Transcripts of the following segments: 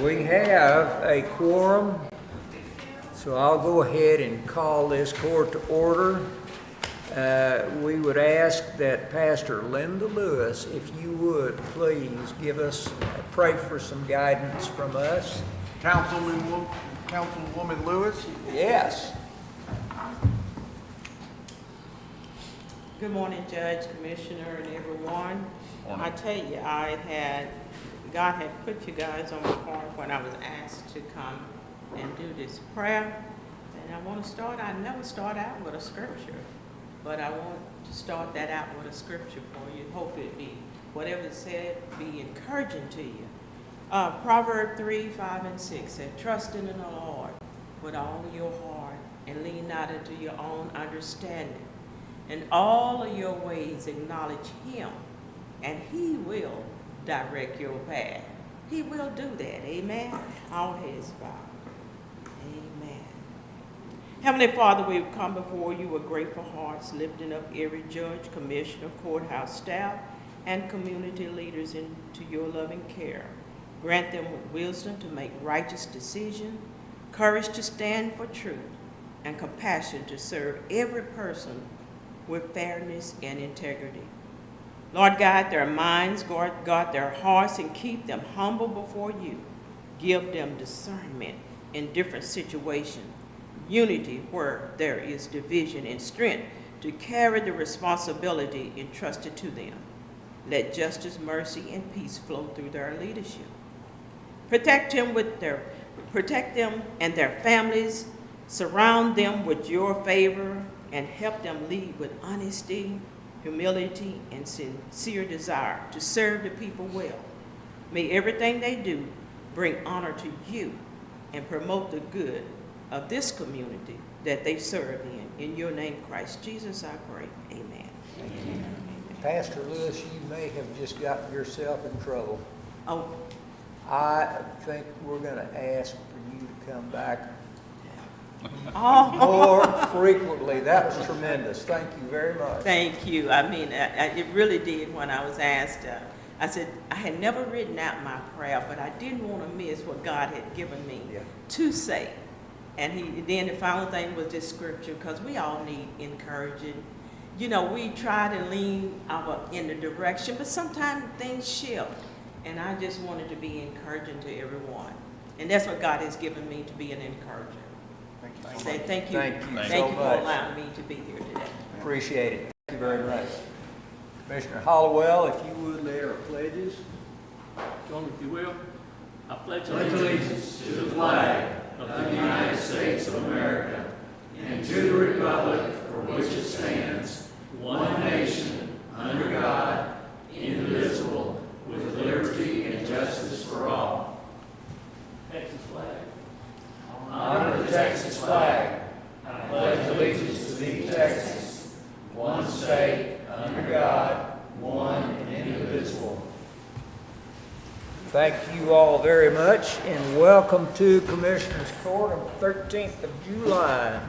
We have a quorum, so I'll go ahead and call this court to order. We would ask that Pastor Linda Lewis, if you would, please pray for some guidance from us. Councilwoman Lewis? Yes. Good morning, Judge, Commissioner, and everyone. Morning. I tell you, God had put you guys on my heart when I was asked to come and do this prayer. And I never start out with a scripture, but I want to start that out with a scripture for you. Hope it be, whatever it said, be encouraging to you. Proverbs 3, 5, and 6 said, trust in the Lord with all of your heart and lean not into your own understanding. In all of your ways acknowledge him, and he will direct your path. He will do that. Amen. All heads bowed. Amen. Heavenly Father, we've come before you with grateful hearts, lifting up every judge, commissioner, courthouse staff, and community leaders into your loving care. Grant them wisdom to make righteous decisions, courage to stand for truth, and compassion to serve every person with fairness and integrity. Lord, guide their minds, guard their hearts, and keep them humble before you. Give them discernment in different situations, unity where there is division, and strength to carry the responsibility entrusted to them. Let justice, mercy, and peace flow through their leadership. Protect them and their families. Surround them with your favor and help them lead with honesty, humility, and sincere desire to serve the people well. May everything they do bring honor to you and promote the good of this community that they serve in. In your name, Christ Jesus, I pray. Amen. Amen. Pastor Lewis, you may have just gotten yourself in trouble. Oh, I think we're going to ask for you to come back oh. more frequently. That was tremendous. Thank you very much. Thank you. I mean, it really did when I was asked. I said, I had never written out my prayer, but I didn't want to miss what God had given me to say. And then the final thing was this scripture, because we all need encouraging. You know, we try to lean in the direction, but sometimes things shift. And I just wanted to be encouraging to everyone. And that's what God has given me, to be an encourager. Thank you. Thank you Thank so you for much. allowing me to be here today. Appreciate it. Thank you very much. Commissioner Hollowell, if you would lead our pledges. Join me, if you will. I pledge allegiance to the flag of the United States of America and to the republic for which it stands, one nation, under God, indivisible, with liberty and justice for all. Texas flag. Honor the Texas flag. I pledge allegiance to thee, Texas, one state, under God, one and indivisible. Thank you all very much, and welcome to Commissioners Court on the 13th of July.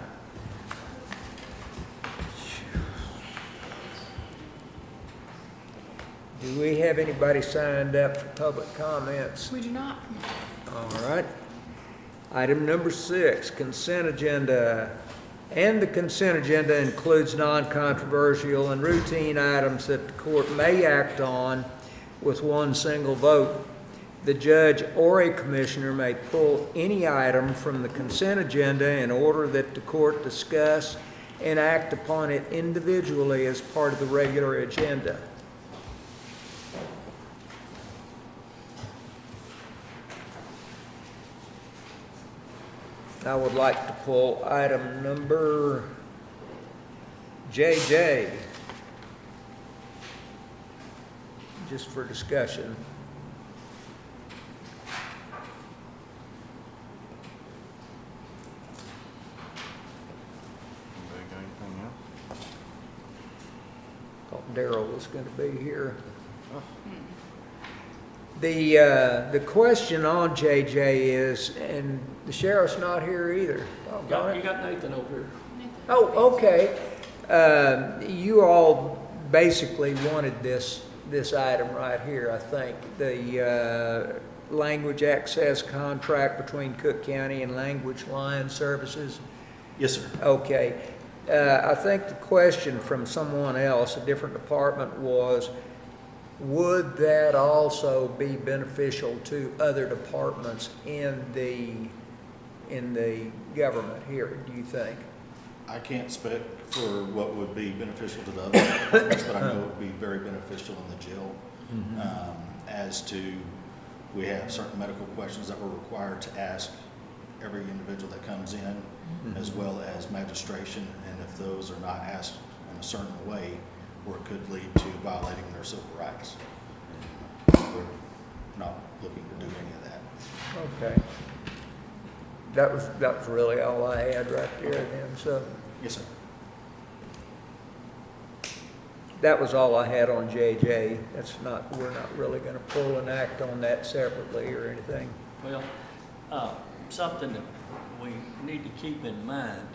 Do we have anybody signed up for public comments? We do not. All right. Item number 6, consent agenda. And the consent agenda includes non-controversial and routine items that the court may act on with one single vote. The judge or a commissioner may pull any item from the consent agenda in order that the court discuss and act upon it individually as part of the regular agenda. I would like to pull item number JJ, just for discussion. Thought Darrell was going to be here. The question on JJ is, and the sheriff's not here either. You got Nathan over here. Oh, okay. You all basically wanted this item right here, I think. language access contract between Cooke County and Language Line Services? Yes, sir. Okay. I think the question from someone else, a different department, was, would that also be beneficial to other departments in the government here, do you think? I can't speak for what would be beneficial to the other departments, but I know it would be very beneficial in the jail. As to, we have certain medical questions that we're required to ask every individual that comes in, as well as magistration, and if those are not asked in a certain way, or it could lead to violating their civil rights. We're not looking to do any of that. Okay. That was really all I had right there then, so Yes, sir. that was all I had on JJ. We're not really gonna pull an act on that separately or anything. Well, something that we need to keep in mind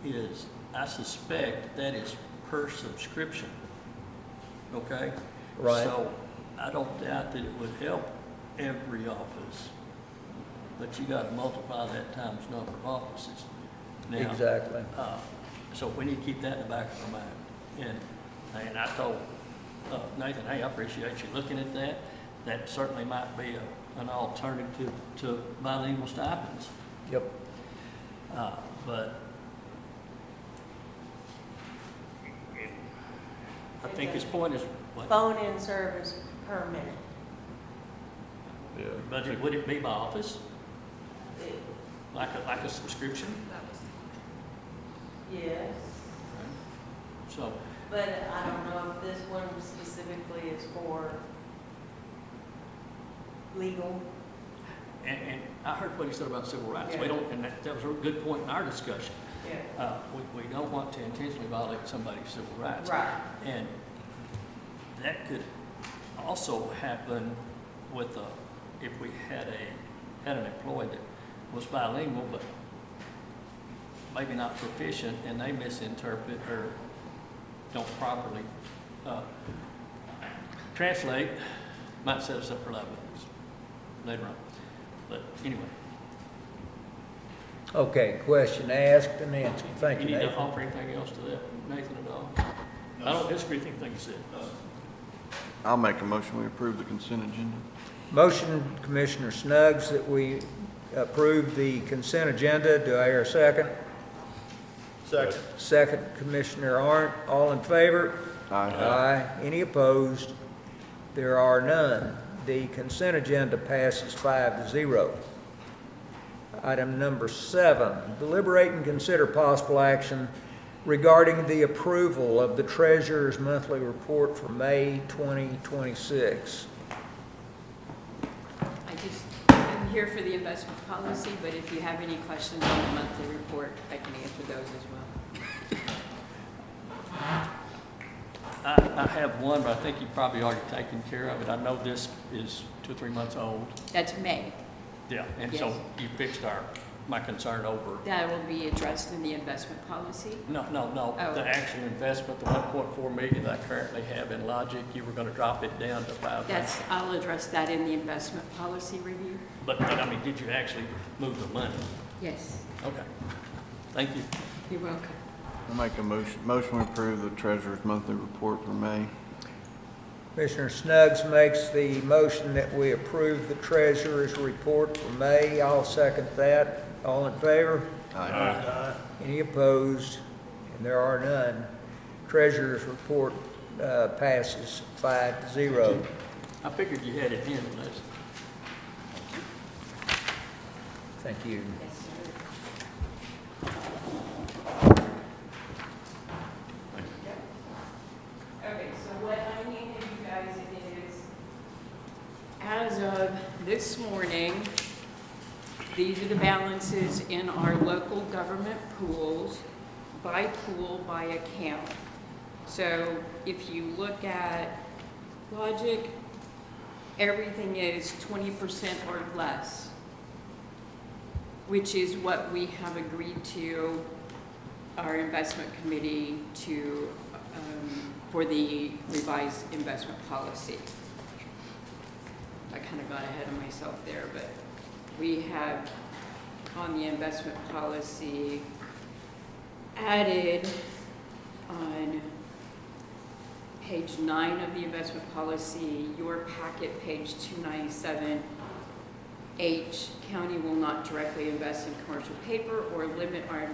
is, I suspect that is per subscription, okay? Right. So I don't doubt that it would help every office, but you gotta multiply that times number of offices. Now, Exactly. so we need to keep that in the back of our mind. And I told Nathan, hey, I appreciate you looking at that. That certainly might be an alternative to bilingual stipends. Yep. But I think his point is, what? Phone-in service per minute. But would it be by office? Like a subscription? Yes, So, but I don't know if this one specifically is for legal. and I heard what he said about civil rights. We Yeah. don't, and that was a good point in our discussion. Yeah. We don't want to intentionally violate somebody's civil rights. Right. And that could also happen with if we had an employee that was bilingual, but maybe not proficient, and they misinterpret or don't properly translate, might set us up for liabilities later on. But anyway, Okay, question asked and answered. Thank you you, need to Nathan. offer anything else to that, Nathan, at all? I don't disagree with anything you said. I'll make a motion, we approve the consent agenda. Motion, Commissioner Snuggs, that we approve the consent agenda. Do I hear a second? Second. Second, Commissioner Arndt. All in favor? Aye. Any opposed? There are none. The consent agenda passes 5-0. Item number 7, deliberate and consider possible action regarding the approval of the Treasurer's monthly report for May 2026. I'm here for the investment policy, but if you have any questions on the monthly report, I can answer those as well. I have one, but I think you've probably already taken care of it. I know this is 2 or 3 months old. That's May. Yeah, and so Yes. you fixed my concern over, That will be addressed in the investment policy. no, Oh. the actual investment, the 1.4 million that I currently have in Logic, you were gonna drop it down to 5 million. I'll address that in the investment policy review. But I mean, did you actually move the money? Yes, Okay, thank you. you're welcome. I'll make a motion, we approve the treasurer's monthly report for May. Commissioner Snuggs makes the motion that we approve the Treasurer's report for May. I'll second that. All in favor? Aye. Any opposed? And there are none. Treasurer's report passes 5-0. I figured you had it handled, Liz. Thank you. Yes, sir. Okay, so what I need of you guys is, as of this morning, these are the balances in our local government pools, by pool, by account. So if you look at Logic, everything is 20% or less, which is what we have agreed to our investment committee to, for the revised investment policy. I kind of got ahead of myself there, but we have on the investment policy added on page 9 of the investment policy, your packet, page 297, H, county will not directly invest in commercial paper or limit our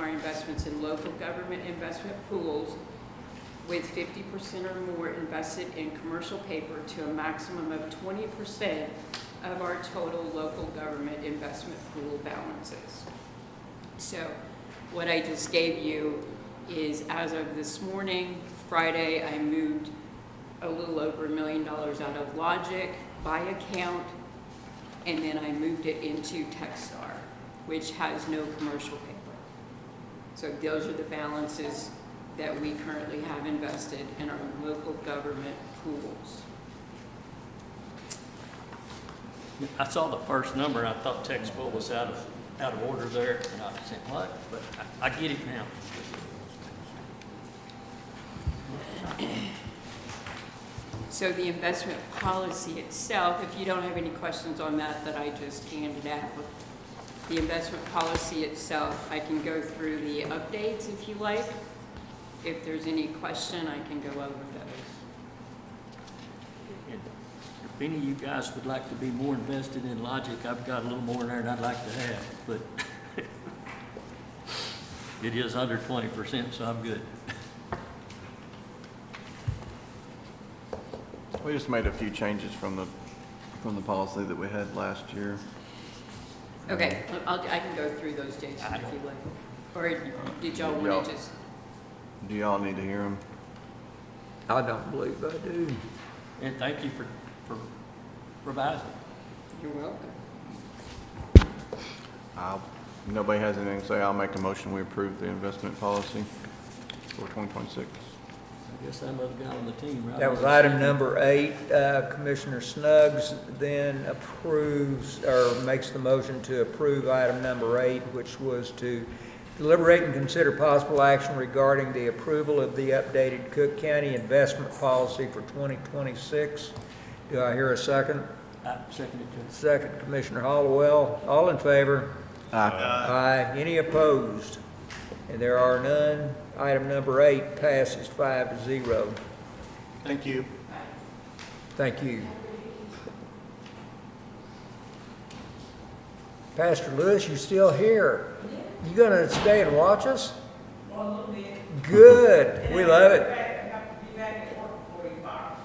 investments in local government investment pools with 50% or more invested in commercial paper to a maximum of 20% of our total local government investment pool balances. So what I just gave you is, as of this morning, Friday, I moved a little over $1 million out of Logic by account, and then I moved it into Techstar, which has no commercial paper. So those are the balances that we currently have invested in our local government pools. I saw the first number, and I thought Textbook was out of order there, and I said, what? But I get it now. So the investment policy itself, if you don't have any questions on that I just handed out, the investment policy itself, I can go through the updates if you like. If there's any question, I can go over those. And if any of you guys would like to be more invested in Logic, I've got a little more in there than I'd like to have, but it is under 20%, so I'm good. We just made a few changes from the policy that we had last year. Okay, I can go through those, Jason, if you like. Or did y'all want to just? Do y'all need to hear them? I don't believe I do. And thank you for revising. You're welcome. Nobody has anything to say, I'll make a motion, we approve the investment policy for 2026. I guess I'm the guy on the team, right? That was item number 8. Commissioner Snuggs then approves, or makes the motion to approve item number 8, which was to deliberate and consider possible action regarding the approval of the updated Cooke County investment policy for 2026. Do I hear a second? I second it, Judge. Second, Commissioner Hollowell. All in favor? Aye. Aye. Any opposed? And there are none. Item number 8 passes 5-0. Thank you. Thank you. Pastor Lewis, you still here? You gonna stay and watch us? Well, a little bit. Good. We love it. I have to be back at work before you tomorrow.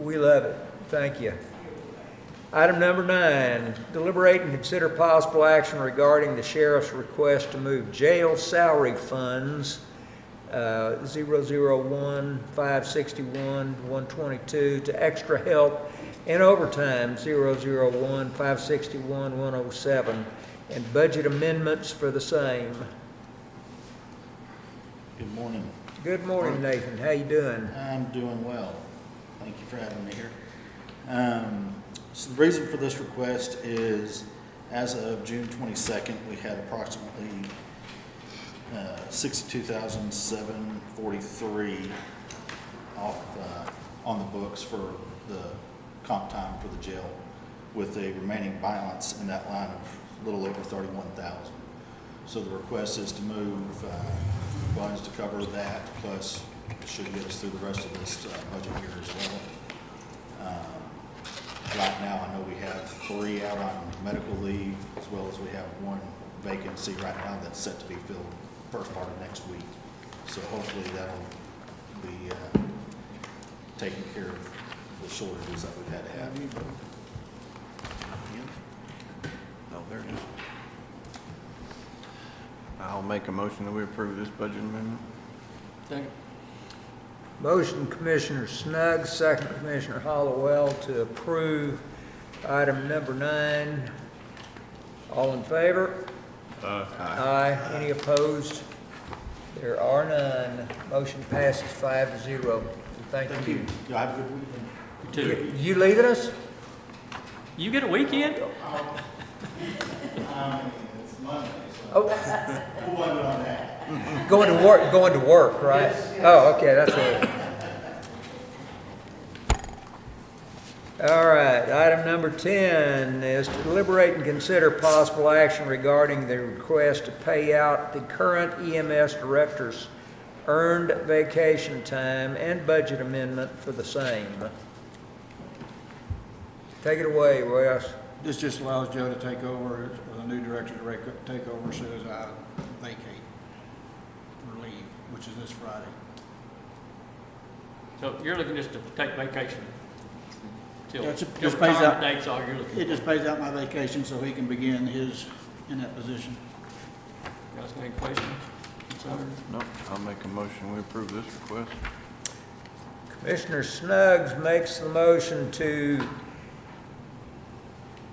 We love it. Thank you. Item number 9, deliberate and consider possible action regarding the sheriff's request to move jail salary funds 001, 561, 122 to extra help and overtime 001, 561, 107 and budget amendments for the same. Good morning. Good morning, Nathan. How you doing? I'm doing well. Thank you for having me here. So the reason for this request is, as of June 22nd, we had approximately $62,743 off on the books for the comp time for the jail, with a remaining balance in that line of a little over $31,000. So the request is to move funds to cover that, plus it should get us through the rest of this budget year as well. Right now, I know we have 3 out on medical leave, as well as we have 1 vacancy right now that's set to be filled first part of next week. So hopefully that'll be taking care of the shortages that we've had to have. Oh, there it is. I'll make a motion that we approve this budget amendment. Second. Motion Commissioner Snuggs, second Commissioner Hollowell to approve item number 9. All in favor? Aye. Any opposed? There are none. Motion passes 5-0. Thank you. Y'all have a good weekend. You too. You leaving us? You get a weekend? It's Monday, so Oh, we'll blame it on that. going to work, right? Yes, yes. Oh, okay, that's right. All right, item number 10 is to deliberate and consider possible action regarding the request to pay out the current EMS director's earned vacation time and budget amendment for the same. Take it away, Wes. This just allows Joe to take over, or the new director to take over as soon as I vacate or leave, which is this Friday. So you're looking just to take vacation till, Yeah, it till just pays retirement out- dates are you're looking It for? just pays out my vacation so he can begin in that position. Guys, got any questions, concerns? No, I'll make a motion, we approve this request. Commissioner Snuggs makes the motion to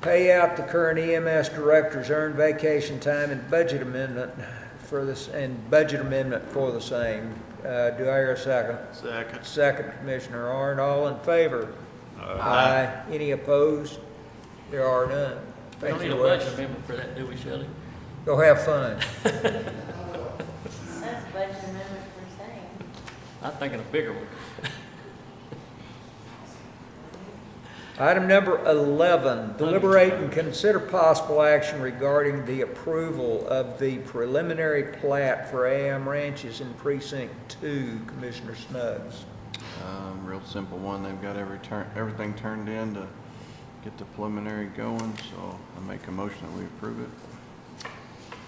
pay out the current EMS director's earned vacation time and budget amendment for this, and budget amendment for the same. Do I hear a second? Second. Second, Commissioner Arndt. All in favor? Aye. Any opposed? There are none. We don't Thank need you, a budget Wes. amendment for that, do we, Shelley? Go have fun. That's budget amendment for saying. I'm thinking a bigger one. Item number 11, deliberate and consider possible action regarding the approval of the preliminary plat for AM Ranches in Precinct 2, Commissioner Snuggs. Real simple one, they've got everything turned in to get the preliminary going, so I make a motion that we approve it.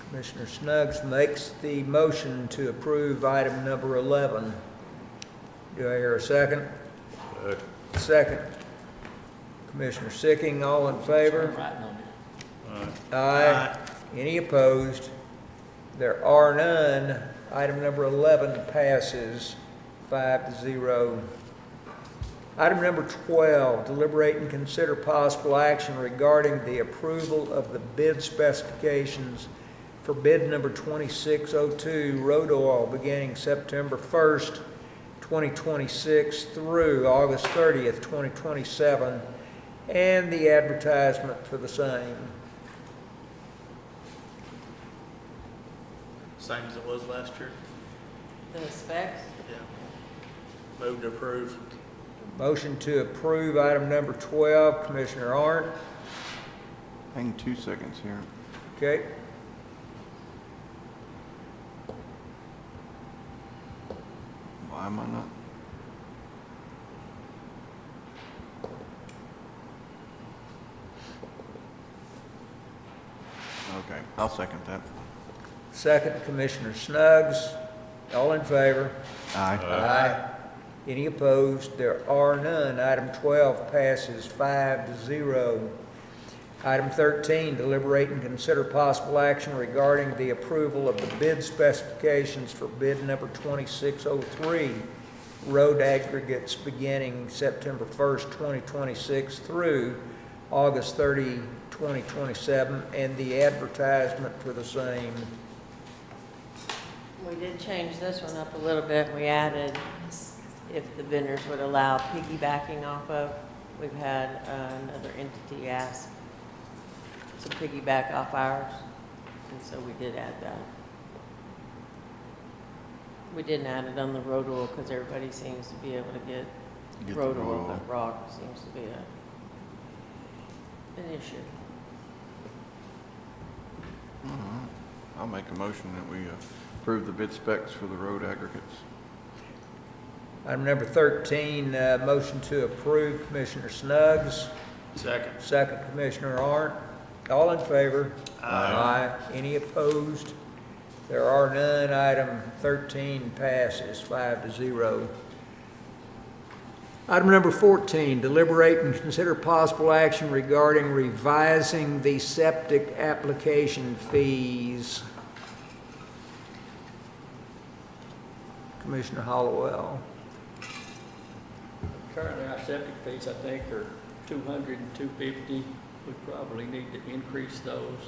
Commissioner Snuggs makes the motion to approve item number 11. Do I hear a second? Second. Commissioner Sicking, all in favor? I'm writing on it. Aye. Any opposed? There are none. Item number 11 passes 5-0. Item number 12, deliberate and consider possible action regarding the approval of the bid specifications for bid number 2602, road oil, beginning September 1st, 2026 through August 30th, 2027, and the advertisement for the same. Same as it was last year? The specs? Yeah. Move to approve. Motion to approve item number 12, Commissioner Arndt. Hang 2 seconds here. Okay. Why am I not? Okay, I'll second that. Second, Commissioner Snuggs. All in favor? Aye. Aye. Any opposed? There are none. Item 12 passes 5-0. Item 13, deliberate and consider possible action regarding the approval of the bid specifications for bid number 2603, road aggregates beginning September 1st, 2026 through August 30, 2027, and the advertisement for the same. We did change this one up a little bit. We added, if the vendors would allow piggybacking off of, we've had another entity ask to piggyback off ours, and so we did add that. We didn't add it on the road oil because everybody seems to be able to get Get the road oil, road. but rock seems to be an issue. All right. I'll make a motion that we approve the bid specs for the road aggregates. Item number 13, motion to approve, Commissioner Snuggs. Second. Second, Commissioner Arndt. All in favor? Aye. Any opposed? There are none. Item 13 passes 5-0. Item number 14, deliberate and consider possible action regarding revising the septic application fees. Commissioner Hollowell. Currently, our septic fees, I think, are 200 and 250. We probably need to increase those.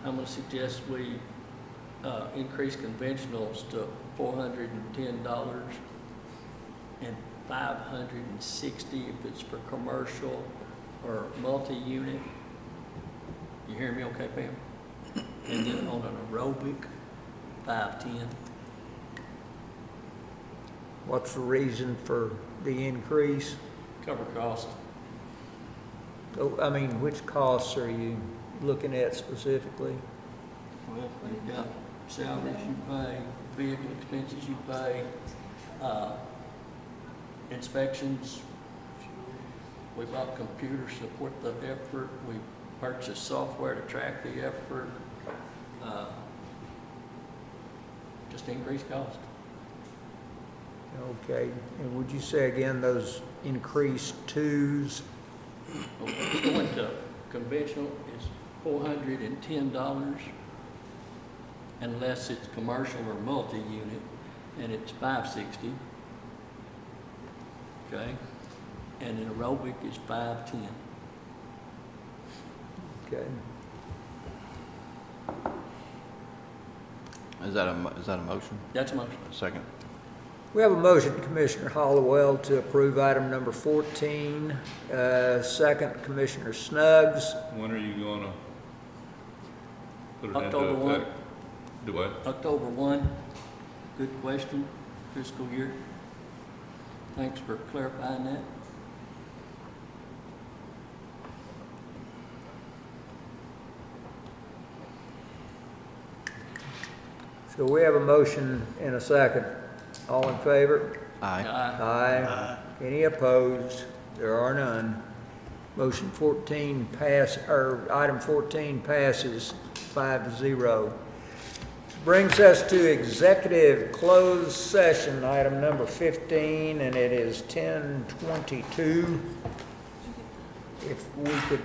I'm gonna suggest we increase conventionals to $410 and $560 if it's for commercial or multi-unit. You hear me okay, Pam? And then on an aerobic, $510. What's the reason for the increase? Cover cost. Oh, I mean, which costs are you looking at specifically? Well, you've got salaries you pay, vehicle expenses you pay, inspections. We bought computers to support the effort. We purchased software to track the effort. Just increased cost. Okay, and would you say again those increased twos? Going to conventional is $410 unless it's commercial or multi-unit, and it's $560. Okay, and an aerobic is $510. Okay, Is that a motion? That's my, Second. we have a motion, Commissioner Hollowell, to approve item number 14. Second, Commissioner Snuggs. When are you gonna put it into October 1. effect? Do what? October 1. Good question. Fiscal year. Thanks for clarifying that. So we have a motion and a second. All in favor? Aye. Aye. Any opposed? There are none. Motion 14 item 14 passes 5-0. Brings us to executive closed session, item number 15, and it is 10:22. If we could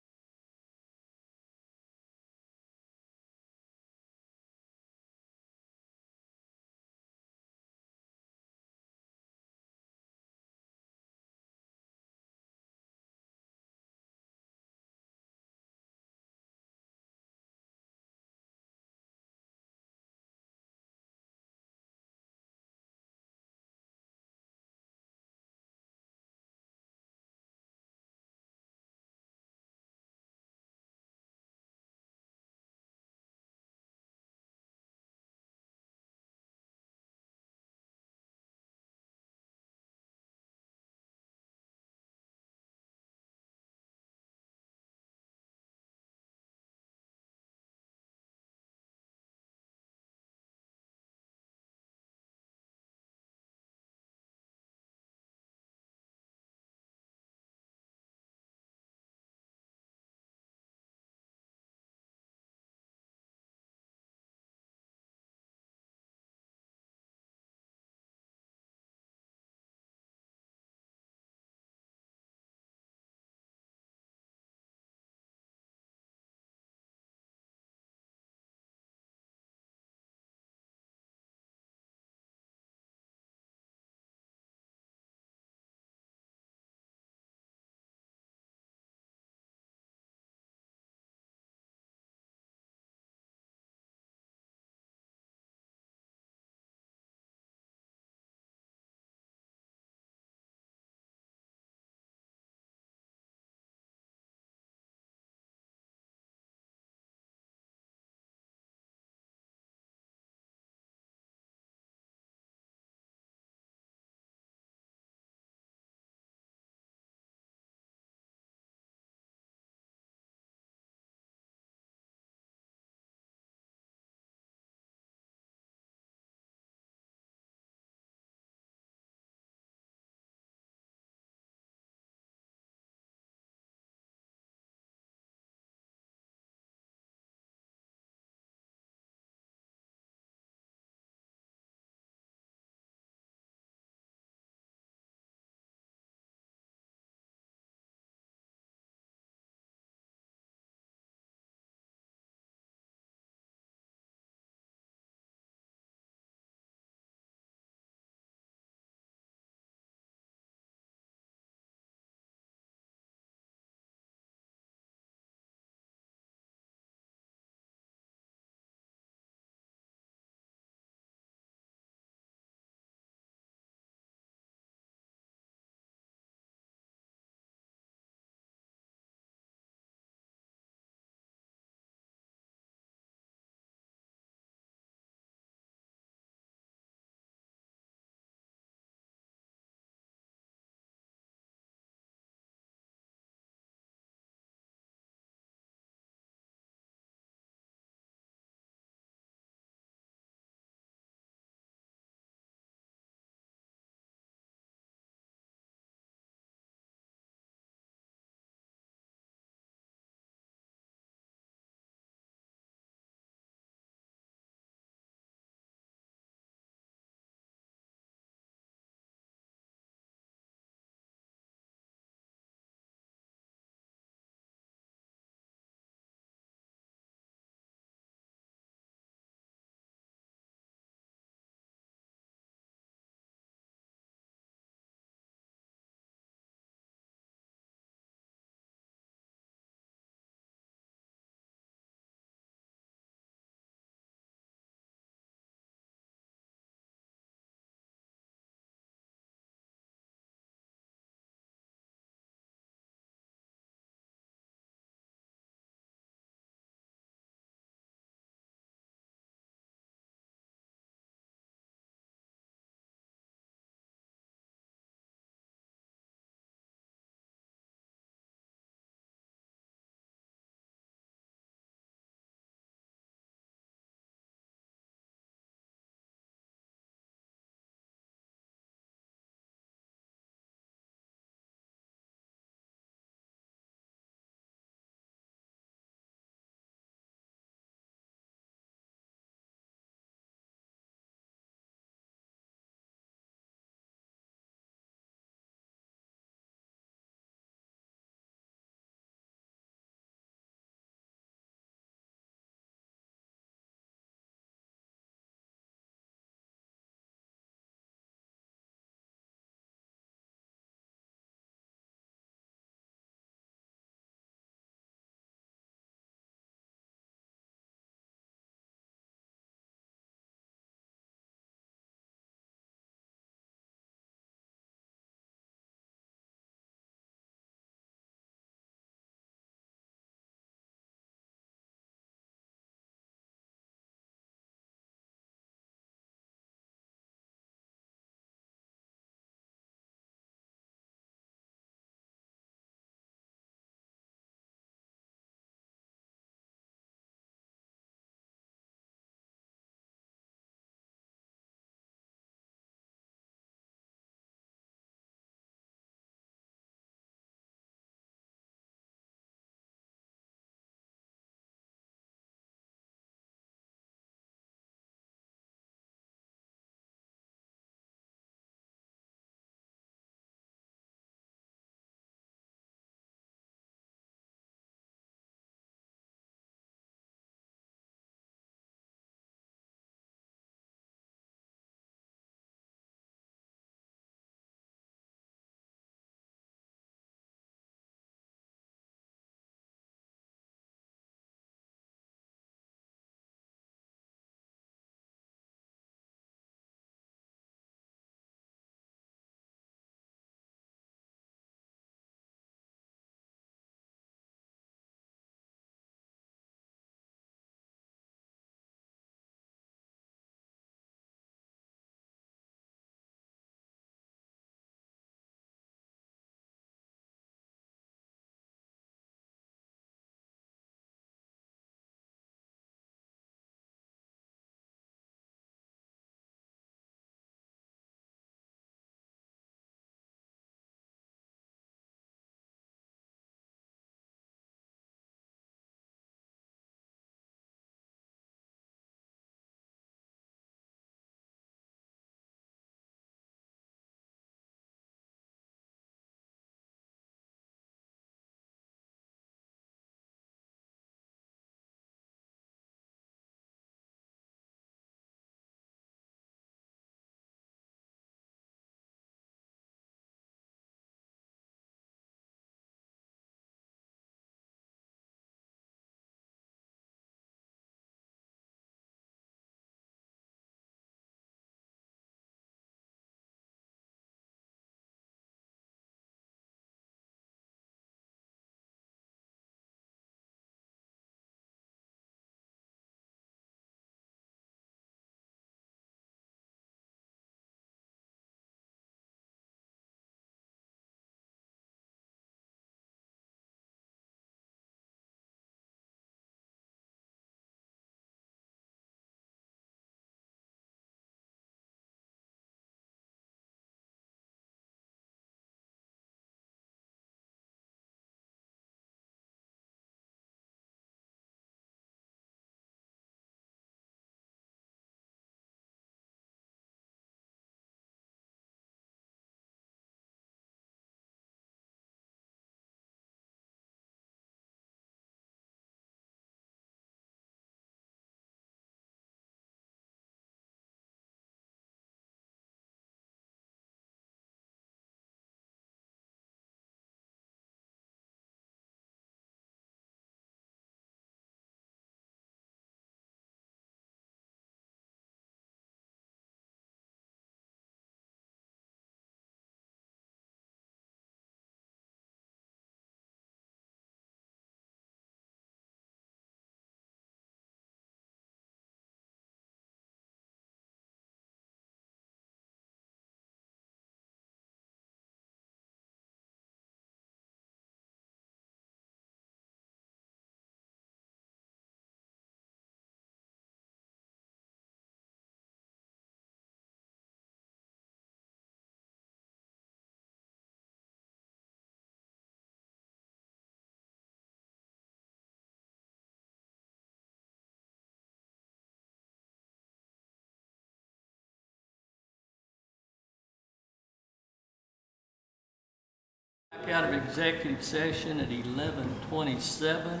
back out of executive session at 11:27.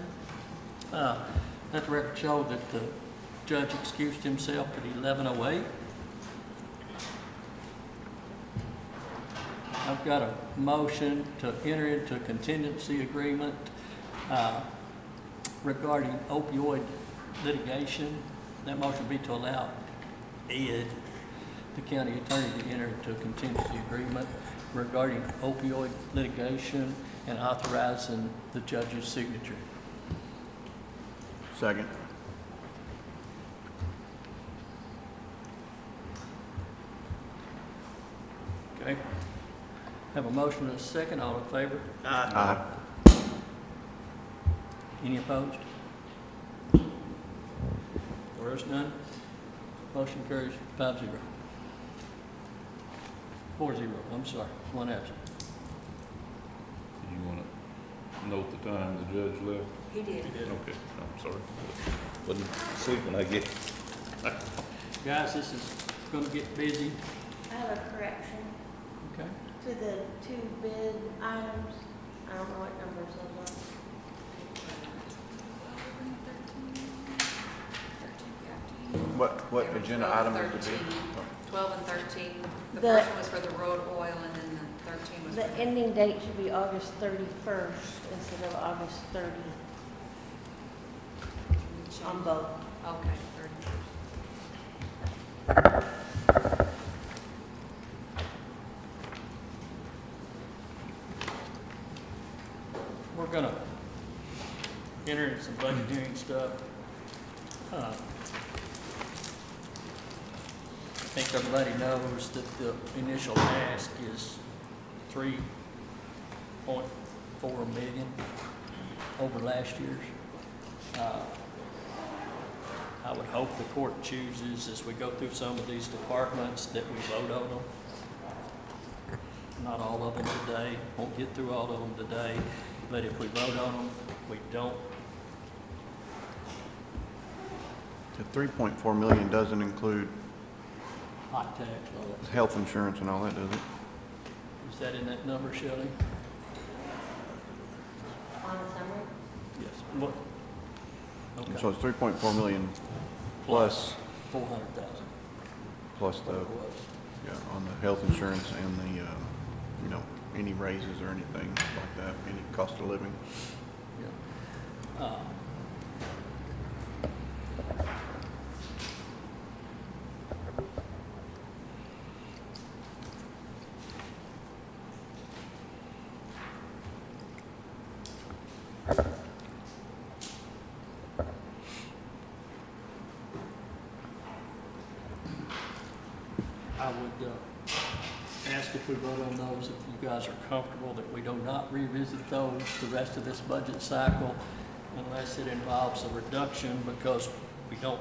Let the record show that the judge excused himself at 11:08. I've got a motion to enter into a contingency agreement regarding opioid litigation. That motion would be to allow Ed, the county attorney, to enter into a contingency agreement regarding opioid litigation and authorizing the judge's signature. Second. Okay? Have a motion and a second. All in favor? Aye. Any opposed? There is none. Motion carries 5-0. 4-0, I'm sorry, one absent. You wanna note the time the judge left? He did. Okay, I'm sorry. Wasn't sleeping, I guess. Guys, this is gonna get busy. I have a correction Okay. to the two bid items. I don't know what numbers those are. What agenda item would it be? 12 and 13. The The- first one was for the road oil, and then the 13 was The for the... ending date should be August 31st instead of August 30th on both. Okay, 31st. We're gonna enter into some budget hearing stuff. I think everybody knows that the initial ask is 3.4 million over last year's. I would hope the court chooses, as we go through some of these departments, that we vote on them. Not all of them today, won't get through all of them today, but if we vote on them, we don't. The 3.4 million doesn't include Hot tax, all that. health insurance and all that, does it? Is that in that number, Shelley? On the summary? Yes. What? Okay. So it's 3.4 million plus, 400,000. plus the, Whatever it was. yeah, on the health insurance and the, any raises or anything like that, any cost of living. Yeah. I would ask if we vote on those, if you guys are comfortable that we do not revisit those the rest of this budget cycle unless it involves a reduction because we don't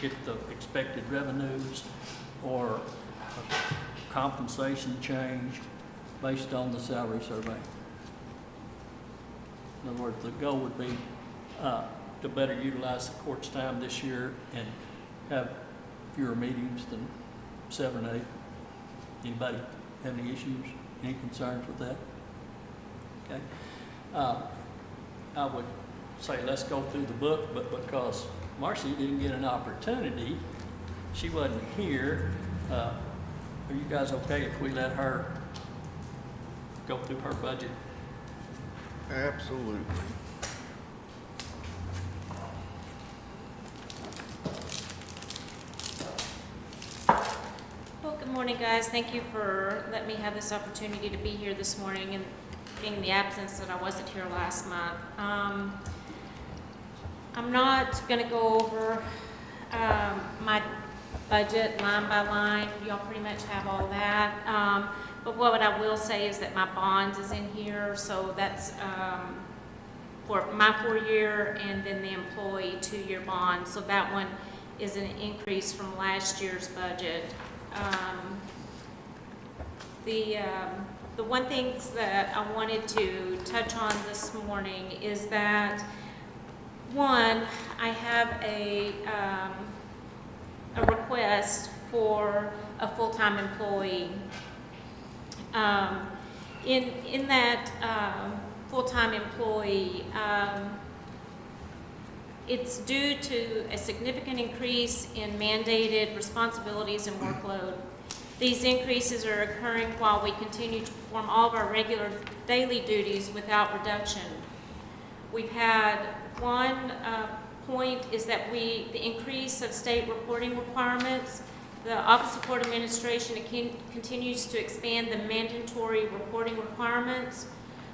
get the expected revenues or a compensation change based on the salary survey. In other words, the goal would be to better utilize the court's time this year and have fewer meetings than 7 or 8. Anybody have any issues, any concerns with that? Okay. I would say let's go through the book, but because Marcy didn't get an opportunity, she wasn't here, are you guys okay if we let her go through her budget? Absolutely. Well, good morning, guys. Thank you for letting me have this opportunity to be here this morning and being the absence that I wasn't here last month. I'm not going to go over my budget line by line. Y'all pretty much have all that. But what I will say is that my bonds is in here, so that's for my 4-year and then the employee 2-year bond. So that one is an increase from last year's budget. The one thing that I wanted to touch on this morning is that, one, I have a request for a full-time employee. In that full-time employee, it's due to a significant increase in mandated responsibilities and workload. These increases are occurring while we continue to perform all of our regular daily duties without reduction. We've had one point is that the increase of state reporting requirements. The Office of Court Administration continues to expand the mandatory reporting requirements.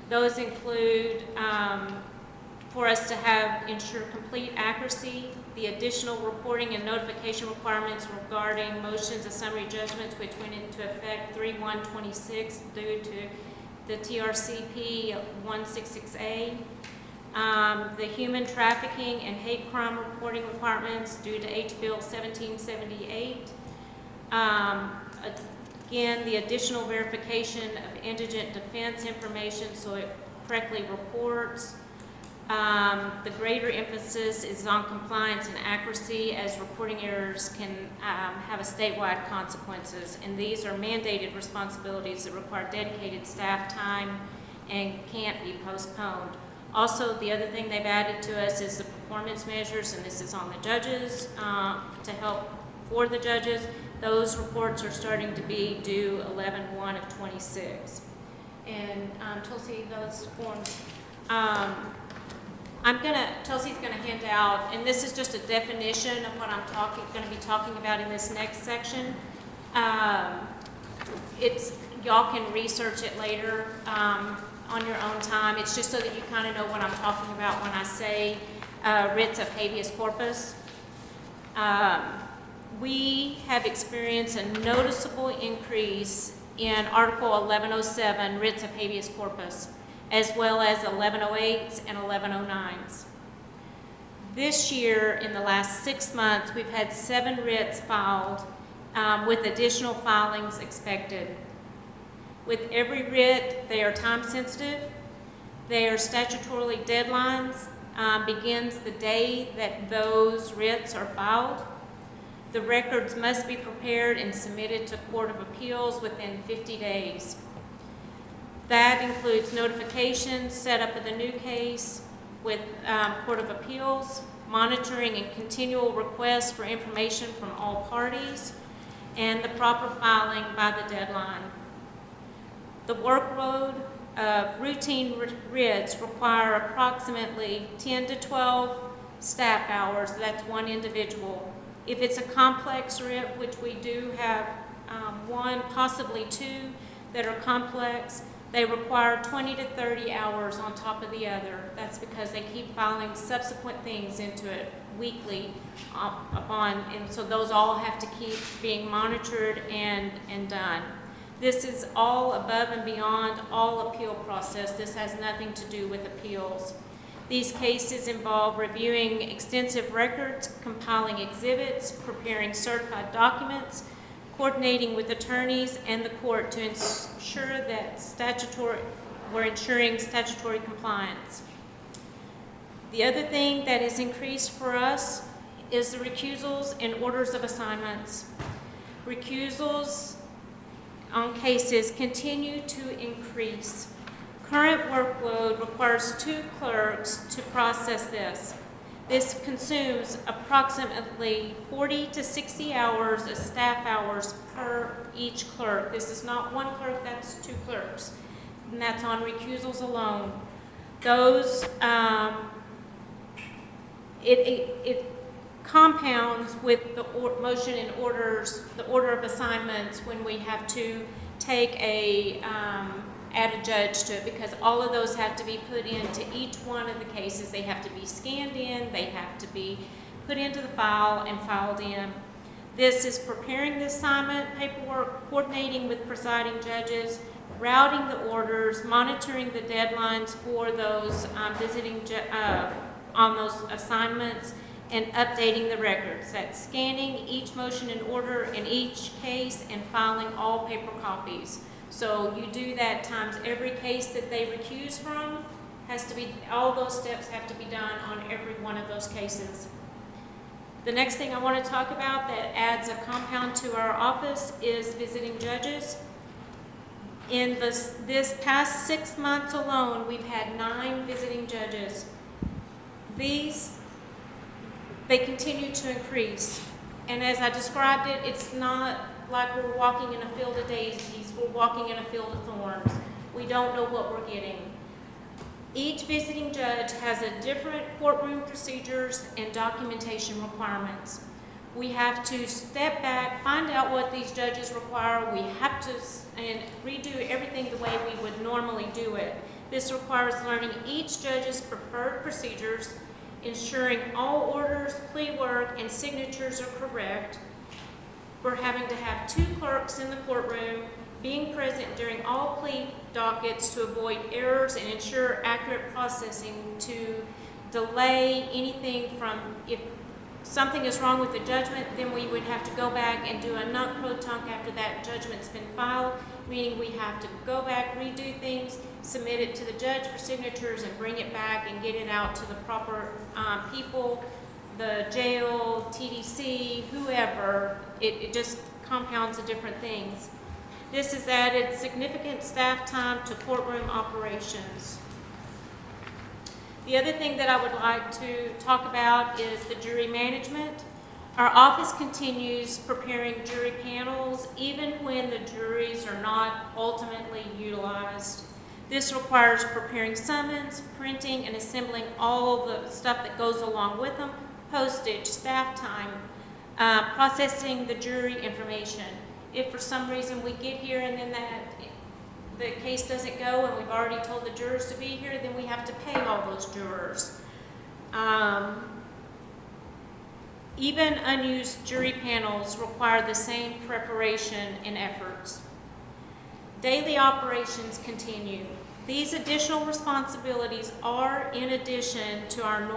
Those include for us to ensure complete accuracy, the additional reporting and notification requirements regarding motions of summary judgments, which went into effect 3/1/26 due to the TRCP 166A. The human trafficking and hate crime reporting requirements due to H-Bill 1778. Again, the additional verification of indigent defense information so it correctly reports. The greater emphasis is on compliance and accuracy, as reporting errors can have a statewide consequences, and these are mandated responsibilities that require dedicated staff time and can't be postponed. Also, the other thing they've added to us is the performance measures, and this is on the judges to help for the judges. Those reports are starting to be due 11/1/26. And Tulsi, those forms, Tulsi's gonna hand out, and this is just a definition of what I'm gonna be talking about in this next section. Y'all can research it later on your own time. It's just so that you kind of know what I'm talking about when I say writs of habeas corpus. We have experienced a noticeable increase in Article 1107 writs of habeas corpus, as well as 1108s and 1109s. This year, in the last 6 months, we've had 7 writs filed with additional filings expected. With every writ, they are time sensitive. They are statutorily deadlines, begins the day that those writs are filed. The records must be prepared and submitted to Court of Appeals within 50 days. That includes notifications, setup of the new case with Court of Appeals, monitoring and continual requests for information from all parties, and the proper filing by the deadline. The workload of routine writs require approximately 10 to 12 staff hours. That's one individual. If it's a complex writ, which we do have one, possibly 2 that are complex, they require 20 to 30 hours on top of the other. That's because they keep filing subsequent things into it weekly and so those all have to keep being monitored and done. This is all above and beyond all appeal process. This has nothing to do with appeals. These cases involve reviewing extensive records, compiling exhibits, preparing certified documents, coordinating with attorneys and the court to ensure that we're ensuring statutory compliance. The other thing that has increased for us is the recusals and orders of assignments. Recusals on cases continue to increase. Current workload requires 2 clerks to process this. This consumes approximately 40 to 60 hours of staff hours per each clerk. This is not 1 clerk, that's 2 clerks. And that's on recusals alone. Those, it compounds with the motion and orders, the order of assignments when we have to take add a judge to it, because all of those have to be put into each one of the cases. They have to be scanned in, they have to be put into the file and filed in. This is preparing the assignment paperwork, coordinating with presiding judges, routing the orders, monitoring the deadlines for those on those assignments, and updating the records. That's scanning each motion and order in each case and filing all paper copies. So you do that times every case that they recuse from, all those steps have to be done on every one of those cases. The next thing I want to talk about that adds a compound to our office is visiting judges. In this past 6 months alone, we've had 9 visiting judges. They continue to increase. And as I described it, it's not like we're walking in a field of daisies, we're walking in a field of thorns. We don't know what we're getting. Each visiting judge has a different courtroom procedures and documentation requirements. We have to step back, find out what these judges require. We have to and redo everything the way we would normally do it. This requires learning each judge's preferred procedures, ensuring all orders, plea work, and signatures are correct. We're having to have 2 clerks in the courtroom, being present during all plea dockets to avoid errors and ensure accurate processing, to delay anything from, if something is wrong with the judgment, then we would have to go back and do a nunc-pro-tunc after that judgment's been filed, meaning we have to go back, redo things, submit it to the judge for signatures, and bring it back and get it out to the proper people, the jail, TDC, whoever. It just compounds the different things. This has added significant staff time to courtroom operations. The other thing that I would like to talk about is the jury management. Our office continues preparing jury panels even when the juries are not ultimately utilized. This requires preparing summons, printing, and assembling all the stuff that goes along with them, postage, staff time, processing the jury information. If for some reason we get here and then the case doesn't go and we've already told the jurors to be here, then we have to pay all those jurors. Even unused jury panels require the same preparation and efforts. Daily operations continue. These additional responsibilities are in addition to our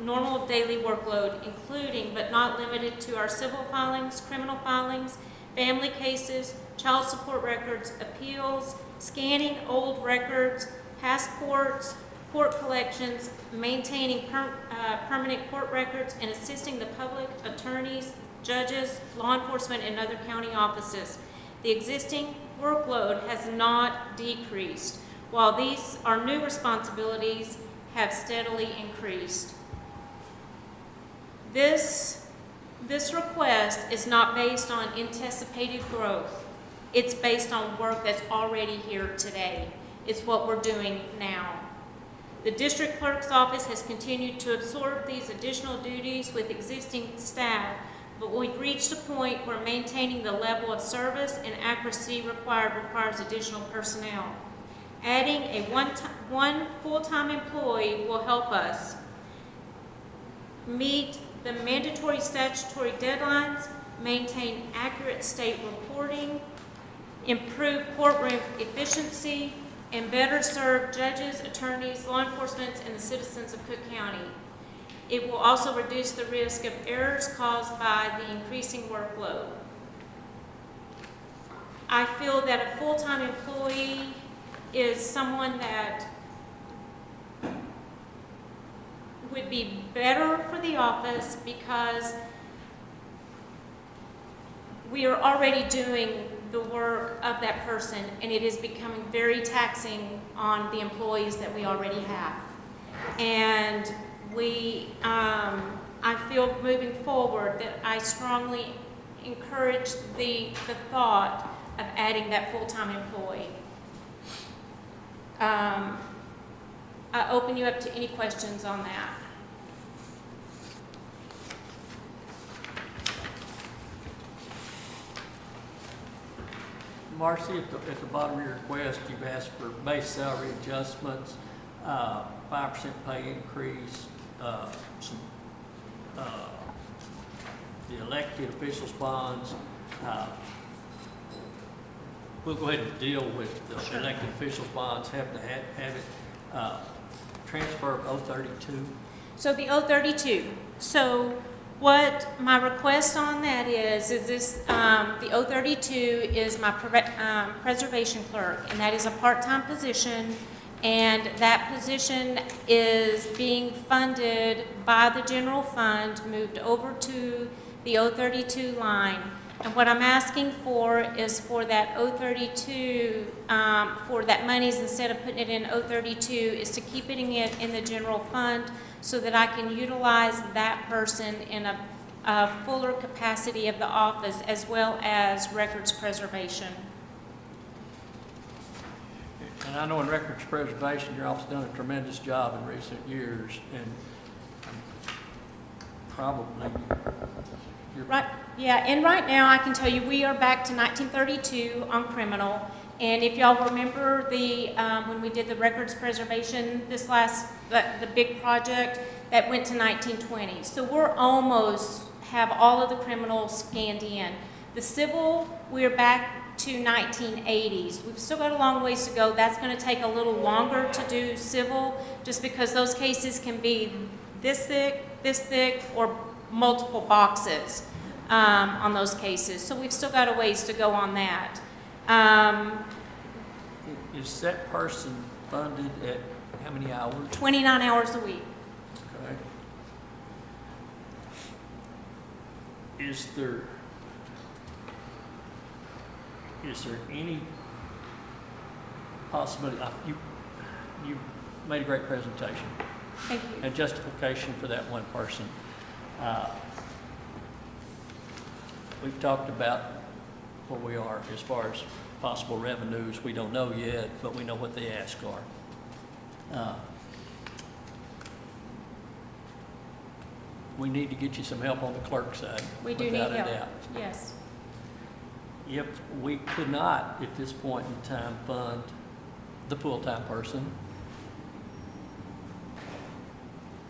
normal daily workload, including but not limited to our civil filings, criminal filings, family cases, child support records, appeals, scanning old records, passports, court collections, maintaining permanent court records, and assisting the public, attorneys, judges, law enforcement, and other county offices. The existing workload has not decreased, while these, our new responsibilities, have steadily increased. This request is not based on anticipated growth. It's based on work that's already here today. It's what we're doing now. The district clerk's office has continued to absorb these additional duties with existing staff, but we've reached a point where maintaining the level of service and accuracy requires additional personnel. Adding a one full-time employee will help us meet the mandatory statutory deadlines, maintain accurate state reporting, improve courtroom efficiency, and better serve judges, attorneys, law enforcement, and the citizens of Cooke County. It will also reduce the risk of errors caused by the increasing workload. I feel that a full-time employee is someone that would be better for the office because we are already doing the work of that person, and it is becoming very taxing on the employees that we already have. And I feel moving forward that I strongly encourage the thought of adding that full-time employee. I open you up to any questions on that. Marcy, at the bottom of your request, you've asked for base salary adjustments, 5% pay increase, the elected officials bonds. We'll go ahead and deal with the elected officials bonds, have to have it transfer of 032. So the 032. So what my request on that is this, the 032 is my preservation clerk, and that is a part-time position, and that position is being funded by the general fund, moved over to the 032 line. And what I'm asking for is for that 032, for that monies, instead of putting it in 032, is to keep it in the general fund so that I can utilize that person in a fuller capacity of the office as well as records preservation. And I know in records preservation, your office done a tremendous job in recent years, and probably you're Right, yeah, and right now, I can tell you, we are back to 1932 on criminal. And if y'all remember when we did the records preservation, the big project, that went to 1920. So we're almost have all of the criminals scanned in. The civil, we're back to 1980s. We've still got a long ways to go. That's gonna take a little longer to do civil, just because those cases can be this thick, or multiple boxes on those cases. So we've still got a ways to go on that. Is that person funded at how many hours? 29 hours a week. Okay. Is there any possibility, you made a great presentation Thank you. and justification for that one person. We've talked about where we are as far as possible revenues. We don't know yet, but we know what the asks are. We need to get you some help on the clerk side. We do need without a help. doubt. Yes. If we could not, at this point in time, fund the full-time person,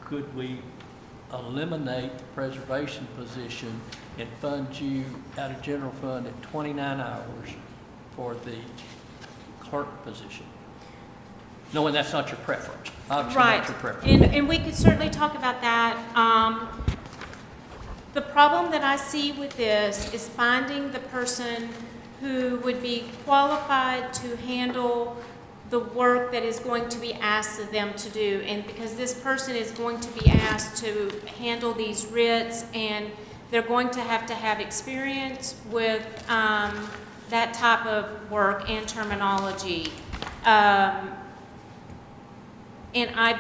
could we eliminate the preservation position and fund you out of general fund at 29 hours for the clerk position? Knowing that's not your preference. Obviously Right. not your preference. And we could certainly talk about that. The problem that I see with this is finding the person who would be qualified to handle the work that is going to be asked of them to do. And because this person is going to be asked to handle these writs, and they're going to have experience with that type of work and terminology. And I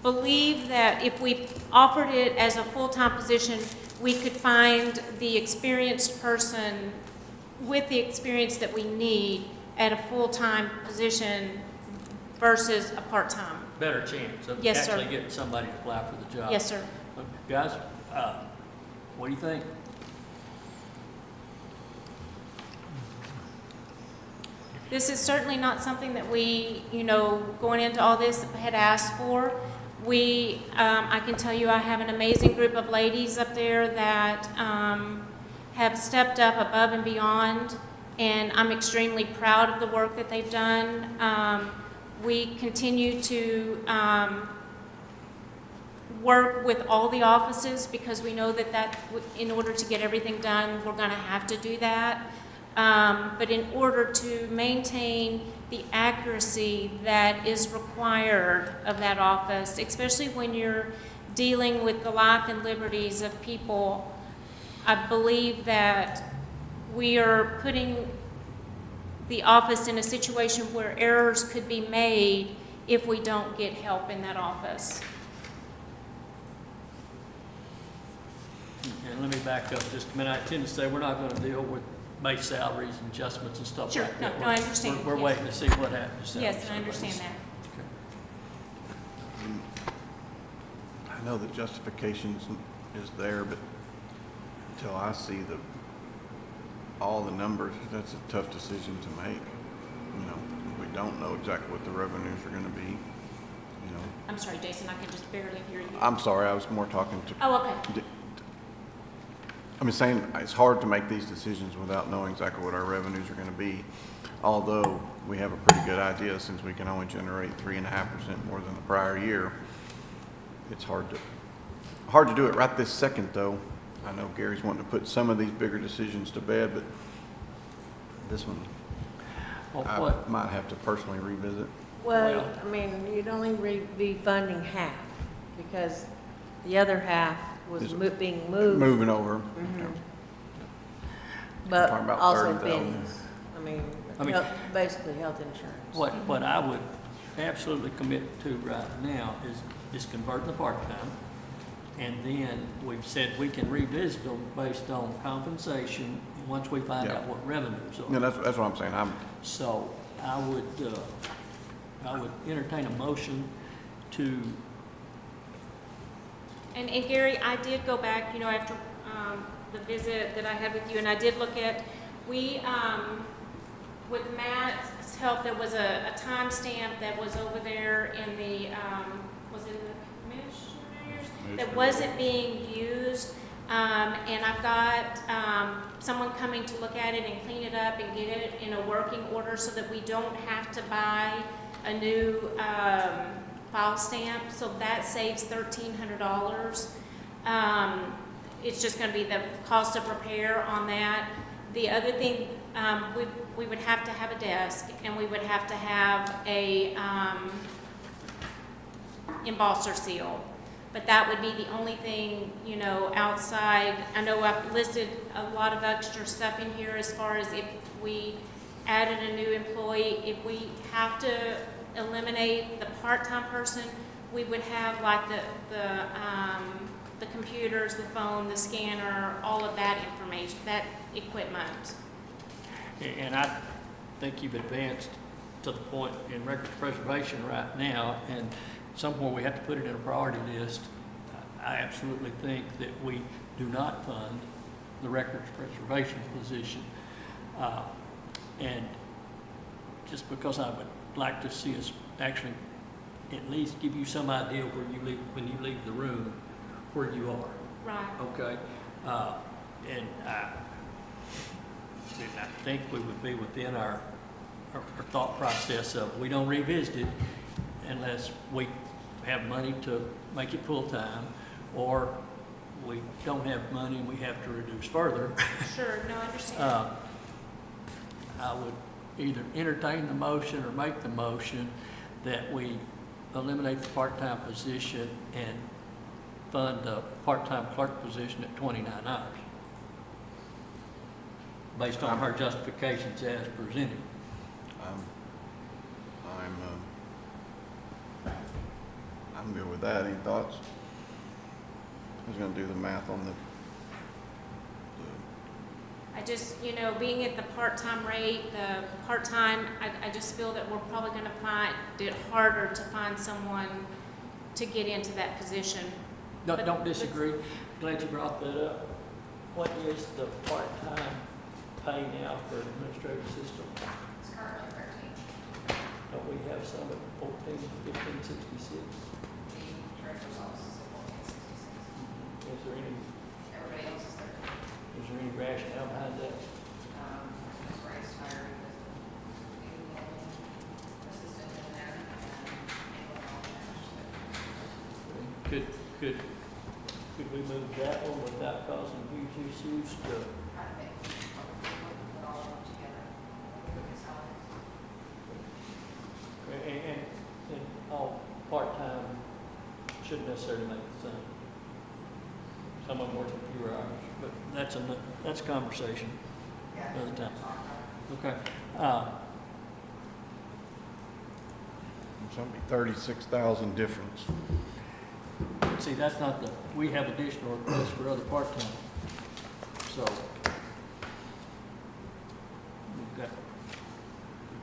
believe that if we offered it as a full-time position, we could find the experienced person with the experience that we need at a full-time position versus a part-time. Better chance of Yes, sir. actually getting somebody to apply for the job. Yes, sir. Okay, guys, what do you think? This is certainly not something that we, going into all this, had asked for. I can tell you I have an amazing group of ladies up there that have stepped up above and beyond, and I'm extremely proud of the work that they've done. We continue to work with all the offices because we know that in order to get everything done, we're going to have to do that. But in order to maintain the accuracy that is required of that office, especially when you're dealing with the life and liberties of people, I believe that we are putting the office in a situation where errors could be made if we don't get help in that office. And let me back up just a minute. I tend to say we're not going to deal with base salaries and adjustments and stuff Sure. like that. No, I understand. We're Yes. waiting to see what happens. Yes, I understand that. I know the justification is there, but until I see all the numbers, that's a tough decision to make. We don't know exactly what the revenues are gonna be, I'm sorry, Jason, I can just barely hear you. I'm sorry, I was more talking to. Oh, okay. I'm just saying, it's hard to make these decisions without knowing exactly what our revenues are gonna be. Although we have a pretty good idea, since we can only generate 3.5% more than the prior year. It's hard to do it right this second, though. I know Gary's wanting to put some of these bigger decisions to bed, but this one, Well, I what, might have to personally revisit. Well, I mean, you'd only be funding half, because the other half was Is- being moved. Moving over. Mhm. But talking about also 30,000. bennies. I mean- Basically health insurance. What I would absolutely commit to right now is converting the part-time. And then we've said we can revisit them based on compensation once we find Yeah. out what revenues Yeah, are. that's what I'm saying. So I would entertain a motion to, And Gary, I did go back, after the visit that I had with you, and I did look at, with Matt's help, there was a timestamp that was over there in the, was it in the commissioners? That wasn't being used, and I've got someone coming to look at it and clean it up and get it in a working order so that we don't have to buy a new file stamp, so that saves $1,300. It's just gonna be the cost of repair on that. The other thing, we would have to have a desk, and we would have to have a embosser seal. But that would be the only thing, outside. I know I've listed a lot of extra stuff in here as far as if we added a new employee, if we have to eliminate the part-time person, we would have like the computers, the phone, the scanner, all of that information, that equipment. and I think you've advanced to the point in records preservation right now, and somewhere we have to put it in a priority list. I absolutely think that we do not fund the records preservation position. And just because I would like to see us actually at least give you some idea where you leave, when you leave the room, where you are, Right. okay? And I think we would be within our thought process of, we don't revisit it unless we have money to make it full-time, or we don't have money and we have to reduce further. Sure, no, I understand. I would either entertain the motion or make the motion that we eliminate the part-time position and fund the part-time clerk position at $29, based on her justifications as presented. I'm good with that. Any thoughts? I was gonna do the math on the I just, being at the part-time rate, the part-time, I just feel that we're probably gonna find it harder to find someone to get into that position. Don't disagree. Glad you brought that up. What is the part-time pay now for an administrative assistant? It's currently 13. Don't we have some at 1566? The director's office is at 1466. Is there any, Everybody else is 13. is there any rationale behind that? Ms. Ray's hired as a assistant in there and handling all the Could we move that one without causing huge issues to, I think we'll put all of them together. It's how it is. and all part-time shouldn't necessarily make the same. Some of them working fewer hours, but that's a conversation another time. Okay. it's gonna be 36,000 difference. See, that's not we have additional requests for other part-time. So we're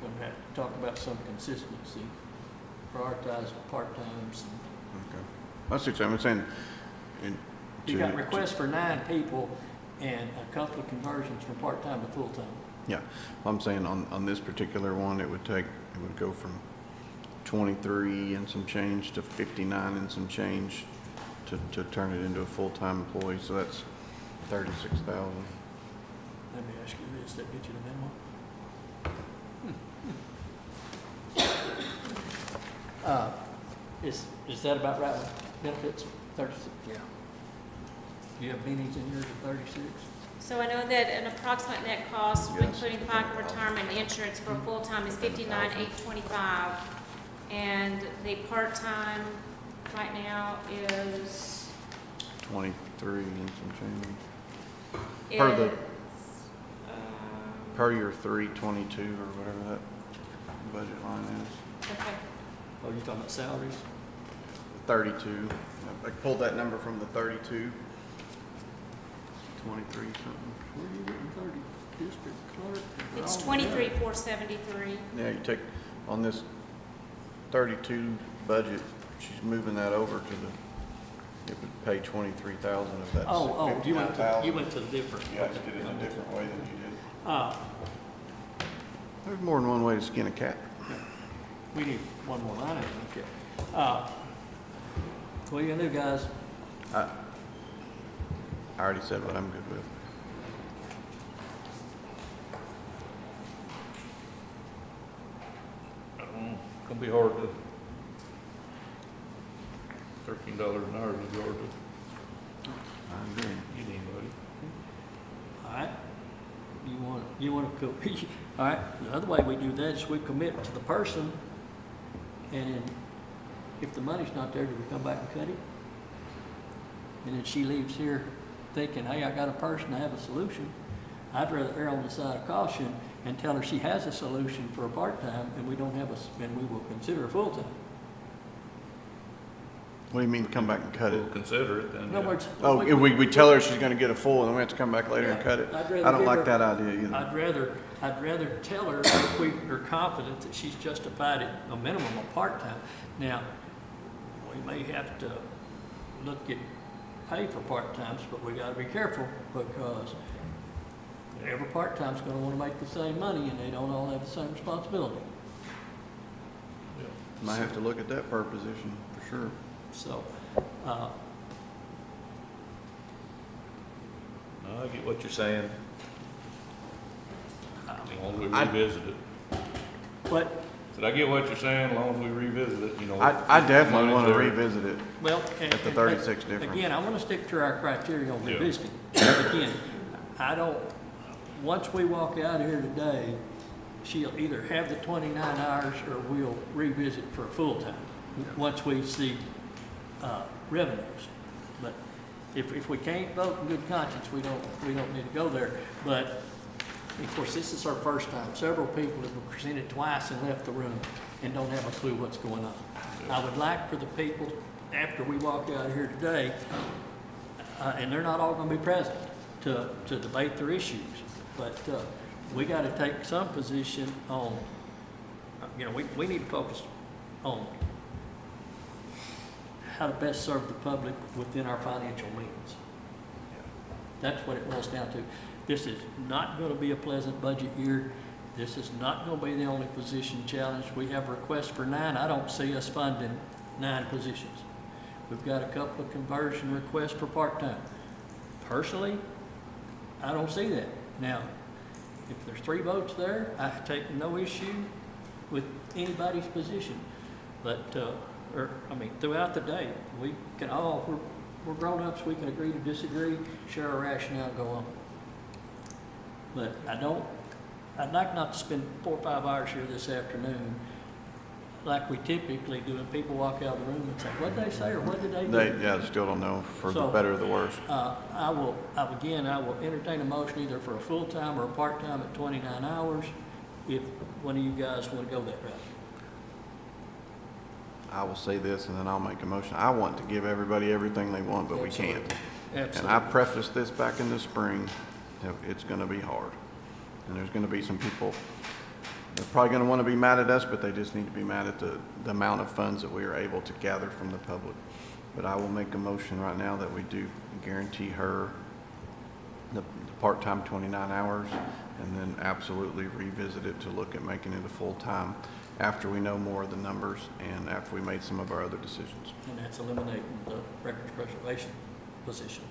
going to have to talk about some consistency, prioritize the part-times. Okay. That's what I'm saying. You got requests for 9 people and a couple of conversions from part-time to full-time. Yeah, I'm saying on this particular one, it would go from 23 and some change to 59 and some change to turn it into a full-time employee, so that's 36,000. Let me ask you this, that get you the memo? Is that about right with benefits? 36, yeah. Do you have meetings in yours at 36? So I know that an approximate net cost, Yes. including FICA retirement and insurance for full-time is $59,825. And the part-time right now is, 23 and some change. Per the- per your 322 or whatever that budget line is, Okay. Oh, you talking about salaries? 32. I pulled that number from the 32. 23 something. Where are you getting 30? District clerk? It's Oh, 23,473. Yeah, you take, on this 32 budget, she's moving that over to the, it would pay 23,000 of that. Oh, you went to 59,000. the different. You guys did it in a different way than you did. Uh, There's more than one way to skin a cat. we need one more line item, okay. What are you gonna do, guys? I already said what I'm good with. I don't know, it's gonna be hard to, $13 an hour is hard to I agree. get anybody. All right, you want to go, all right, the other way we do that is we commit to the person, and then if the money's not there, do we come back and cut it? And then she leaves here thinking, hey, I got a person, I have a solution. I'd rather err on the side of caution and tell her she has a solution for a part-time, and we don't have and we will consider a full-time. What do you mean, come back and cut it? We'll consider it then. In other yeah. words. Oh, if we tell her she's gonna get a full, and then we have to come back later and Yeah, cut it? I'd rather I don't give like her- that idea either. I'd rather tell her if we are confident that she's justified at a minimum of part-time. Now, we may have to look at pay for part-times, but we gotta be careful because every part-time's gonna wanna make the same money and they don't all have the same responsibility. Might have to look at that per position, for sure. So, No, I get what you're saying, I as mean, long as we I- revisit it. but, But I get what you're saying, as long as we revisit it, you know. I definitely money's want to there. revisit it. well. At the 36 difference. Again, I wanna stick to our criteria on Yeah. revisiting. Again, I don't, once we walk out of here today, she'll either have the 29 hours or we'll revisit for a full-time, once we see, revenues. But if we can't vote in good conscience, we don't need to go there. But, of course, this is our first time. Several people have been presented twice and left the room and don't have a clue what's going on. I would like for the people, after we walk out of here today, and they're not all gonna be present, to debate their issues. But, we gotta take some position on, we need to focus on how to best serve the public within our financial means. That's what it boils down to. This is not gonna be a pleasant budget year. This is not gonna be the only position challenge. We have requests for 9. I don't see us funding 9 positions. We've got a couple of conversion requests for part-time. Personally, I don't see that. Now, if there's 3 votes there, I take no issue with anybody's position. But, throughout the day, we can all, we're grown-ups, we can agree to disagree, share our rationale, and go on. But I'd like not to spend 4 or 5 hours here this afternoon like we typically do, and people walk out of the room and say, what'd they say, or what did they do? They still don't know, for the So, better or the worse. I will entertain a motion either for a full-time or a part-time at 29 hours, if one of you guys want to go that route. I will say this, and then I'll make a motion. I want to give everybody everything they want, but we can't. And Absolutely. I prefaced this back in the spring, that it's gonna be hard. And there's gonna be some people, they're probably gonna wanna be mad at us, but they just need to be mad at the amount of funds that we are able to gather from the public. But I will make a motion right now that we do guarantee her the part-time 29 hours, and then absolutely revisit it to look at making it a full-time after we know more of the numbers and after we made some of our other decisions. And that's eliminating the records preservation position.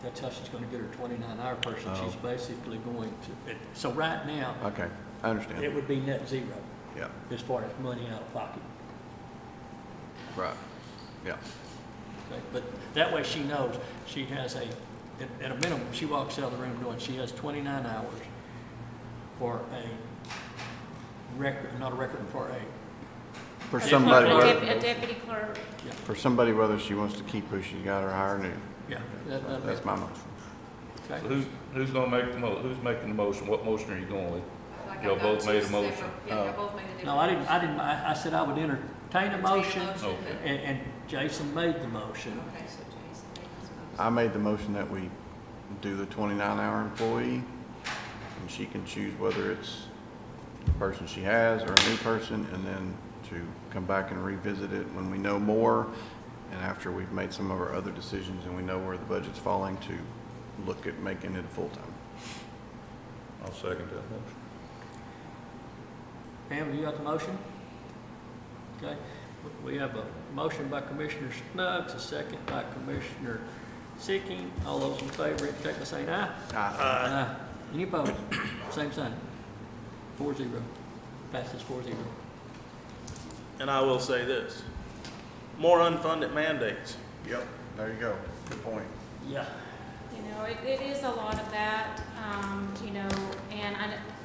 That's how she's gonna get her 29-hour person. She's Oh. basically going to, so right now, Okay, I understand. it would be net zero Yeah, as far as money out of pocket. right, yeah. Okay, but that way she knows she has at a minimum, she walks out of the room knowing she has 29 hours for a record, not a record, for a, For A somebody, a deputy clerk. for somebody, whether she wants to keep who she got or hire new. yeah. That's my motion. So Okay. who's gonna make who's making the motion? What motion are you going with? I feel like Y'all I've got both made a two motion. separate- Yeah, y'all both made a different. No, I didn't, I said I would entertain a motion, Okay. and Jason made the motion. Okay, so Jason made his motion. I made the motion that we do the 29-hour employee, and she can choose whether it's the person she has or a new person, and then to come back and revisit it when we know more, and after we've made some of our other decisions and we know where the budget's falling, to look at making it a full-time. I'll second that motion. Pam, you got the motion? Okay, we have a motion by Commissioner Snuggs, a second by Commissioner Sicking. All those in favor, indicate by saying aye. Aye. Any opposed? Same sign. 4-0. Passes 4-0. And I will say this, more unfunded mandates. Yep, there you go. Good point. Yeah. You know, it is a lot of that, you know, and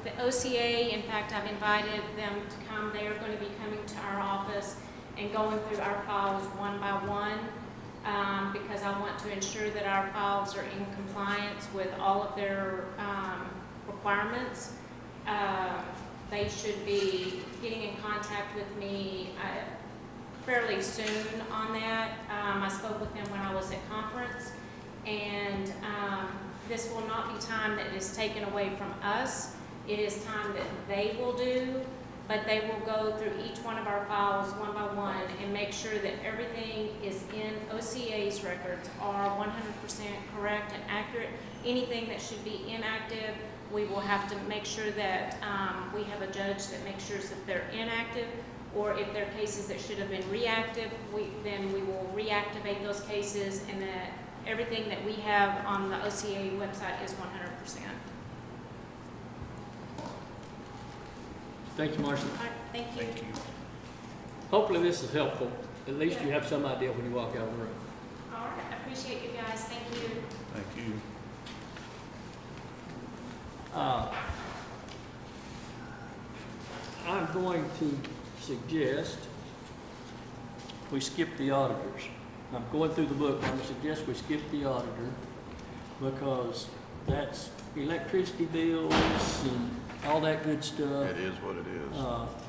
the OCA, in fact, I've invited them to come. They are going to be coming to our office and going through our files one by one, because I want to ensure that our files are in compliance with all of their requirements. They should be getting in contact with me fairly soon on that. I spoke with them when I was at conference, and this will not be time that is taken away from us. It is time that they will do, but they will go through each one of our files one by one and make sure that everything is in OCA's records are 100% correct and accurate. Anything that should be inactive, we will have to make sure that we have a judge that makes sure that they're inactive, or if there are cases that should have been reactive, then we will reactivate those cases, and that everything that we have on the OCA website is 100%. Thank you, Marcia. All right, thank you. Thank you. Hopefully this is helpful. At least you have some idea when you walk out of the room. All right, I appreciate you guys. Thank you. Thank you. I'm going to suggest we skip the auditors. I'm going through the book, I'm going to suggest we skip the auditor, because that's electricity bills and all that good stuff. It is what it is.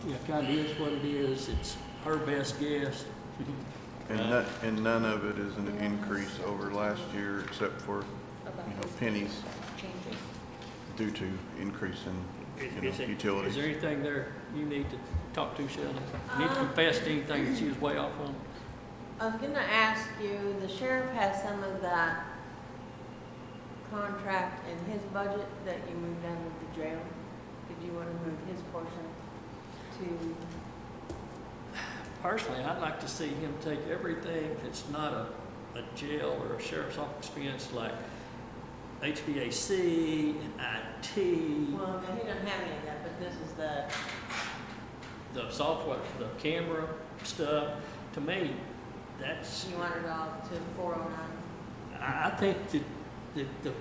Yeah, kind of is what it is. It's her best guess. And none of it is an increase over last year, except for, pennies due to increase in, Is utilities. there anything there you need to talk to, Sheldon? Need to confess to anything that she was way off on? I was gonna ask you, the sheriff has some of that contract in his budget that you moved down to the jail. Did you wanna move his portion to? Personally, I'd like to see him take everything that's not a jail or a sheriff's office expense, like HVAC and IT, Well, he doesn't have any of that, but this is the software, the camera stuff. To me, that's, you want it all to 409? I think that the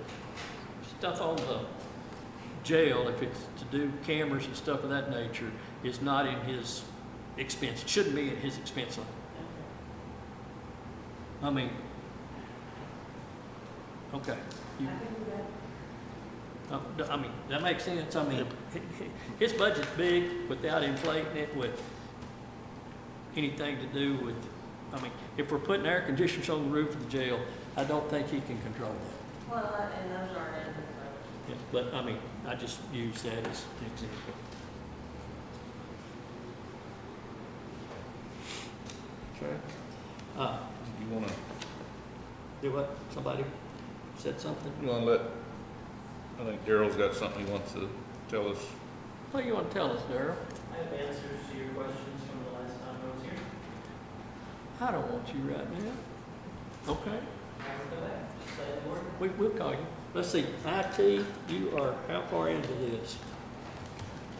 stuff on the jail, if it's to do cameras and stuff of that nature, is not in his expense. It shouldn't be in his expense line. I mean, okay. You- I mean, that makes sense. I mean, his budget's big without inflating it with anything to do with, I mean, if we're putting air conditioners on the roof of the jail, I don't think he can control that. Well, and those aren't in his budget. Yeah, but, I mean, I just use that as an example. Okay. You wanna, Do what? Somebody said something? you wanna let, I think Daryl's got something he wants to tell us. What do you want to tell us, Darrell? I have answers to your questions from the last time I was here. I don't want you right now. Okay, I will go back, just say the word. we'll call you. Let's see, IT, you are how far into this?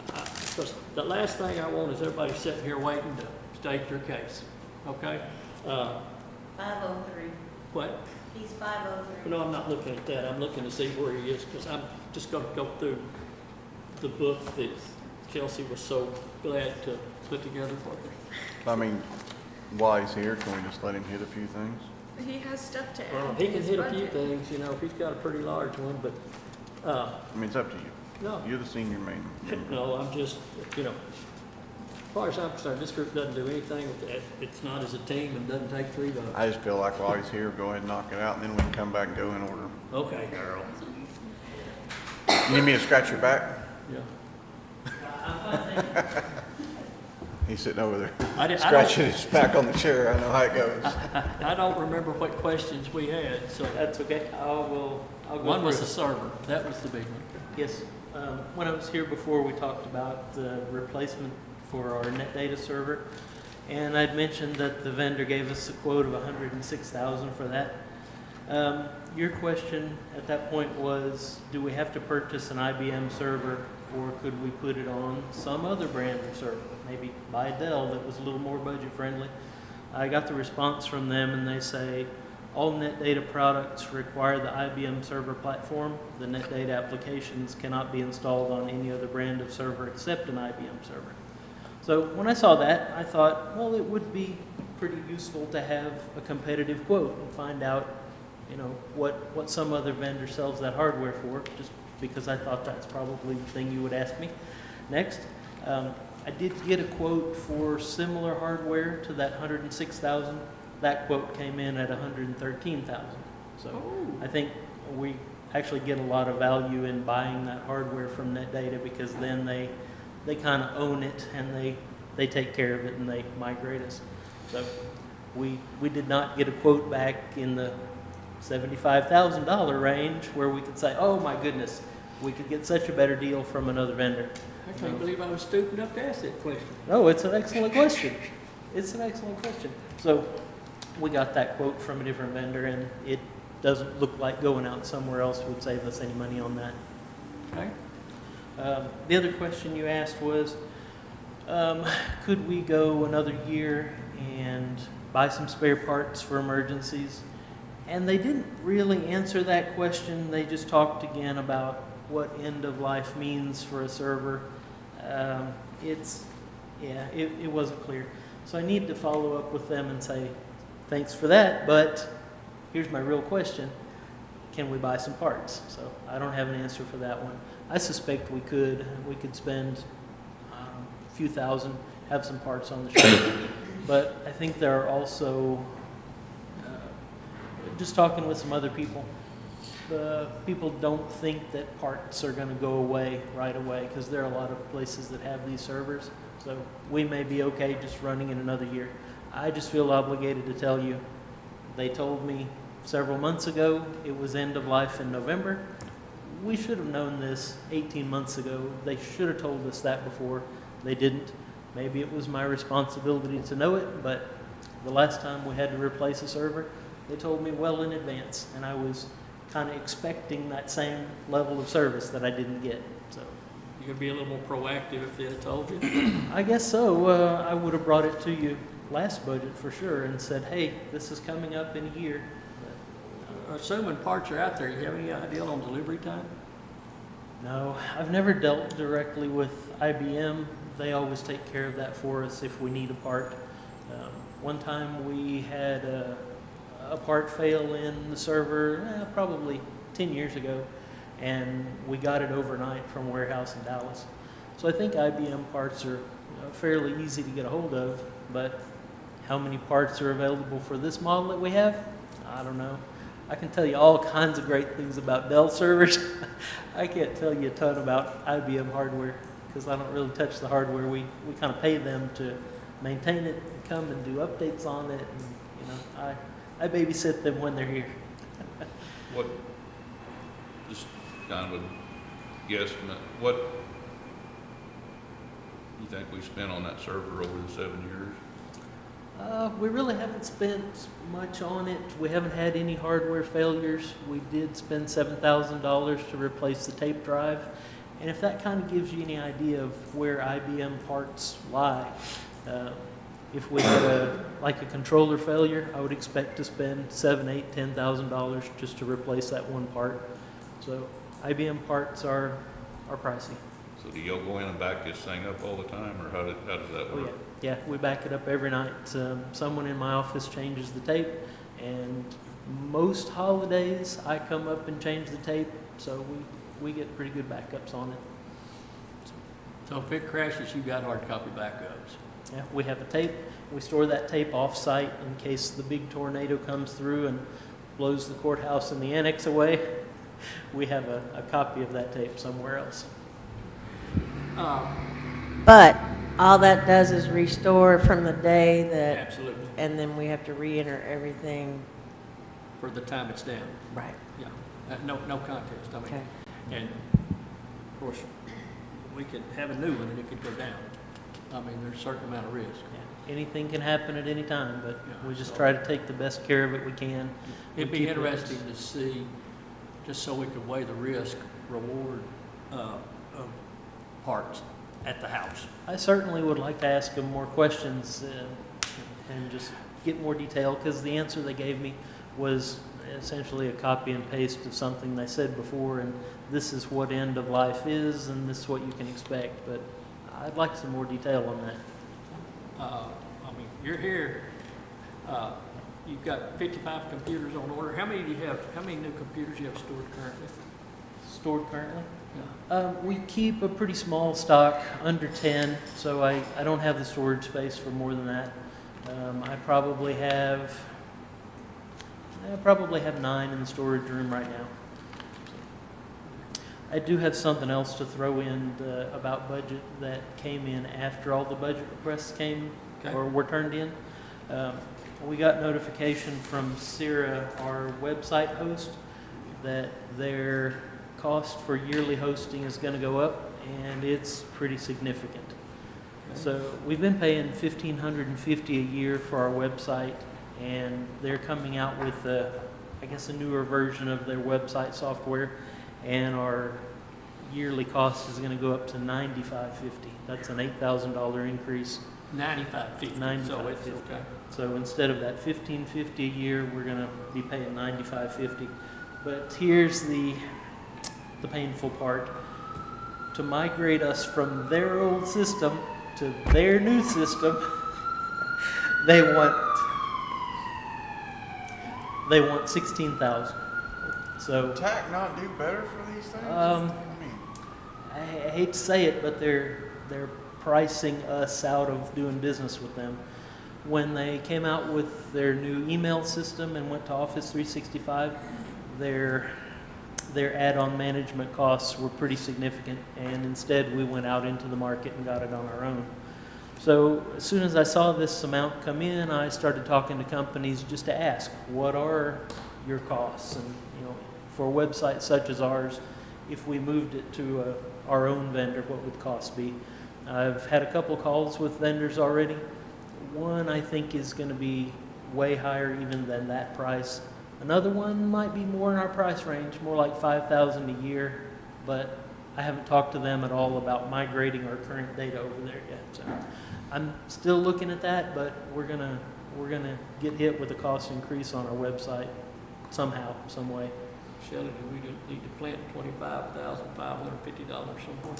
Because the last thing I want is everybody sitting here waiting to state their case, okay? 503. What? He's 503. No, I'm not looking at that. I'm looking to see where he is, because I'm just going to go through the book that Chelsea was so glad to put together for me. I mean, while he's here, can we just let him hit a few things? he has stuff to Well, add he to can his hit a few budget. things, you know, if he's got a pretty large one, but, I mean, it's up to you. no, You're the senior man. no, I'm just, you know, as far as I'm concerned, this group doesn't do anything with that. It's not as a team and doesn't take 3 votes. I just feel like while he's here, go ahead and knock it out, and then we can come back and go in order. Okay, Darrell. You need me to scratch your back? Yeah. He's sitting over there, I don't- scratching his back on the chair. I know how it goes. I don't remember what questions we had, so. That's okay, I'll go One was through the it. server, that was the big one. Yes, when I was here before, we talked about the replacement for our net data server. And I'd mentioned that the vendor gave us a quote of $106,000 for that. Your question at that point was, do we have to purchase an IBM server, or could we put it on some other brand of server? Maybe buy Dell that was a little more budget friendly. I got the response from them and they say, all net data products require the IBM server platform. The net data applications cannot be installed on any other brand of server except an IBM server. So when I saw that, I thought, well, it would be pretty useful to have a competitive quote and find out, you know, what some other vendor sells that hardware for, just because I thought that's probably the thing you would ask me. Next, I did get a quote for similar hardware to that $106,000. That quote came in at $113,000. So I think we actually get a lot of value in buying that hardware from NetData, because then they kind of own it and they take care of it and they migrate us. So we did not get a quote back in the $75,000 range where we could say, oh my goodness, we could get such a better deal from another vendor. I can't believe I was stupid enough to ask that question. No, it's an excellent question. It's an excellent question. So we got that quote from a different vendor, and it doesn't look like going out somewhere else would save us any money on that. Okay. The other question you asked was, could we go another year and buy some spare parts for emergencies? And they didn't really answer that question. They just talked again about what end of life means for a server. It wasn't clear. So I need to follow up with them and say, thanks for that, but here's my real question. Can we buy some parts? So I don't have an answer for that one. I suspect we could. We could spend a few thousand, have some parts on the shelf. But I think there are also, just talking with some other people, people don't think that parts are going to go away right away, because there are a lot of places that have these servers. So we may be okay just running in another year. I just feel obligated to tell you, they told me several months ago it was end of life in November. We should have known this 18 months ago. They should have told us that before. They didn't. Maybe it was my responsibility to know it, but the last time we had to replace a server, they told me well in advance, and I was kind of expecting that same level of service that I didn't get. So You could be a little more proactive if they had told you. I guess so. I would have brought it to you last budget for sure and said, hey, this is coming up in a year. Assuming parts are out there, you have any idea on delivery time? No, I've never dealt directly with IBM. They always take care of that for us if we need a part. One time we had a part fail in the server, probably 10 years ago, and we got it overnight from a warehouse in Dallas. So I think IBM parts are fairly easy to get a hold of, but how many parts are available for this model that we have? I don't know. I can tell you all kinds of great things about Dell servers. I can't tell you a ton about IBM hardware because I don't really touch the hardware. We kind of pay them to maintain it and come and do updates on it. And, you know, I babysit them when they're here. What, just kind of a guesstimate, what you think we spent on that server over the 7 years? We really haven't spent much on it. We haven't had any hardware failures. We did spend $7,000 to replace the tape drive. And if that kind of gives you any idea of where IBM parts lie, if we had a controller failure, I would expect to spend $7,000, $8,000, $10,000 just to replace that one part. So IBM parts are pricey. So do y'all go in and back this thing up all the time, or how does that Oh, work? yeah, we back it up every night. Someone in my office changes the tape, And most holidays, I come up and change the tape, so we get pretty good backups on it. So if it crashes, you got hard copy backups. Yeah, we have a tape. We store that tape off-site in case the big tornado comes through and blows the courthouse and the annex away. We have a copy of that tape somewhere else. But all that does is restore from the day that, Absolutely. and then we have to re-enter everything. For the time it's down. Right. Yeah. No contest. I mean, Okay. and of course, we could have a new one and it could go down. I mean, there's a certain amount of risk. Yeah, anything can happen at any time, but Yeah, we just so- try to take the best care of it we can. It'd We be keep it- interesting to see, just so we could weigh the risk, reward, of parts at the house. I certainly would like to ask them more questions and just get more detail, because the answer they gave me was essentially a copy and paste of something they said before, and this is what end of life is, and this is what you can expect, but I'd like some more detail on that. I mean, you're here, you've got 55 computers on order. How many do you have, how many new computers do you have stored currently? Stored currently? Yeah. We keep a pretty small stock, under 10, so I don't have the storage space for more than that. I probably have 9 in the storage room right now. I do have something else to throw in about budget that came in after all the budget requests came Okay. or were turned in. We got notification from Sierra, our website host, that their cost for yearly hosting is going to go up, and it's pretty significant. So we've been paying $1,550 a year for our website, and they're coming out with I guess a newer version of their website software, and our yearly cost is going to go up to $95.50. That's an $8,000 increase. 95.50. So it's $95.50. okay. So instead of that $1,550 a year, we're going to be paying $95.50. But here's the painful part. To migrate us from their old system to their new system, they want $16,000. So TAC not do better for these things? I hate to say it, but they're pricing us out of doing business with them. When they came out with their new email system and went to Office 365, their add-on management costs were pretty significant, and instead we went out into the market and got it on our own. So as soon as I saw this amount come in, I started talking to companies just to ask, what are your costs? And for a website such as ours, if we moved it to our own vendor, what would the cost be? I've had a couple calls with vendors already. One I think is going to be way higher even than that price. Another one might be more in our price range, more like $5,000 a year, but I haven't talked to them at all about migrating our current data over there yet. So I'm still looking at that, but we're gonna get hit with a cost increase on our website somehow, some way. Shelley, do we need to plant $25,550 somewhere?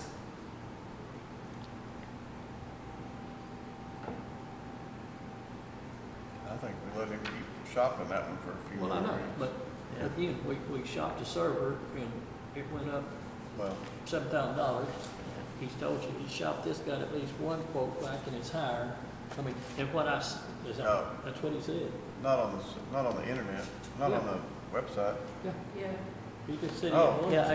I think we let him keep shopping that one for a few Well, I more know, years. but Yeah. again, we shopped a server and it went up Well, $7,000. He's told you, he shopped this, got at least one quote back and it's higher. I mean, and what No. that's what he said. not on the internet, not on the website. Yeah. Yeah. He just said. Oh. Yeah,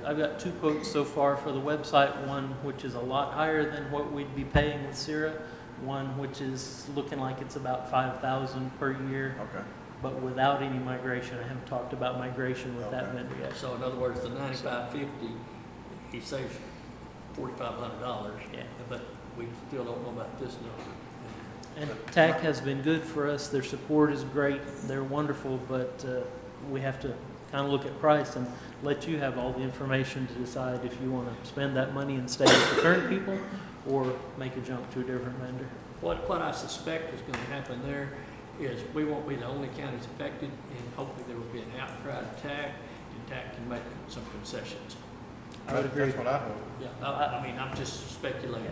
I've got 2 quotes so far for the website, one which is a lot higher than what we'd be paying with Sierra, one which is looking like it's about $5,000 per year, Okay. but without any migration. I haven't talked about migration with that Okay. vendor yet. So in other words, the $95.50, he saves $4,500. Yeah. But we still don't know about this number. And TAC has been good for us. Their support is great. They're wonderful, but we have to kind of look at price and let you have all the information to decide if you want to spend that money and stay with the current people or make a jump to a different vendor. What I suspect is going to happen there is we won't be the only counties affected, and hopefully there will be an outcry to TAC, and TAC can make some concessions. I would agree. That's what I hope. Yeah, I mean, I'm just speculating.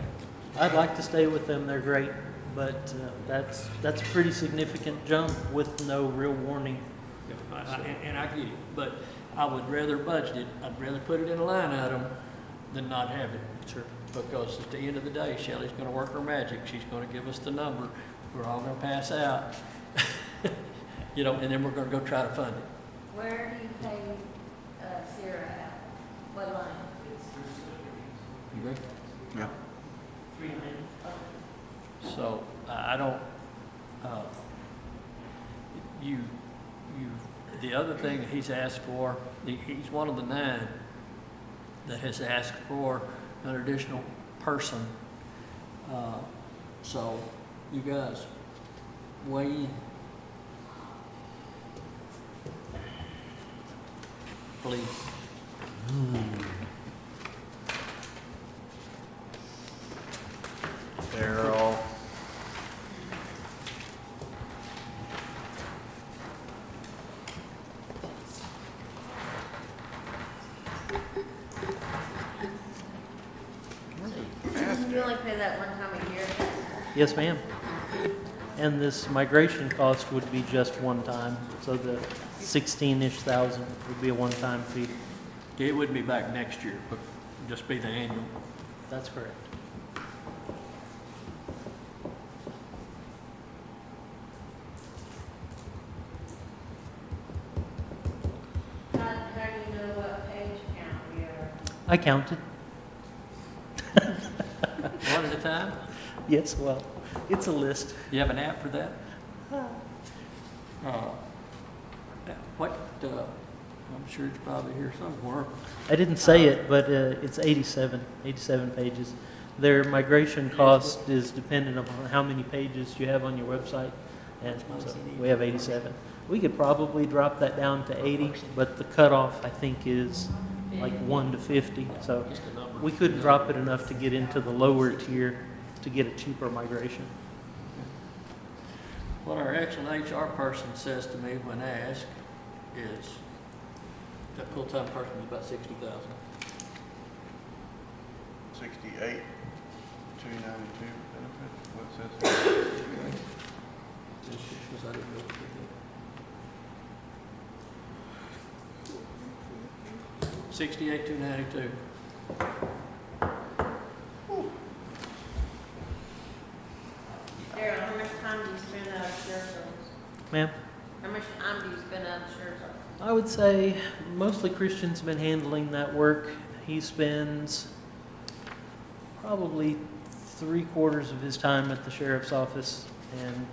I'd like to stay with them. They're great. but that's a pretty significant jump with no real warning. And I get it, but I would rather budget it, I'd rather put it in a line item than not have it. Sure. Because at the end of the day, Shelley's gonna work her magic, she's gonna give us the number, we're all gonna pass out. You know, and then we're gonna go try to fund it. Where do you pay, Sarah at? What line? You agree? Yeah. So, I don't, the other thing that he's asked for, he's one of the 9 that has asked for an additional person. So, you guys, weigh in. Please. Daryl. You only pay that one time a year? Yes, ma'am. And this migration cost would be just one time, so the 16-ish thousand would be a one-time fee. It wouldn't be back next year, but just be the annual. That's correct. How do you know what page count we are? I counted. One at a time? Yes, well, it's a list. You have an app for that? I'm sure it's probably here somewhere. I didn't say it, but it's 87 pages. Their migration cost is dependent upon how many pages you have on your website, and so we have 87. We could probably drop that down to 80, but the cutoff, I think, is like 1 to 50, so we couldn't drop it enough to get into the lower tier to get a cheaper migration. What our excellent HR person says to me when asked is that full-time person is about 60,000. 68, 292 benefits, what it says here. Because I didn't know what they did. 68, 292. Daryl, how much time do you spend out of sheriff's office? Ma'am? How much time do you spend out of sheriff's office? I would say mostly Christian's been handling that work. He spends probably 3/4 of his time at the sheriff's office, and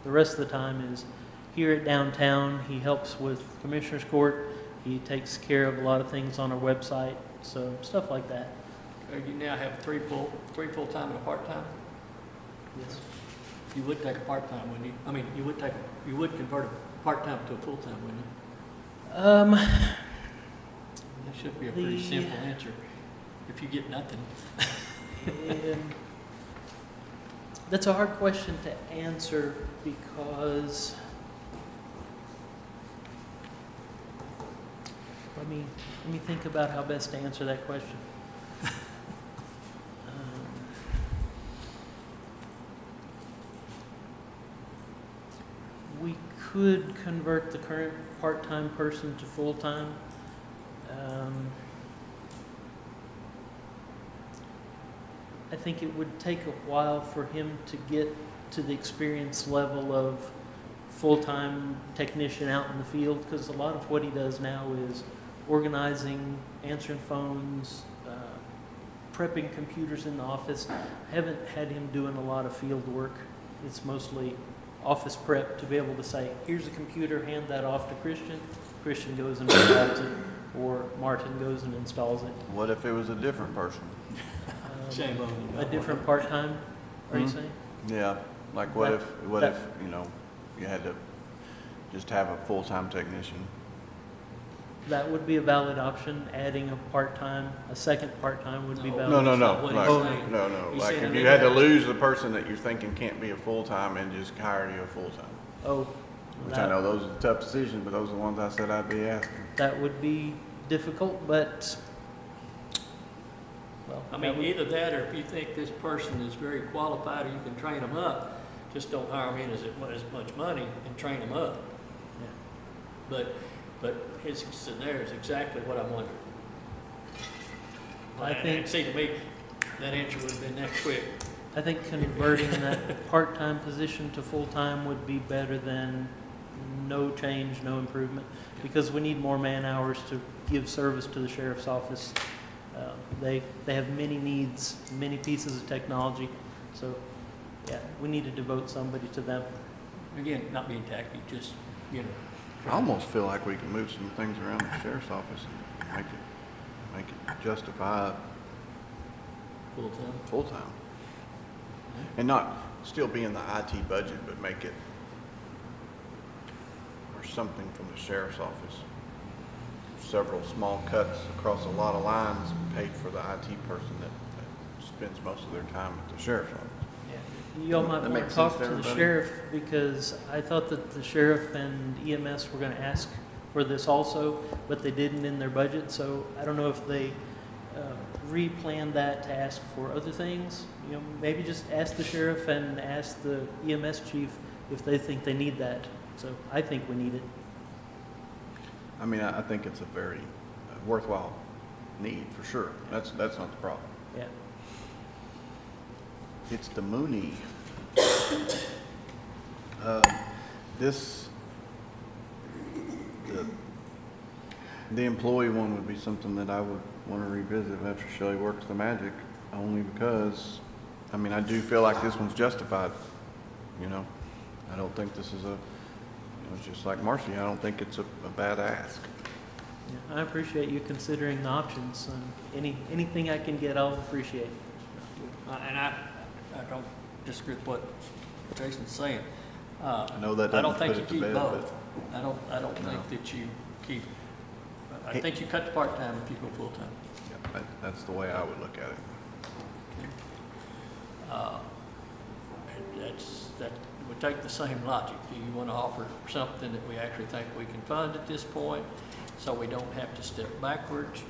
the rest of the time is here at downtown. He helps with Commissioner's Court. He takes care of a lot of things on our website, so stuff like that. You now have three full-time and a part-time? Yes. You would take a part-time, wouldn't you? I mean, you would convert a part-time to a full-time, wouldn't you? That should be a pretty simple answer. If you get nothing. That's a hard question to answer because let me think about how best to answer that question. We could convert the current part-time person to full-time. I think it would take a while for him to get to the experience level of full-time technician out in the field, because a lot of what he does now is organizing, answering phones, prepping computers in the office. I haven't had him doing a lot of field work. It's mostly office prep to be able to say, here's a computer, hand that off to Christian. Christian goes and installs it, or Martin goes and installs it. What if it was a different person? Shame on you. A different part-time, are you Mhm. saying? Yeah, like what if, you know, you had to just have a full-time technician? That would be a valid option. Adding a part-time, a second part-time would be No. valid. No, That's not what like, he's saying. no, He's like saying if that you had to they- lose the person that you're thinking can't be a full-time and just hire you a full-time. Oh, Which I know those are tough decisions, but those are the ones I said I'd be asking. that would be difficult, but Well, I mean, either that, or if you think this person is very qualified, or you can train them up, just don't hire them in as much money and train them up. But his scenario is exactly what I'm wondering. I think- And see, to me, that answer would have been that quick. I think converting that part-time position to full-time would be better than no change, no improvement, because we need more man-hours to give service to the sheriff's office. They have many needs, many pieces of technology, so, yeah, we need to devote somebody to them. Again, not being tacky, just, you know. I almost feel like we can move some things around the sheriff's office and make it justify Full-time. full-time. And not still be in the IT budget, but make it, or something from the sheriff's office. Several small cuts across a lot of lines paid for the IT person that spends most of their time at the sheriff's office. Y'all might That want to makes talk sense to to the everybody? sheriff, because I thought that the sheriff and EMS were gonna ask for this also, but they didn't in their budget, so I don't know if they replanned that to ask for other things. You know, maybe just ask the sheriff and ask the EMS chief if they think they need that. So I think we need it. I mean, I think it's a very worthwhile need, for sure. That's not the problem. Yeah. It's the Mooney. The employee one would be something that I would want to revisit after Shelley works the magic, only because, I mean, I do feel like this one's justified, you know? I don't think this is just like Marcy, I don't think it's a bad ask. Yeah, I appreciate you considering the options, and anything I can get, I'll appreciate. And I don't disagree with what Jason's saying. I know that I don't doesn't think put you it to keep bed, both. I don't think that you keep, I Hey. think you cut the part-time if you go full-time. Yeah, that's the way I would look at it. That would take the same logic. Do you want to offer something that we actually think we can fund at this point, so we don't have to step backwards?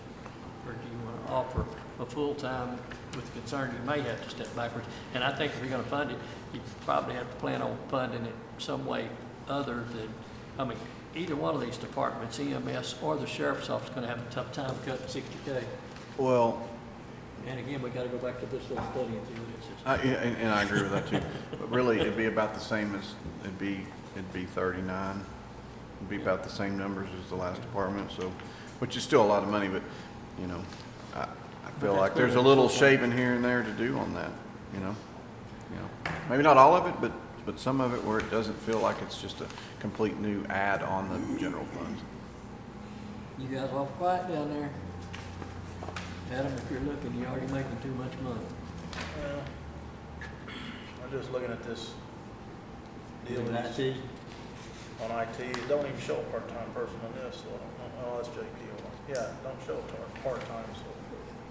Or do you want to offer a full-time with the concern you may have to step backwards? And I think if you're going to fund it, you probably have to plan on funding it some way other than, I mean, either one of these departments, EMS or the sheriff's office, is going to have a tough time cutting $60K. Well, And again, we got to go back to this little study and see what it says. and I agree with that too. But really, it'd be about the same as, it'd be 39. It'd be about the same numbers as the last department, so, which is still a lot of money, but, you know, I feel like there's a little shaving here and there to do on that, you know? Maybe not all of it, but some of it where it doesn't feel like it's just a complete new add on the general fund. You guys all quiet down there. Adam, if you're looking, you're already making too much money. I'm just looking at this deal Doing that's IT. on IT. It don't even show a part-time person on this, so, oh, that's JP. Yeah, it don't show a part-time, so.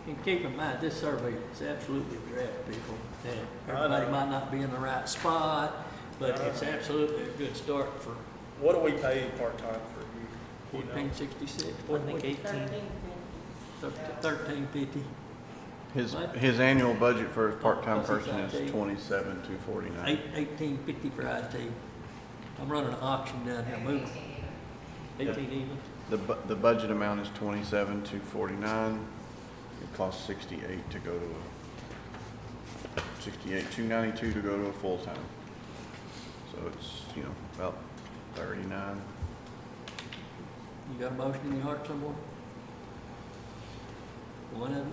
And keep in mind, this survey is absolutely a draft, people. And I everybody know. might not be in the right spot, but I it's know. absolutely a good start for What do we pay part-time for you? You know? 1466. I think 18. 1350. His annual budget for a part-time What's his person is IT? 27,249. 1850 for IT. I'm running an auction down here, moving. 18 even. The budget amount is 27,249. It costs 68 to go to a 292 to go to a full-time. So it's, about 39. You got a motion in your heart somewhere? One of them?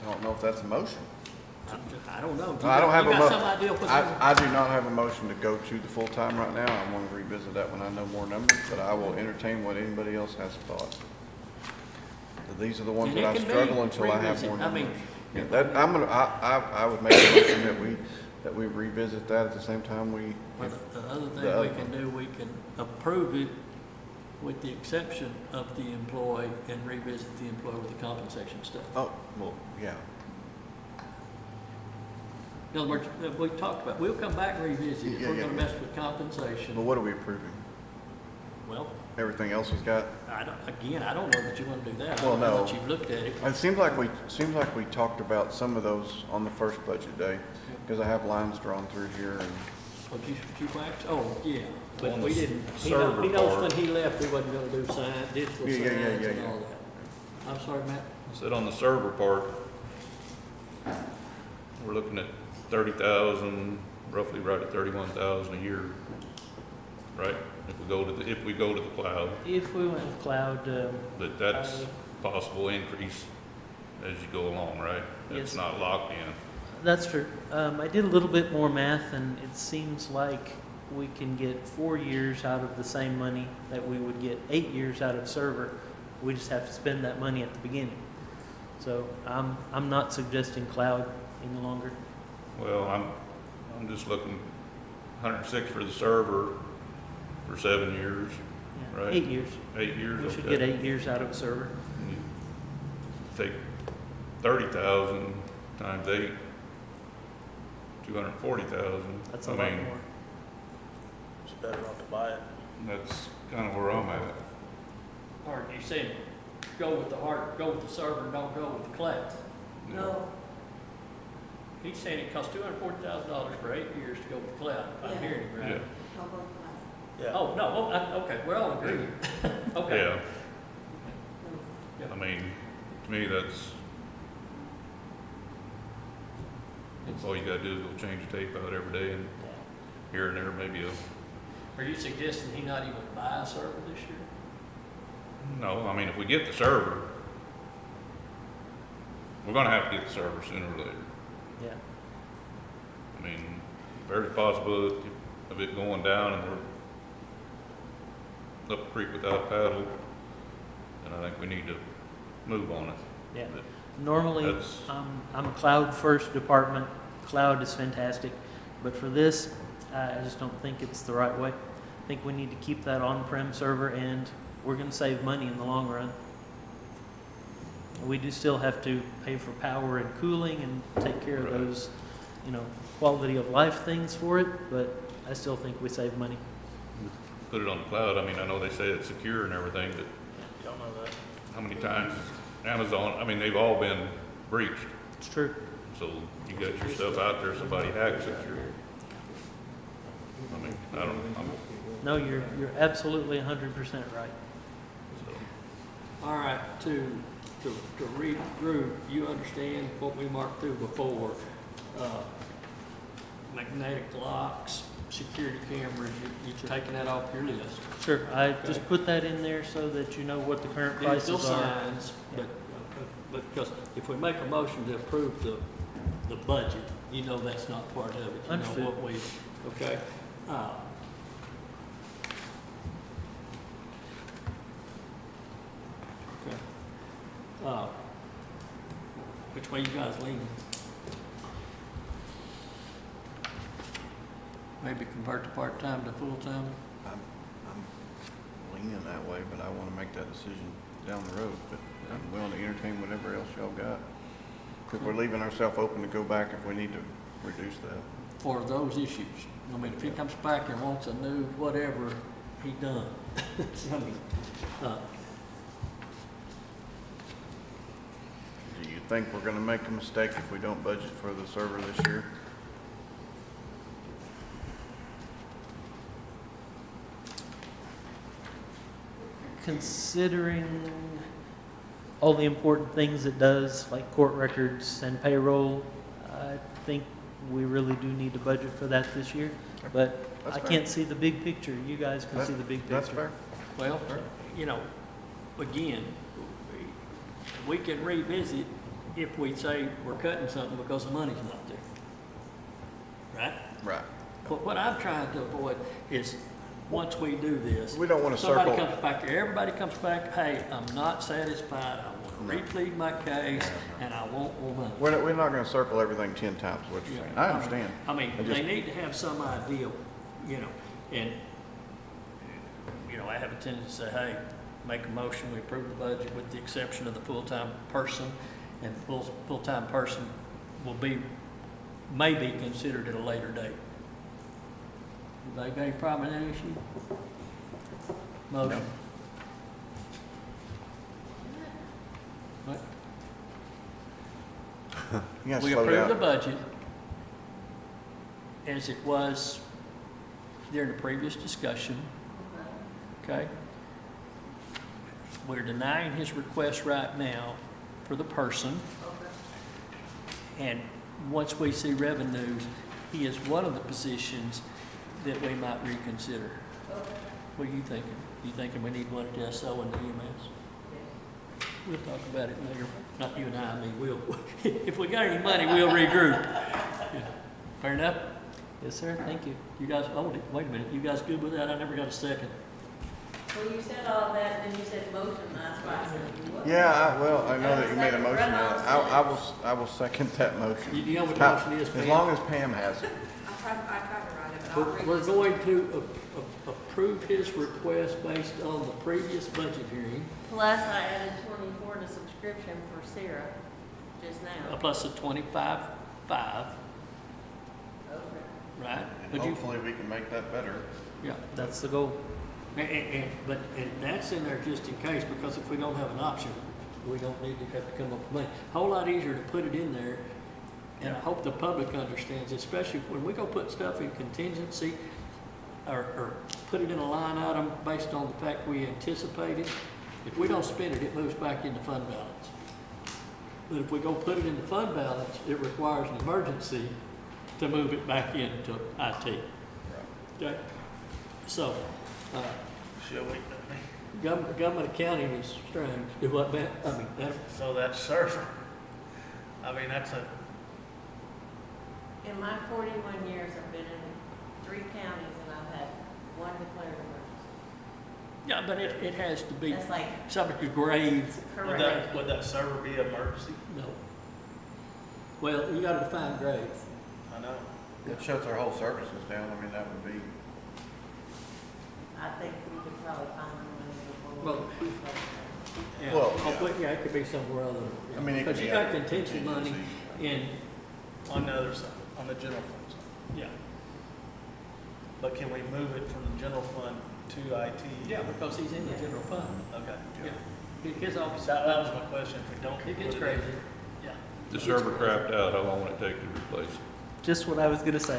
I don't know if that's a motion. I don't know. I don't have You a got some mo- idea what I do not have a motion to go to the full-time right now. I want to revisit that when I know more numbers, but I will entertain what anybody else has thought. So these are the ones And that it I can be struggle until I have more revisit. I mean, numbers. Yeah, that, I would make a motion that we revisit that at the same time we. Well, the other thing the other we can do, we can approve it with the exception of the employee and revisit the employee with the compensation stuff. Oh, well, yeah. In other words, we talked about, we'll come back and revisit if Yeah, we're yeah, gonna yeah. mess with compensation. But what are we approving? Well, everything else he's got? I don't know that you want to do that. Well, I don't know no. that you've looked at it. It seems like we talked about some of those on the first budget day, because I have lines drawn through here and, What you wax? Oh, yeah, but On we the didn't, server he knows part. when he left, we wasn't gonna do digital Yeah, signs yeah, and yeah. all that. I'm sorry, Matt? I said on the server part, we're looking at 30,000, roughly right at 31,000 a year, right? If we go to the cloud, If we went with cloud, but that's possible increase as you go along, right? It's Yes. not locked in. that's true. I did a little bit more math, and it seems like we can get 4 years out of the same money that we would get 8 years out of server. We just have to spend that money at the beginning. So I'm not suggesting cloud any longer. Well, I'm just looking 106 for the server for 7 years, Yeah, right? 8 years. 8 years. We should okay. get 8 years out of a server. And you take 30,000 times 8, 240,000. That's a I lot mean, more. It's better not to buy it. that's kind of where I'm at. Or you said, go with the server, and don't go with the cloud. you know. He's saying it costs $240,000 for 8 years to go with the cloud, if I'm hearing him right. Yeah, Yeah. Oh, no, okay, we're all agreed. Okay. yeah. I mean, to me, that's all you gotta do is go change the tape out every day, and here and there maybe Are you suggesting he not even buy a server this year? no, I mean, if we get the server, we're gonna have to get the server sooner or later. Yeah. I mean, there's a possibility of it going down and we're up the creek without a paddle, and I think we need to move on it. Yeah. But Normally, that's- I'm a cloud-first department. Cloud is fantastic. But for this, I just don't think it's the right way. I think we need to keep that on-prem server, and we're going to save money in the long run. We do still have to pay for power and cooling and take care of Right. those, quality of life things for it, but I still think we save money. Put it on the cloud, I mean, I know they say it's secure and everything, but Don't know that. how many times Amazon, I mean, they've all been breached, It's true. so you got yourself out there, somebody hacks it, I mean, I don't, No, you're absolutely 100% right. so. All right, to regroup, you understand what we marked through before, magnetic locks, security cameras, you're taking that off your list. Sure, I Okay. just put that in there so that you know what the current Digital prices are. signs, but because if we make a motion to approve the budget, that's not part of it. Understood. What we, okay? Okay. Which way you guys leaning? Maybe convert to part-time to full-time? I'm leaning that way, but I want to make that decision down the road, but I'm willing to entertain whatever else y'all got. Because we're leaving ourselves open to go back if we need to reduce that. For those issues. I mean, if he comes back and wants a new whatever, he done. I mean, Do you think we're gonna make a mistake if we don't budget for the server this year? Considering all the important things it does, like court records and payroll, I think we really do need to budget for that this year. But That's I fair. can't see the big picture. You guys can see the big picture. That's fair. Well, again, we can revisit if we say we're cutting something because the money's not there. Right? Right. But what I'm trying to avoid is, once we do this, We don't want to somebody circle. comes back here, everybody comes back, hey, I'm not satisfied, I want to replead my case, and I want more money. We're not gonna circle everything 10 times, is what you're saying. I understand. I mean, I just- they need to have some idea, and, I have a tendency to say, hey, make a motion, we approve the budget with the exception of the full-time person, and full-time person may be considered at a later date. Anybody got any problem with that issue? Motion. You gotta we slow approved the down. budget as it was during the previous discussion, okay? We're denying his request right now for the person. And once we see revenues, he is one of the positions that we might reconsider. What are you thinking? You thinking we need one at the SO and the EMS? We'll talk about it later. Not you and I mean, we'll, if we got any money, we'll regroup. Yeah. Fair enough? Yes, sir, thank you. You guys, oh, wait a minute, you guys good with that? I never got a second. Well, you said all that, then you said motion, that's why I said you would. Yeah, well, I know that you made a motion. I will second that motion. You know what the motion is, As Pam? long as Pam has it. I tried to write it, but I'll read We're this. going to approve his request based on the previous budget hearing, Plus, I added 24 to subscription for Sarah just now. plus the 25.5, Okay. right? And Would you- hopefully we can make that better. Yeah. That's the goal. And that's in there just in case, because if we don't have an option, we don't need to have to come up with money. Whole lot easier to put it in there, and I hope the public understands, especially when we go put stuff in contingency, or put it in a line item based on the fact we anticipate it. If we don't spend it, it moves back into fund balance. But if we go put it in the fund balance, it requires an emergency to move it back into IT. Okay? So, Shall we? government accounting is strange. Do what, Matt? I mean, that, So that server, I mean, that's a, In my 41 years, I've been in 3 counties and I've had 1 declared emergency. yeah, but it has to be That's like, subject to grave. correct. would that server be emergency? No. Well, you gotta define grave. I know. It shuts our whole services down. I mean, that would be, I think we could probably find one Well, before. Yeah. Well, Oh, but yeah, it could be somewhere other. I mean, it could But be you got other contingency money contingency. in, On the other side, on the general fund side. yeah. But can we move it from the general fund to IT? Yeah, because he's in the general fund. Okay. Yeah. His office, That was my question, if we don't. it gets put it in- crazy. Yeah. The server crapped out, how long would it take to replace it? Just what I was gonna say.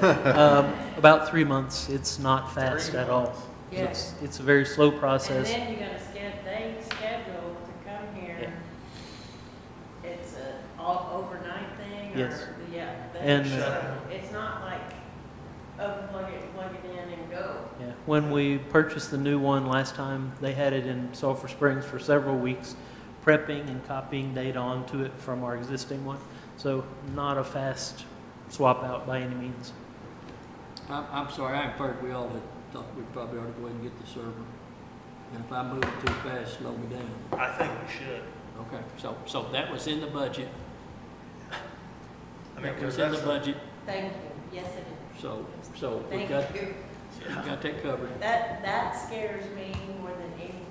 About 3 months. It's not fast at all. Yes. It's a very slow And process. then you gotta they schedule to come here. It's a all overnight thing or? Yes. Yeah. And, It's not like, plug it in and go. Yeah, when we purchased the new one last time, they had it in Sulphur Springs for several weeks, prepping and copying data onto it from our existing one. So not a fast swap out by any means. I'm sorry, I inferred we all had thought we probably ought to go ahead and get the server. And if I move it too fast, slow me down. I think we should. Okay, so that was in the budget. I mean, That because was in the that's, budget, Thank you. Yes, it is. so we Thank got, you. we got that covered. That scares me more than anything.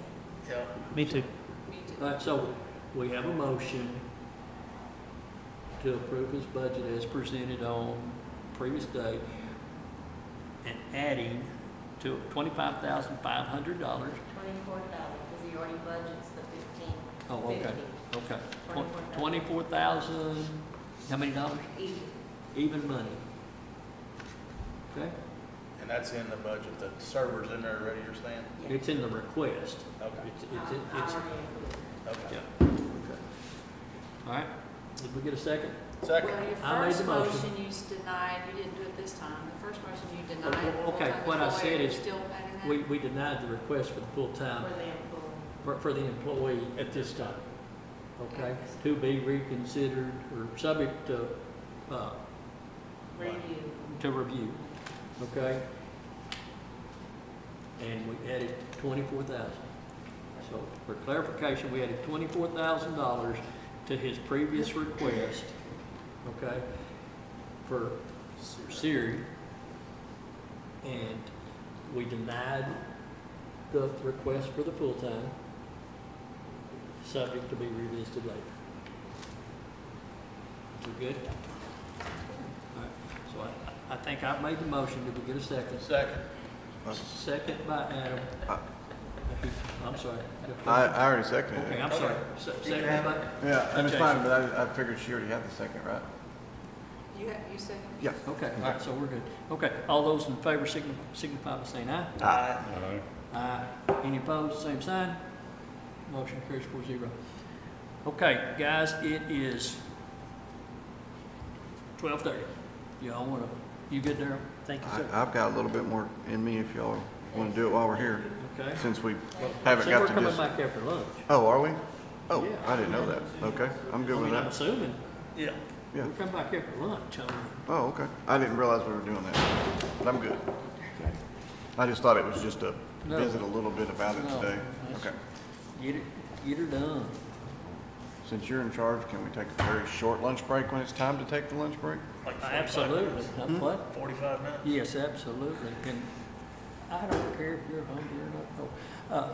yeah, Me too. All right, so we have a motion to approve his budget as presented on previous date and adding to $25,500. 24,000, because he already budgets the 15. Oh, okay, 50. okay. 24,000. 24,000, how many dollars? Easy. Even money. Okay? and that's in the budget, the server's in there already, you're saying? Yeah. It's in the request. Okay, I It's, already included. okay. yeah. Okay. All right, did we get a second? Second, Well, your I made the first motion. motion you denied, you didn't do it this time. The first motion you denied. Okay, full-time what I employee, said you're is still adding that? We denied the request for the full-time, For the employee. for the employee at this time. Okay? To be reconsidered or subject to, Review. to review. Okay? And we added 24,000. So for clarification, we added $24,000 to his previous request, okay, for Siri. And we denied the request for the full-time, subject to be revisited later. We good? All right, so I think I've made the motion. Did we get a second? second. Second by Adam. I'm sorry. I already seconded Okay, it. I'm sorry. Second, everybody? Yeah, and it's Okay. fine, but I figured she already had the second, right? You said? Yeah. Okay, all right, so we're good. Okay, all those in favor signify by saying aye. Aye. Aye. Any opposed, same sign. Motion carries 4-0. Okay, guys, it is 12:30. Y'all wanna, you good, Darryl? Thank you, sir. I've got a little bit more in me if y'all want to do it while we're here, Okay. since we haven't See, got we're to coming just. back after lunch. Oh, are we? Oh, Yeah. I didn't know that. Okay, I'm good I with mean, I'm that. assuming, Yeah. Yeah. we're coming back after lunch. Oh, okay. I didn't realize we were doing that, but I'm good. I just thought it was just to No. visit a little bit about it No, today. that's- Okay. Get her done. Since you're in charge, can we take a very short lunch break when it's time to take the lunch break? Like 45 Absolutely. minutes. What? 45 minutes? Yes, absolutely. And I don't care if you're hungry or not.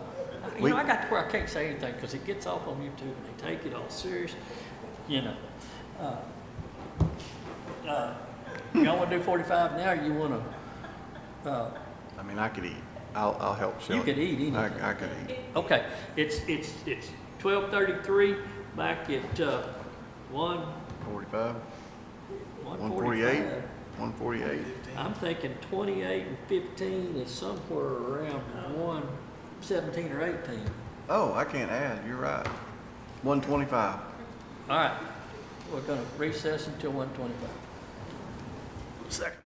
You know, I got to where I can't say anything because it gets off on YouTube and they take it all serious. You know, y'all want to do 45 now or you want to, I mean, I could eat. I'll help Shelley. you could eat anything. I could eat. Okay, it's 12:33 back at 45, 1:45. 148. I'm thinking 28 and 15 is somewhere around 117 or 18. Oh, I can't add. You're right. 125. All right, we're gonna recess until 1:25. Second.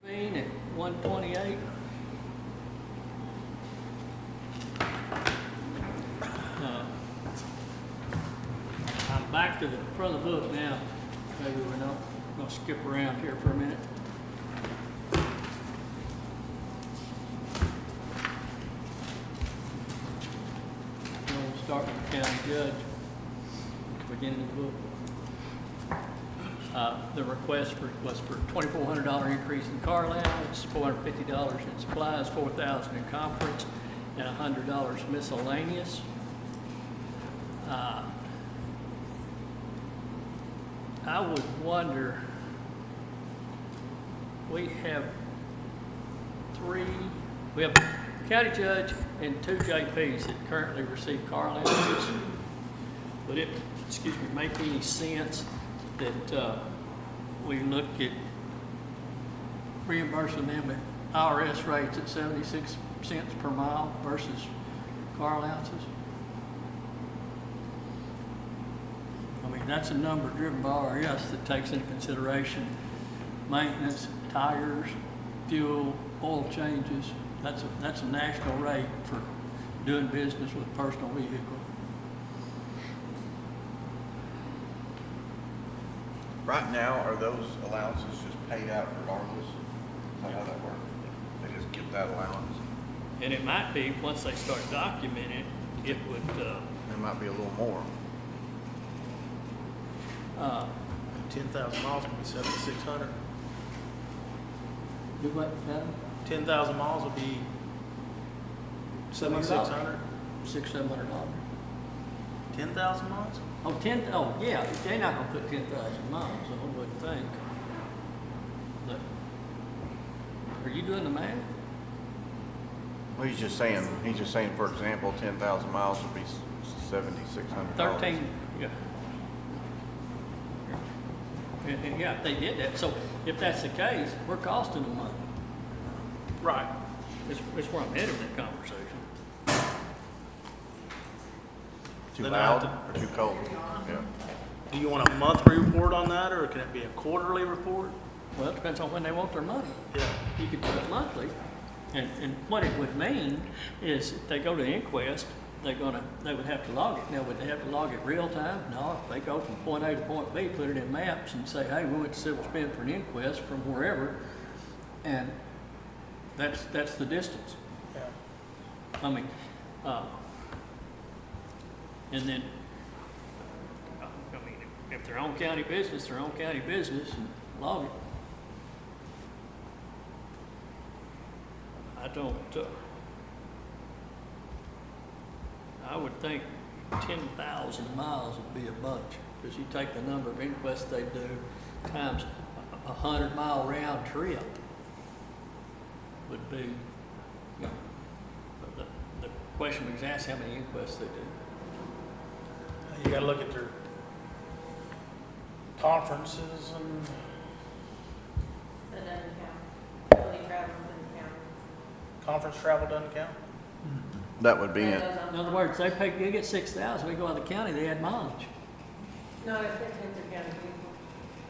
At 128. I'm back to the front of the book now. Maybe we're not gonna skip around here for a minute. We'll start with the county judge. Beginning of the book. The request was for $2,400 increase in car allowance, $450 in supplies, $4,000 in conference, and $100 miscellaneous. I would wonder, we have a county judge and 2 JPs that currently receive car allowances. Would it, make any sense that we look at reimbursing them at IRS rates at 76 cents per mile versus car allowances? I mean, that's a number driven by IRS that takes into consideration maintenance, tires, fuel, oil changes. That's a national rate for doing business with a personal vehicle. Right now, are those allowances just paid out regardless? Is that how that works? They just get that allowance? And it might be, once they start documenting it, it would, It might be a little more. 10,000 miles can be 7,600. do what, Adam? 10,000 miles would be 7,600. $600-700. 10,000 miles? Oh, yeah, they're not gonna put 10,000 miles, I wouldn't think. But, are you doing the math? Well, he's just saying, for example, 10,000 miles would be $7,600. 13, yeah. And yeah, if they did that, so if that's the case, we're costing them money. Right. It's where I'm headed with that conversation. Too Then I have loud or too cold? Yeah. Do you want a monthly report on that, or can it be a quarterly report? Well, it depends on when they want their money. Yeah. You could do it monthly, and what it would mean is if they go to inquest, they would have to log it. Now, would they have to log it real time? No, if they go from point A to point B, put it in maps and say, hey, we went to Civil Spend for an inquest from wherever, and that's the distance. Yeah. I mean, and then, I mean, if they're on county business, they're on county business and log it. I would think 10,000 miles would be a bunch, because you take the number of inquests they do times a 100-mile round trip would be, you know, the question was asked how many inquests they do. You gotta look at their conferences and, That doesn't count. Only travel doesn't count. conference travel doesn't count? That would be it. That goes on In other words, they get 6,000, we go out of the county, they add mileage. No, if they take their county vehicle.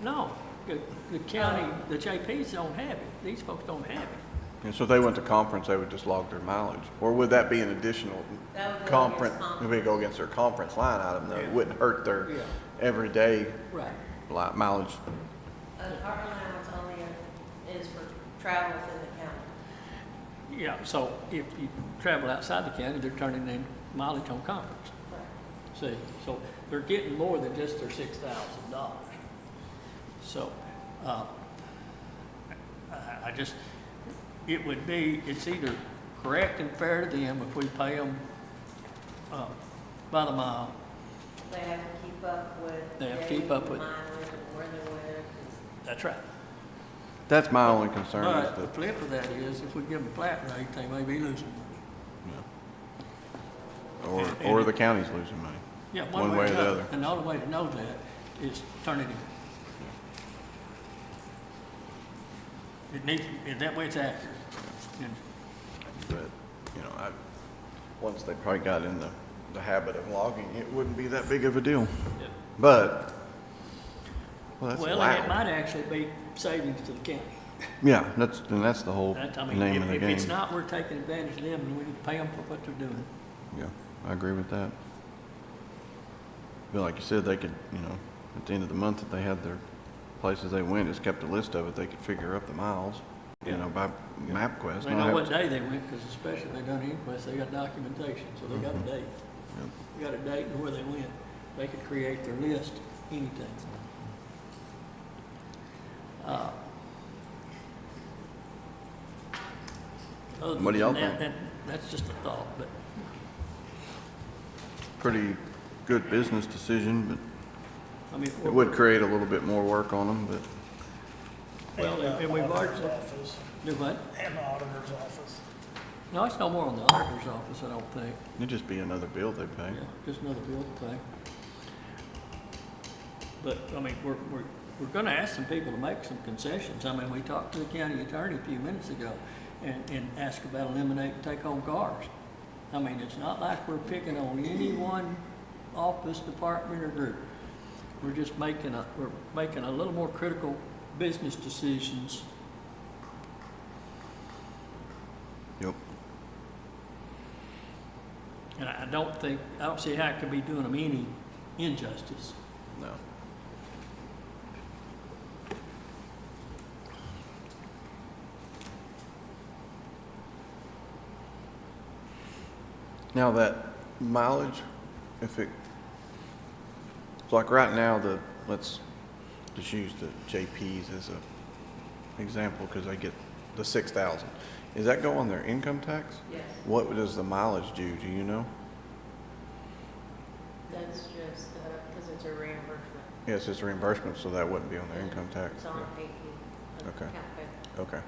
No, the county, the JPs don't have it. These folks don't have it. And so if they went to conference, they would just log their mileage? Or would that be an additional That would go conference? against It would go against their conference line item, though. It Yeah. wouldn't hurt their Yeah. everyday Right. mileage. Car allowance only is for travel within the county. Yeah, so if you travel outside the county, they're turning in mileage on conference. See, so they're getting more than just their $6,000. So, I just, it's either correct and fair to them if we pay them, by the mile. They have to keep up with. They have to keep up with- Mileage and where they went. That's right. That's my only concern is But the that, flip of that is, if we give them a flat rate, they may be losing money. or the county's losing money. Yeah, One way or the another. other. And the only way to know that is turn it in. It needs, and that way it's accurate. And But, once they probably got in the habit of logging, it wouldn't be that big of a deal. Yeah. But, well, that's Well, and it loud. might actually be savings to the county. Yeah, that's the whole That, I mean, name of the if game. it's not, we're taking advantage of them, and we need to pay them for what they're doing. Yeah, I agree with that. But like you said, they could, at the end of the month, if they had their places they went, just kept a list of it, they could figure up the miles, by MapQuest. They not know have what to- day they went, because especially if they done inquest, they got documentation, so they got a date. Yep. They got a date and where they went. They could create their list anytime. Other What do y'all than that, think? That's just a thought, but, Pretty good business decision, but I mean. it would create a little bit more work on them, but Well, And and the we've auditor's already, office, do what? and the auditor's office. No, it's no more on the auditor's office, I don't think. it'd just be another bill they pay. Yeah, just another bill to pay. But, I mean, we're gonna ask some people to make some concessions. I mean, we talked to the county attorney a few minutes ago and asked about eliminating take-home cars. I mean, it's not like we're picking on any one office, department, or group. We're just making a little more critical business decisions. Yep. And I don't see how it could be doing them any injustice. No. Now that mileage, if it, it's like right now, let's just use the JPs as a example, because they get the 6,000. Does that go on their income tax? Yes, What does the mileage do you know? that's just, because it's a reimbursement. Yes, it's a reimbursement, so that wouldn't be on their income tax. It's on AP. Okay. account pay. Okay.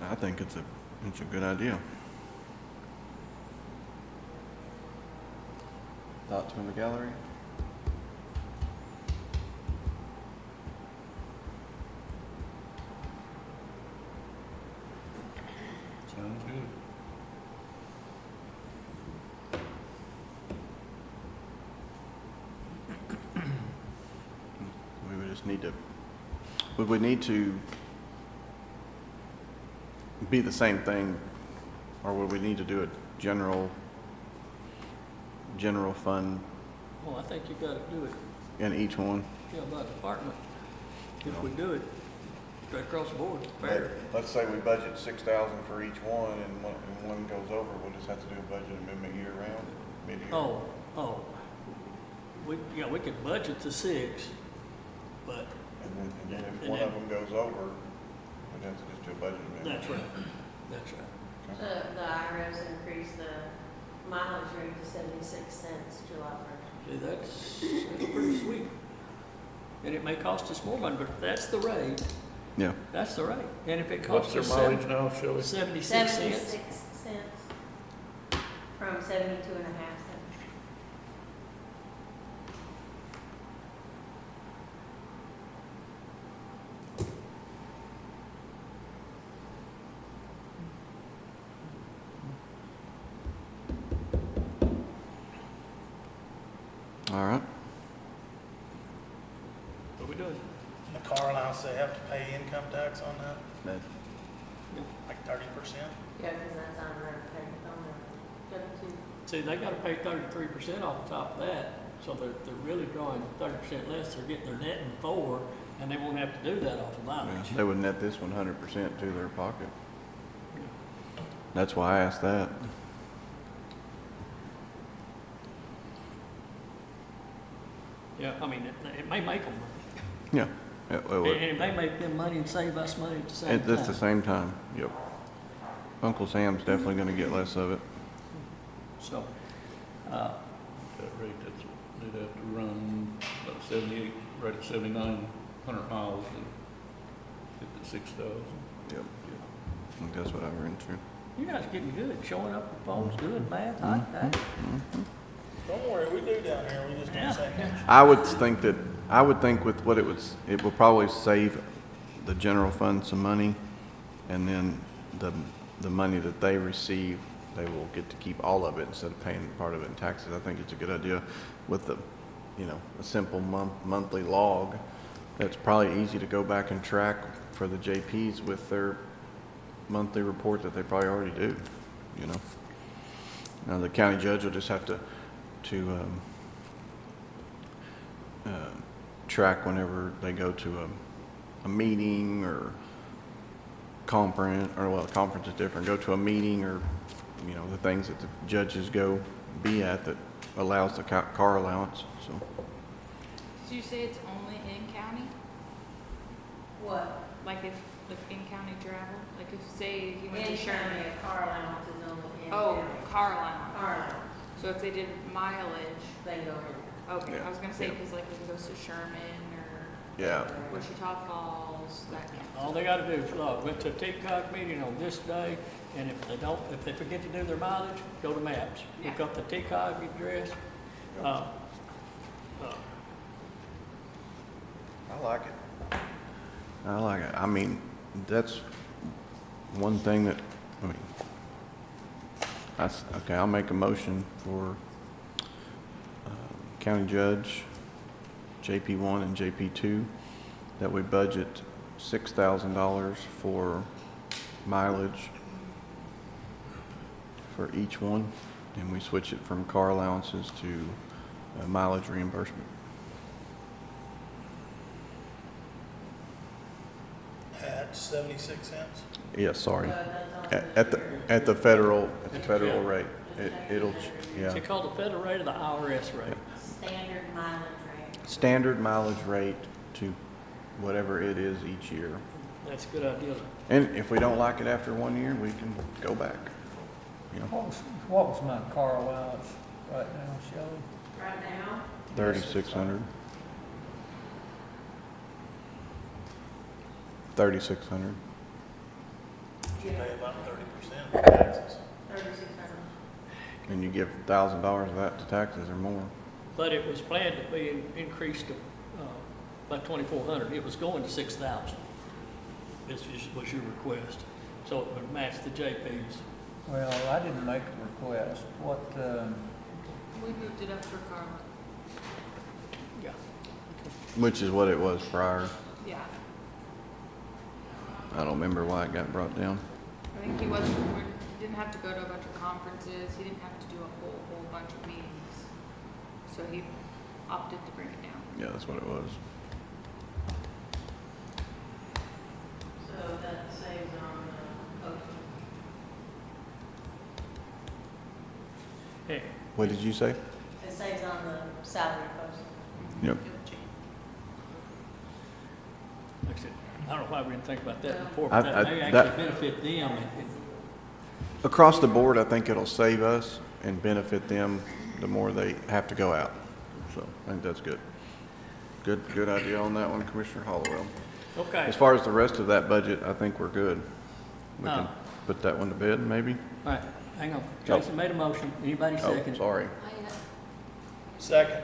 I think it's a good idea. Thoughts from the gallery? Sounds good. We would just need to, would we need to be the same thing, or would we need to do a general fund Well, I think you gotta do it, in each one? by department. If we do it, straight across the board, fair. Let's say we budget 6,000 for each one, and one goes over, we'll just have to do a budget amendment year round, mid-year. Oh. We could budget to 6, but And then if And one then- of them goes over, we'd have to just do a budget amendment. that's right. The IRS increased the mileage rate to 76 cents July 1st. See, that's pretty sweet. And it may cost us more money, but that's the rate. Yeah. That's the rate. And if it What's costs their us mileage now, Shelley? 76 cents, 76 cents from 72.5 cents. All right. what we doing? The car allowance, they have to pay income tax on that, That- like 30%? Yeah, because that's on their pay, on their W-2. See, they gotta pay 33% off the top of that, so they're really drawing 30% less, they're getting their net in 4, and they won't have to do that off the Yeah, mileage. they would net this 100% to their pocket. That's why I asked that. Yeah, I mean, it may make them money. Yeah. Yeah, And well, it may make them money and save us money at the same at the time. same time, yep. Uncle Sam's definitely gonna get less of it. So, That rate, they'd have to run about 78, right at 7,900 miles and get the 6,000. Yep. I think that's what I ran into. you guys are getting good, showing up with phones, doing math, hot day. Don't worry, we do down here, we just Yeah. don't say much. I would think with what it will probably save the general fund some money, and then the money that they receive, they will get to keep all of it instead of paying part of it in taxes. I think it's a good idea with a simple monthly log that's probably easy to go back and track for the JPs with their monthly report that they probably already do, you know. Now, the county judge will just have to track whenever they go to a meeting or conference, or well, conference is different, go to a meeting or, you know, the things that the judges go be at that allows the car allowance, so. So you say it's only in county? What? Like if, in-county travel? Like if, say, you went to In Sherman? county, a car allowance is only in Oh, county. car allowance. Car allowance, So if they did mileage, they go in. okay, Yeah. I was gonna say, Yeah. because like if it goes to Sherman or Yeah, Wichita Falls, that kind of. All they gotta do is log, went to a TCOG meeting on this day, and if they forget to do their mileage, go to maps. Look up the TCOG address. I like it. I like it. I mean, that's one thing that, I mean, okay, I'll make a motion for county judge, JP1 and JP2, that we budget $6,000 for mileage for each one, and we switch it from car allowances to mileage reimbursement. At 76 cents? Yes, sorry. That's on At the federal rate. It'll, yeah. It's called the federal rate or the IRS rate? Standard mileage rate. Standard mileage rate to whatever it is each year. That's a good idea. And if we don't like it after 1 year, we can go back. You know, What was my car allowance right now, Shelley? Right now, 3,600. 3,600. You pay about 30% of taxes. 3,600. And you give $1,000 of that to taxes or more. But it was planned to be increased to, by 2,400. It was going to 6,000. This was your request. So it would match the JP's. Well, I didn't make a request. What, We moved it up for Carla. Yeah. Which is what it was prior. Yeah. I don't remember why it got brought down. I think he didn't have to go to a bunch of conferences. He didn't have to do a whole bunch of meetings. So he opted to bring it down. Yeah, that's what it was. So that saves on posting. Hey, What did you say? It saves on the salary posting. Yep. like I said, I don't know why we didn't think about that before, I- but that may that- actually benefit them. Across the board, I think it'll save us and benefit them the more they have to go out. So I think that's good. Good idea on that one, Commissioner Hollowell. Okay. As far as the rest of that budget, I think we're good. We can Oh. put that one to bed, maybe? All right, hang on. Jason made a motion. Anybody Oh, second? sorry. Second.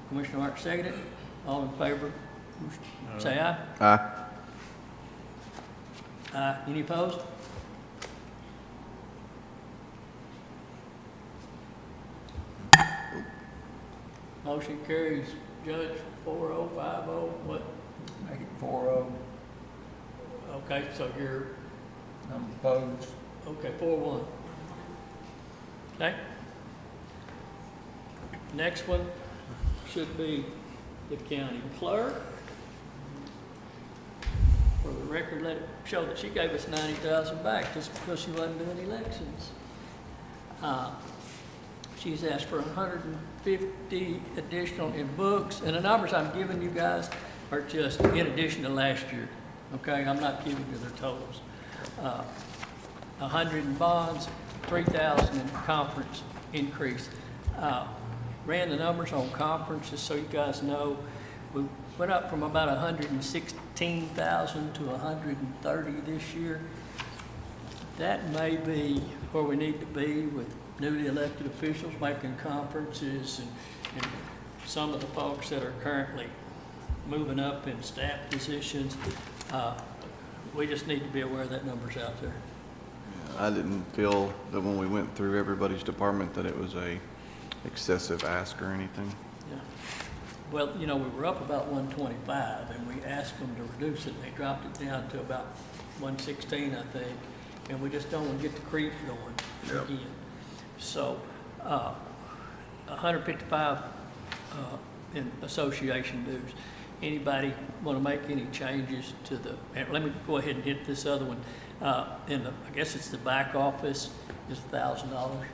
Commissioner Martin seconded. All in favor, say aye. Aye. Aye. Any opposed? Motion carries. Judge 4050, what? make it 4-0, Okay, so you're, I'm opposed. okay, 4-1. Okay? Next one should be the county clerk. For the record, let it show that she gave us 90,000 back just because she wasn't doing elections. She's asked for 150 additional in books, and the numbers I'm giving you guys are just in addition to last year, okay? I'm not giving you their totals. 100 in bonds, 3,000 in conference increase. Ran the numbers on conferences so you guys know. We went up from about 116,000 to 130 this year. That may be where we need to be with newly elected officials making conferences and some of the folks that are currently moving up in staff positions. We just need to be aware that number's out there. I didn't feel that when we went through everybody's department that it was a excessive ask or anything. Yeah. well, you know, we were up about 125, and we asked them to reduce it, and they dropped it down to about 116, I think, and we just don't want to get the creep going again. So, 155 in association dues. Anybody want to make any changes to the, and let me go ahead and hit this other one. In the, I guess it's the back office, is $1,000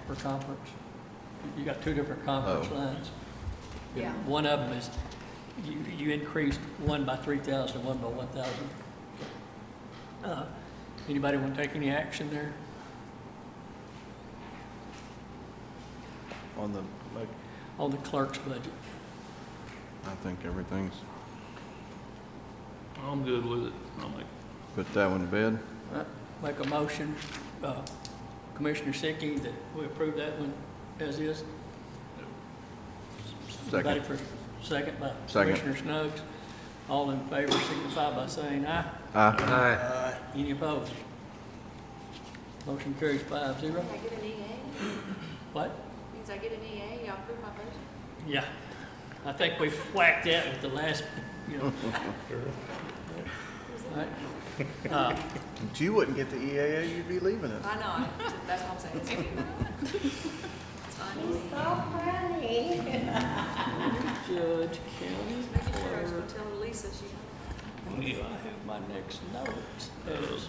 per conference. You got two different conference lines. Yeah. One of them is, you increased one by 3,000, one by 1,000. Anybody want to take any action there? On the, On the clerk's budget? I think everything's, I'm good with it. I'll make, put that one to bed. Right. Make a motion, Commissioner Sickey, that we approve that one as is. Anybody Second. for second by Second. Commissioner Snuggs. All in favor signify by saying aye. Aye. Any opposed? Motion carries 5-0. I get an EA? What? Means I get an EA, y'all approve my budget? Yeah, I think we whacked that with the last, you know. All right. If you wouldn't get the EAA, you'd be leaving it. I know, that's what I'm saying. It's fine. So funny. Judge, county Just making sure I was clerk. gonna tell Lisa she. I have my next notes as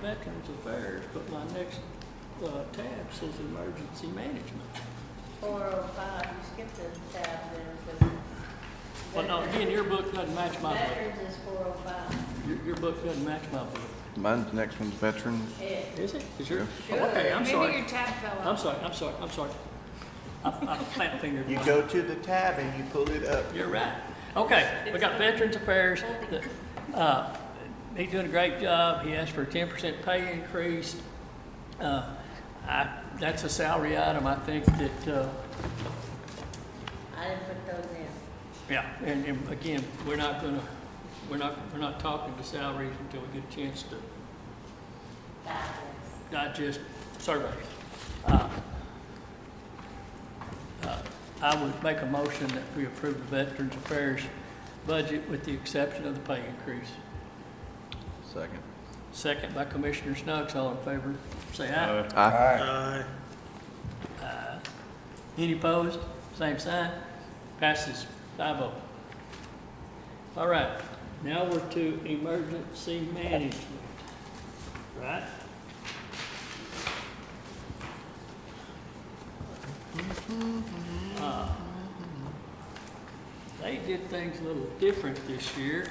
Veterans Affairs, but my next tab says Emergency Management. 405, you skipped the tab there, because. Well, no, again, your book doesn't match my book. Veterans is 405. Your book doesn't match my book. Mine's next one's veterans. Is it? Is yours? Yeah. Oh, okay, I'm Maybe sorry. your tab fell out. I'm sorry. I flat fingered. You go to the tab and you pull it up. You're right. Okay, we got Veterans Affairs. He's doing a great job. He asked for a 10% pay increase. That's a salary item, I think that, I didn't put those in. yeah, and again, we're not talking to salaries until we get a chance to digest surveys. I would make a motion that we approve the Veterans Affairs budget with the exception of the pay increase. Second. Second by Commissioner Snuggs. All in favor, say aye. Aye. Any opposed? Same sign. Passes 5-0. All right, now we're to emergency management, right? They did things a little different this year.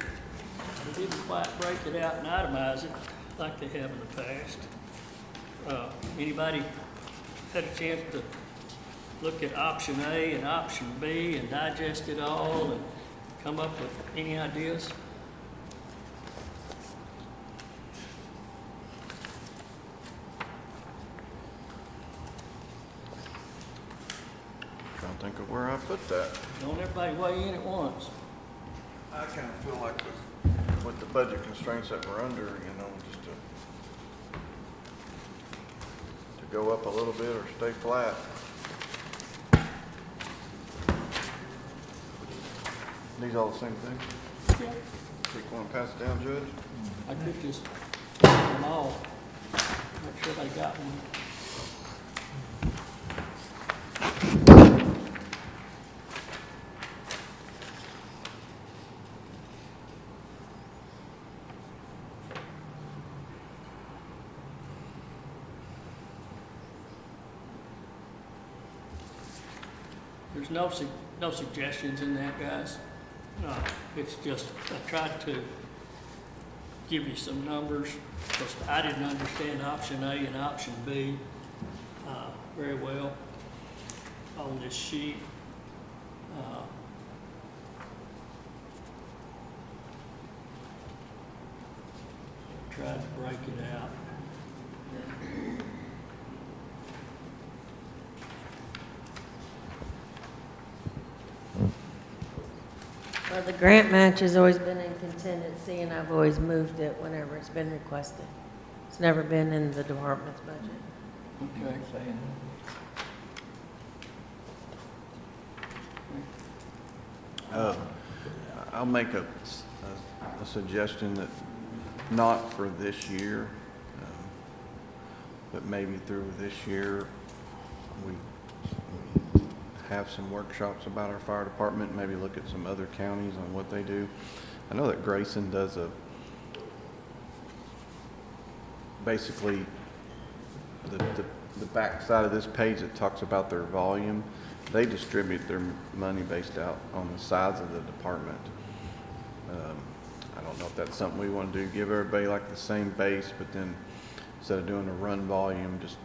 They didn't quite break it out and itemize it like they have in the past. Anybody had a chance to look at option A and option B and digest it all and come up with any ideas? Trying to think of where I put that. Don't everybody weigh in at once. I kind of feel like with the budget constraints that we're under, you know, just to go up a little bit or stay flat. These all the same thing? Yeah. You want to pass it down, Judge? I could just put them all, make sure they got one. There's no suggestions in that, guys. It's just, I tried to give you some numbers, because I didn't understand option A and option B very well on this sheet. Tried to break it out. Well, the grant match has always been in contingency, and I've always moved it whenever it's been requested. It's never been in the department's budget. Okay. I'll make a suggestion that not for this year, but maybe through this year, we have some workshops about our fire department, maybe look at some other counties on what they do. I know that Grayson does basically the back side of this page that talks about their volume. They distribute their money based out on the size of the department. I don't know if that's something we want to do, give everybody like the same base, but then instead of doing a run volume, just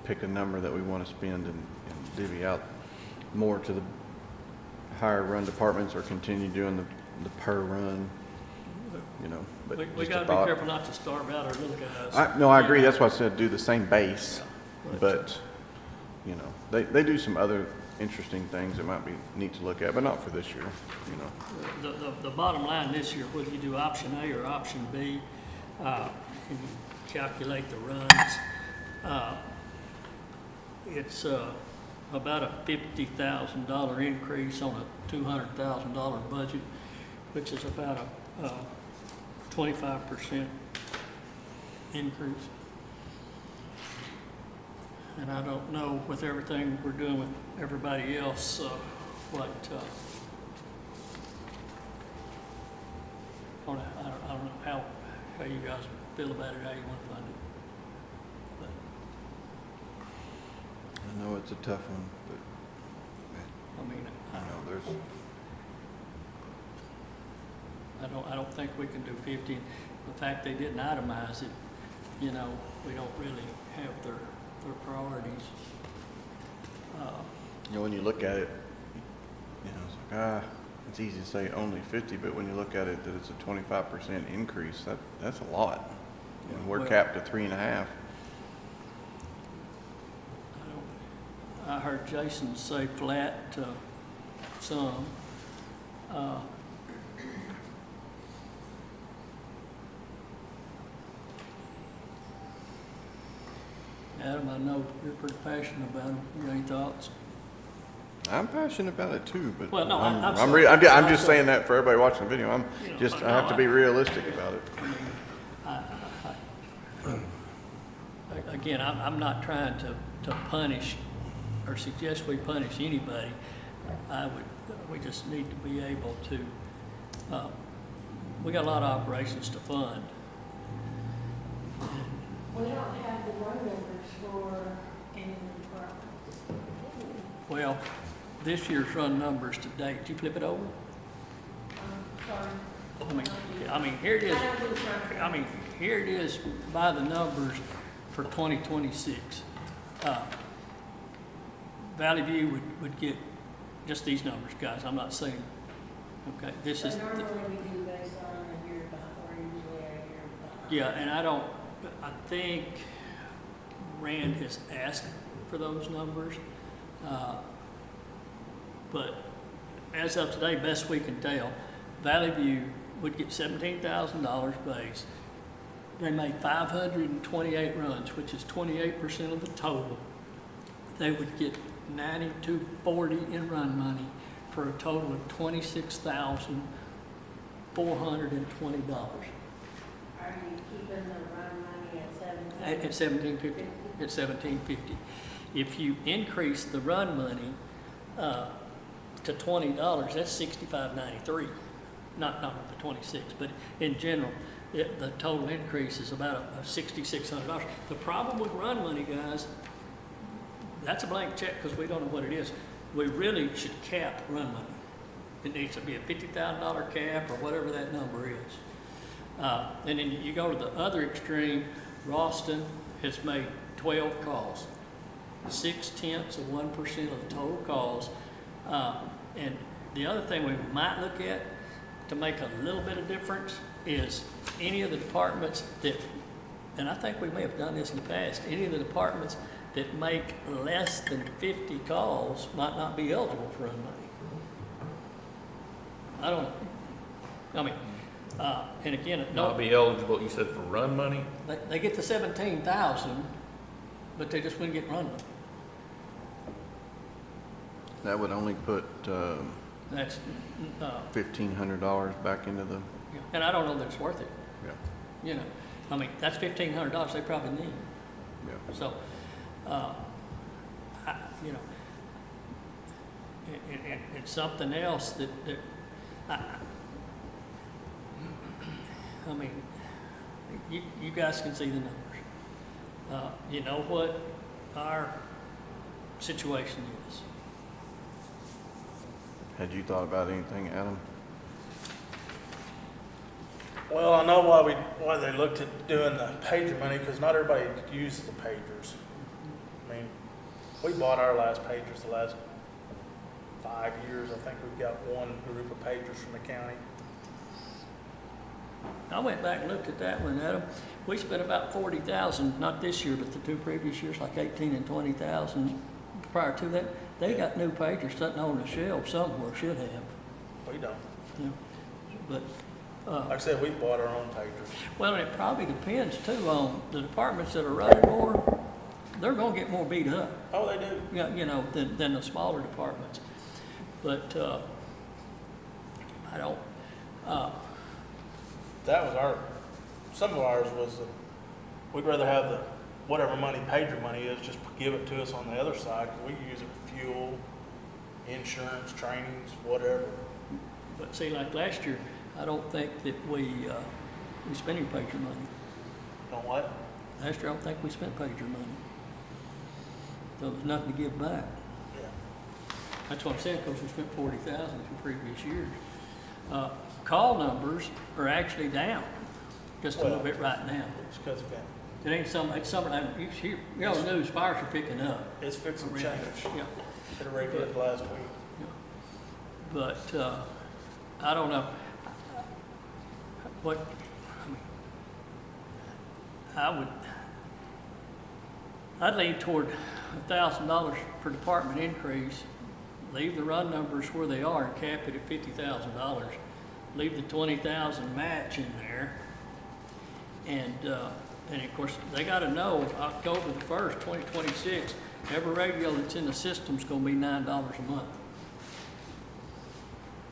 pick a number that we want to spend and divvy out more to the higher run departments, or continue doing the per run, you know. But We just a gotta be thought. careful not to starve out our little guys. No, I agree. That's why I said do the same base, Yeah. but, you know, they do some other interesting things that might be neat to look at, but not for this year, you know. The bottom line this year, whether you do option A or option B, and you calculate the runs, it's about a $50,000 increase on a $200,000 budget, which is about a 25% increase. And I don't know, with everything we're doing with everybody else, what, I don't know how you guys feel about it, how you want to fund it. But, I know it's a tough one, but I mean, I know there's, I don't think we can do 50. The fact they didn't itemize it, you know, we don't really have their priorities. you know, when you look at it, you know, it's like, it's easy to say only 50, but when you look at it, that it's a 25% increase, that's a lot. And we're Well- capped at 3.5. I heard Jason say flat some. Adam, I know you're pretty passionate about it. You got any thoughts? I'm passionate about it too, but Well, no, I'm sorry. I'm just saying that for everybody watching the video. You know, I have to be realistic about it. Again, I'm not trying to punish or suggest we punish anybody. We just need to be able to, we got a lot of operations to fund. We don't have the run numbers for any of the departments. Well, this year's run numbers to date, did you flip it over? Sorry. I mean, here it is. Here it is by the numbers for 2026. Valley View would get just these numbers, guys. I'm not saying, okay, this is. Normally we do based on a year behind, or usually a year behind. Yeah, and I think Rand has asked for those numbers. But as of today, best we can tell, Valley View would get $17,000 base. They made 528 runs, which is 28% of the total. They would get $92.40 in run money for a total of $26,420. Are you keeping the run money at At $17.50. At $17.50. If you increase the run money to $20, that's $65.93. Not the 26, but in general, the total increase is about $6,600. The problem with run money, guys, that's a blank check because we don't know what it is. We really should cap run money. It needs to be a $50,000 cap or whatever that number is. And then you go to the other extreme. Ralston has made 12 calls, 0.6% of the total calls. And the other thing we might look at to make a little bit of difference is any of the departments that, and I think we may have done this in the past, any of the departments that make less than 50 calls might not be eligible for run money. I don't know. I mean, and again, Not be eligible, you said, for run money? they get the 17,000, but they just wouldn't get run money. That would only put That's, $1,500 back into the, and I don't know that it's worth it, yeah, you know. I mean, that's $1,500 they probably need. yeah. So, you know, it's something else that I mean, you guys can see the numbers. You know what our situation is. Had you thought about anything, Adam? Well, I know why they looked at doing the pager money, because not everybody uses the pagers. I mean, we bought our last pagers the last 5 years. I think we've got one group of pagers from the county. I went back and looked at that one, Adam. We spent about 40,000, not this year, but the 2 previous years, like 18 and 20,000 prior to that. They got new pagers sitting on the shelf somewhere, should have. We don't. You know, but, Like I said, we bought our own pagers. well, and it probably depends too on the departments that are running more. They're gonna get more beat up, Oh, they do. you know, than the smaller departments. But, I don't, That was some of ours was, we'd rather have the, whatever money, pager money is, just give it to us on the other side, 'cause we can use it for fuel, insurance, trainings, whatever. but see, like last year, I don't think that we spent any pager money. Don't what? Last year, I don't think we spent pager money. So there's nothing to give back. Yeah. That's what I'm saying, because we spent 40,000 in previous years. Call numbers are actually down just a little bit right now. It's because It ain't it's summer, you know, the news, fires are picking up. it's fixing to around. change. Yeah, It already did last week. but, I don't know. What, I mean, I'd lean toward $1,000 per department increase, leave the run numbers where they are and cap it at $50,000. Leave the 20,000 match in there. And of course, they gotta know October the 1st, 2026, every radio that's in the system's gonna be $9 a month.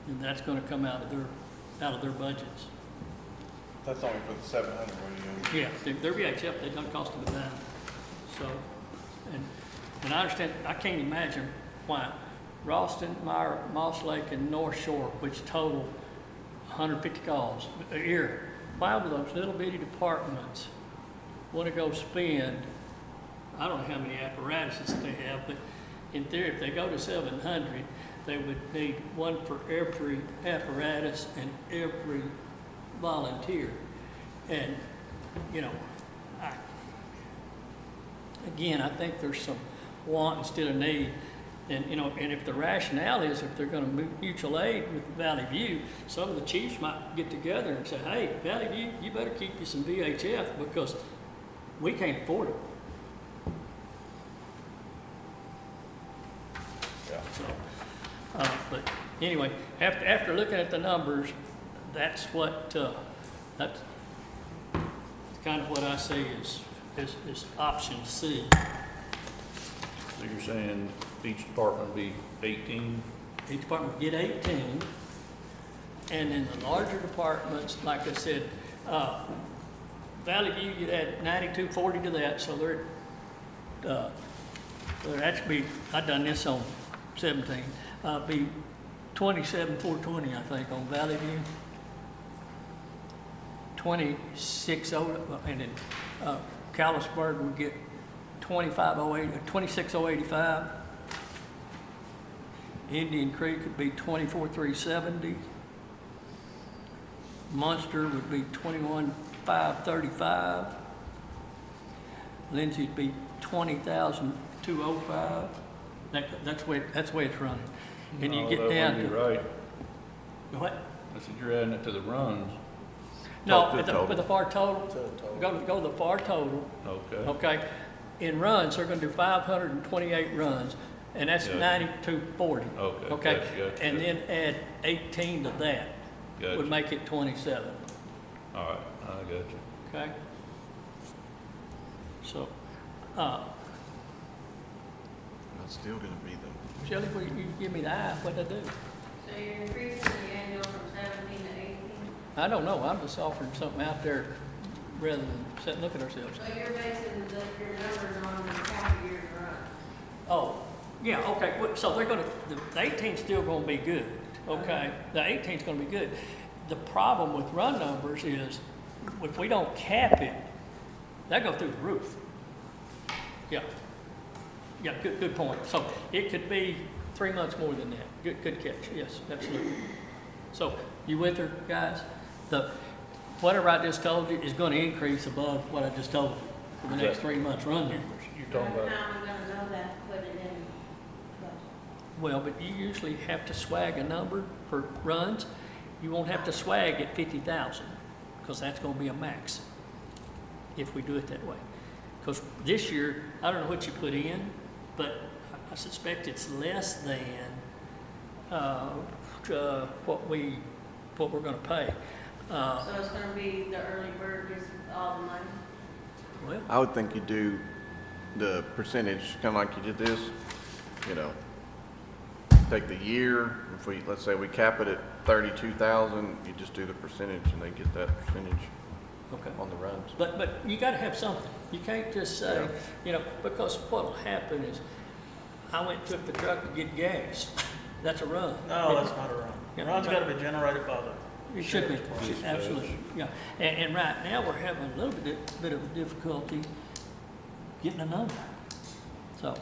And that's gonna come out of their budgets. That's only for the 700 radio. Yeah, they're VHF, they don't cost them a dime. So, and I understand, I can't imagine why Ralston, Meyer, Moss Lake, and North Shore, which total 150 calls a year, why would those little bitty departments want to go spend, I don't know how many apparatuses they have, but in theory, if they go to 700, they would need one for every apparatus and every volunteer. And, you know, I think there's some want instead of need. And, you know, and if the rationale is if they're going to mutual aid with Valley View, some of the chiefs might get together and say, hey, Valley View, you better keep you some VHF because we can't afford it. Yeah. So, but anyway, after looking at the numbers, that's that's kind of what I see is option C. So you're saying each department would be 18? Each department would get 18, and then the larger departments, like I said, Valley View, you'd add 9240 to that, so they're actually, I done this on 17, be 27,420, I think, on Valley View. 26,000, and then Callisburg would get 26,085. Indian Creek would be 24,370. Munster would be 21,535. Lindsay would be 20,205. That's the way it's running. And you No, get that down wouldn't to be right. what? I said you're adding it to the runs. No, Total. with the FAR total. To the total. Go to the FAR total. Okay. Okay, in runs, they're gonna do 528 runs, and that's Yeah. 9240. Okay, Okay, gotcha. and then add 18 to that, Gotcha. would make it 27, All right, I got you. okay? So, That's still gonna be the, Shelley, will you give me the eye, what'd I do? So So you're increasing the annual from 17 to 18? I don't know, I'm just offering something out there rather than sit and look at ourselves. So you're basing your numbers on the calendar year run? Oh, yeah, okay, so they're gonna, the 18's still gonna be good, okay? The 18's gonna be good. The problem with run numbers is, if we don't cap it, they go through the roof. Yeah. Yeah, good point. So it could be 3 months more than that. Good catch, yes, absolutely. So, you with her, guys? Whatever I just told you is gonna increase above what I just told you for the next 3 months run numbers. You're talking about, How am I gonna know that, put it in budget? Well, but you usually have to swag a number for runs. You won't have to swag at 50,000, because that's gonna be a max if we do it that way. Because this year, I don't know what you put in, but I suspect it's less than what we're gonna pay. So it's gonna be the early bird gets all the money? Well, I would think you do the percentage, kind of like you did this, you know, take the year, if we, let's say we cap it at 32,000, you just do the percentage and they get that percentage okay. on the runs. But you gotta have something. You can't just say, you know, because what'll happen is, I went and took the truck to get gas. That's a run. No, that's not a run. Yeah. Run's gotta be generated by the. It should be, sheriff's absolutely, yeah. And right now, we're having a little bit of a difficulty getting a number. So,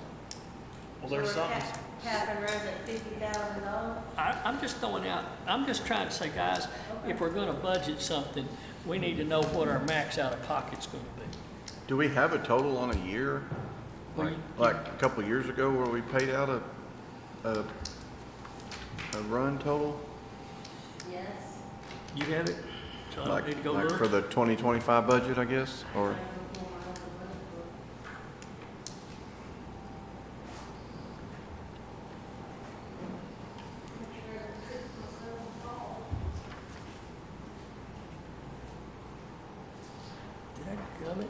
Well, there's So we're something. capping runs at $50,000? I'm just throwing out, I'm just trying to say, guys, if we're gonna budget something, we need to know what our max out of pocket's gonna be. Do we have a total on a year? Well, Like a couple of years ago where we paid out a run total? Yes. You have it? So I don't Like need to go like look? for the 2025 budget, I guess, or? Dadgummit.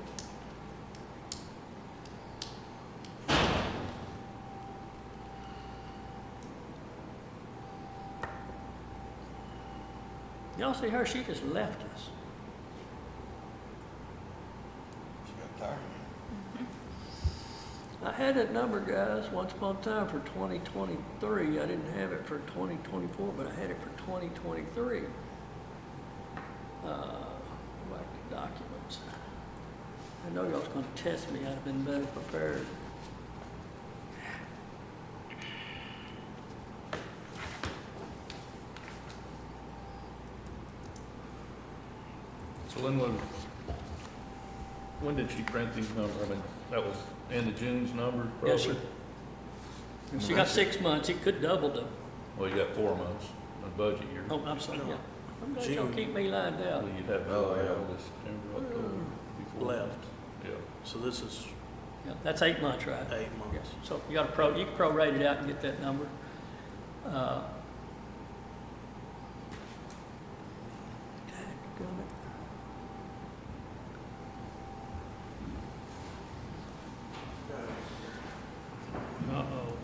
Y'all see her? She just left us. I had that number, guys, once upon a time for 2023. I didn't have it for 2024, but I had it for 2023. Back to documents. I know y'all's gonna test me. I'd have been better prepared. so Lynn, when did she print these numbers? I mean, that was end of June's numbers, probably? Yes, sir. She got 6 months. It could double them. Well, you got 4 months in budget year. Oh, I'm sorry, yeah. I'm glad y'all keep me lined out. Well, you'd have July, August, September, October, before. Left. Yeah. So this is Yeah, that's 8 months, right? 8 Yes, months. so you can prorate it out and get that number. Dadgummit. Uh-oh.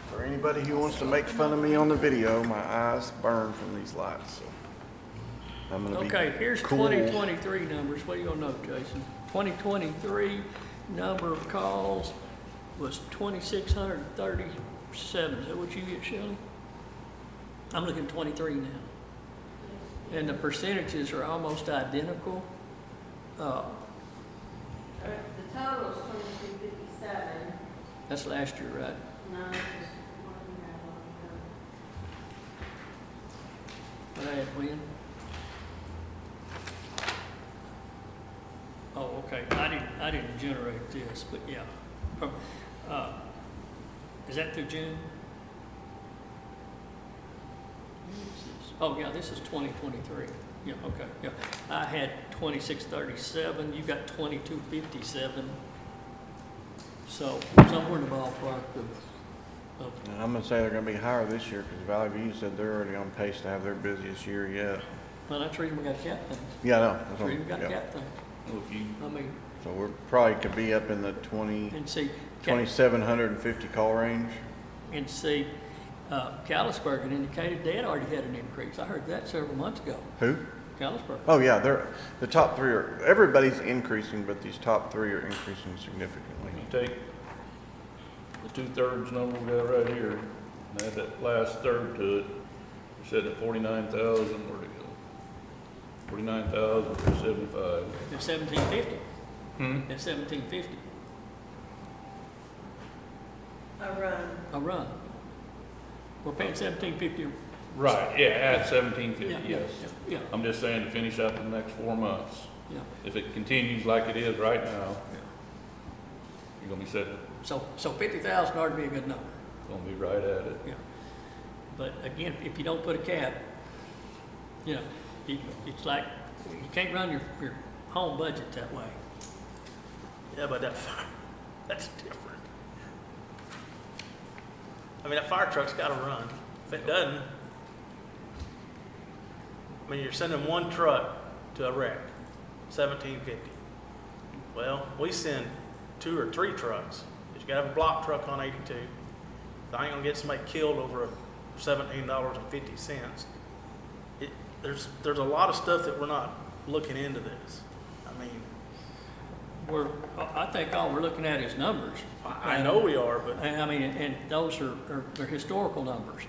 For anybody who wants to make fun of me on the video, my eyes burn from these lights, so I'm gonna be Okay, here's cool. 2023 numbers. What are you gonna know, Jason? 2023 number of calls was 2,637. Is that what you get, Shelley? I'm looking at 23 now. And the percentages are almost identical. The total is 2257. That's last year, right? No, it's just one What I had when? Oh, okay. I didn't generate this, but yeah. From, is that through June? Oh, yeah, this is 2023. Yeah, okay, yeah. I had 2637, you got 2257. So somewhere in the ballpark of And I'm gonna say they're gonna be higher this year, because Valley View said they're already on pace to have their busiest year yet. Well, that's the reason we got cap things. Yeah, I know. That's the reason we got Yeah. cap things. Well, if you, I mean, So we're probably could be up in the and see, 2,750 call range. Callisburg had indicated they had already had an increase. I heard that several months ago. Who? Callisburg. Oh, yeah, the top three are, everybody's increasing, but these top three are increasing significantly. you take the 2/3 number we got right here, and add that last third to it, you said at 49,000, where'd it go? 49,375. It's 1750. Hmm? It's 1750 A run. a run. We're paying 1750. Right, yeah, at 1750, Yeah, yes. Yeah, I'm just saying to finish up in the next 4 months. yeah. If it continues like it is right now, you're gonna be sitting, So 50,000 ought to be a good number. gonna be right at it. Yeah. But again, if you don't put a cap, you know, it's like, you can't run your home budget that way. Yeah, but that's different. I mean, that fire truck's gotta run. If it doesn't, I mean, you're sending one truck to a wreck, 1750. Well, we send 2 or 3 trucks. You gotta have a block truck on 82. I ain't gonna get somebody killed over $17.50. There's a lot of stuff that we're not looking into this. I mean, I think all we're looking at is numbers. I know we are, but I mean, and those are they're historical numbers,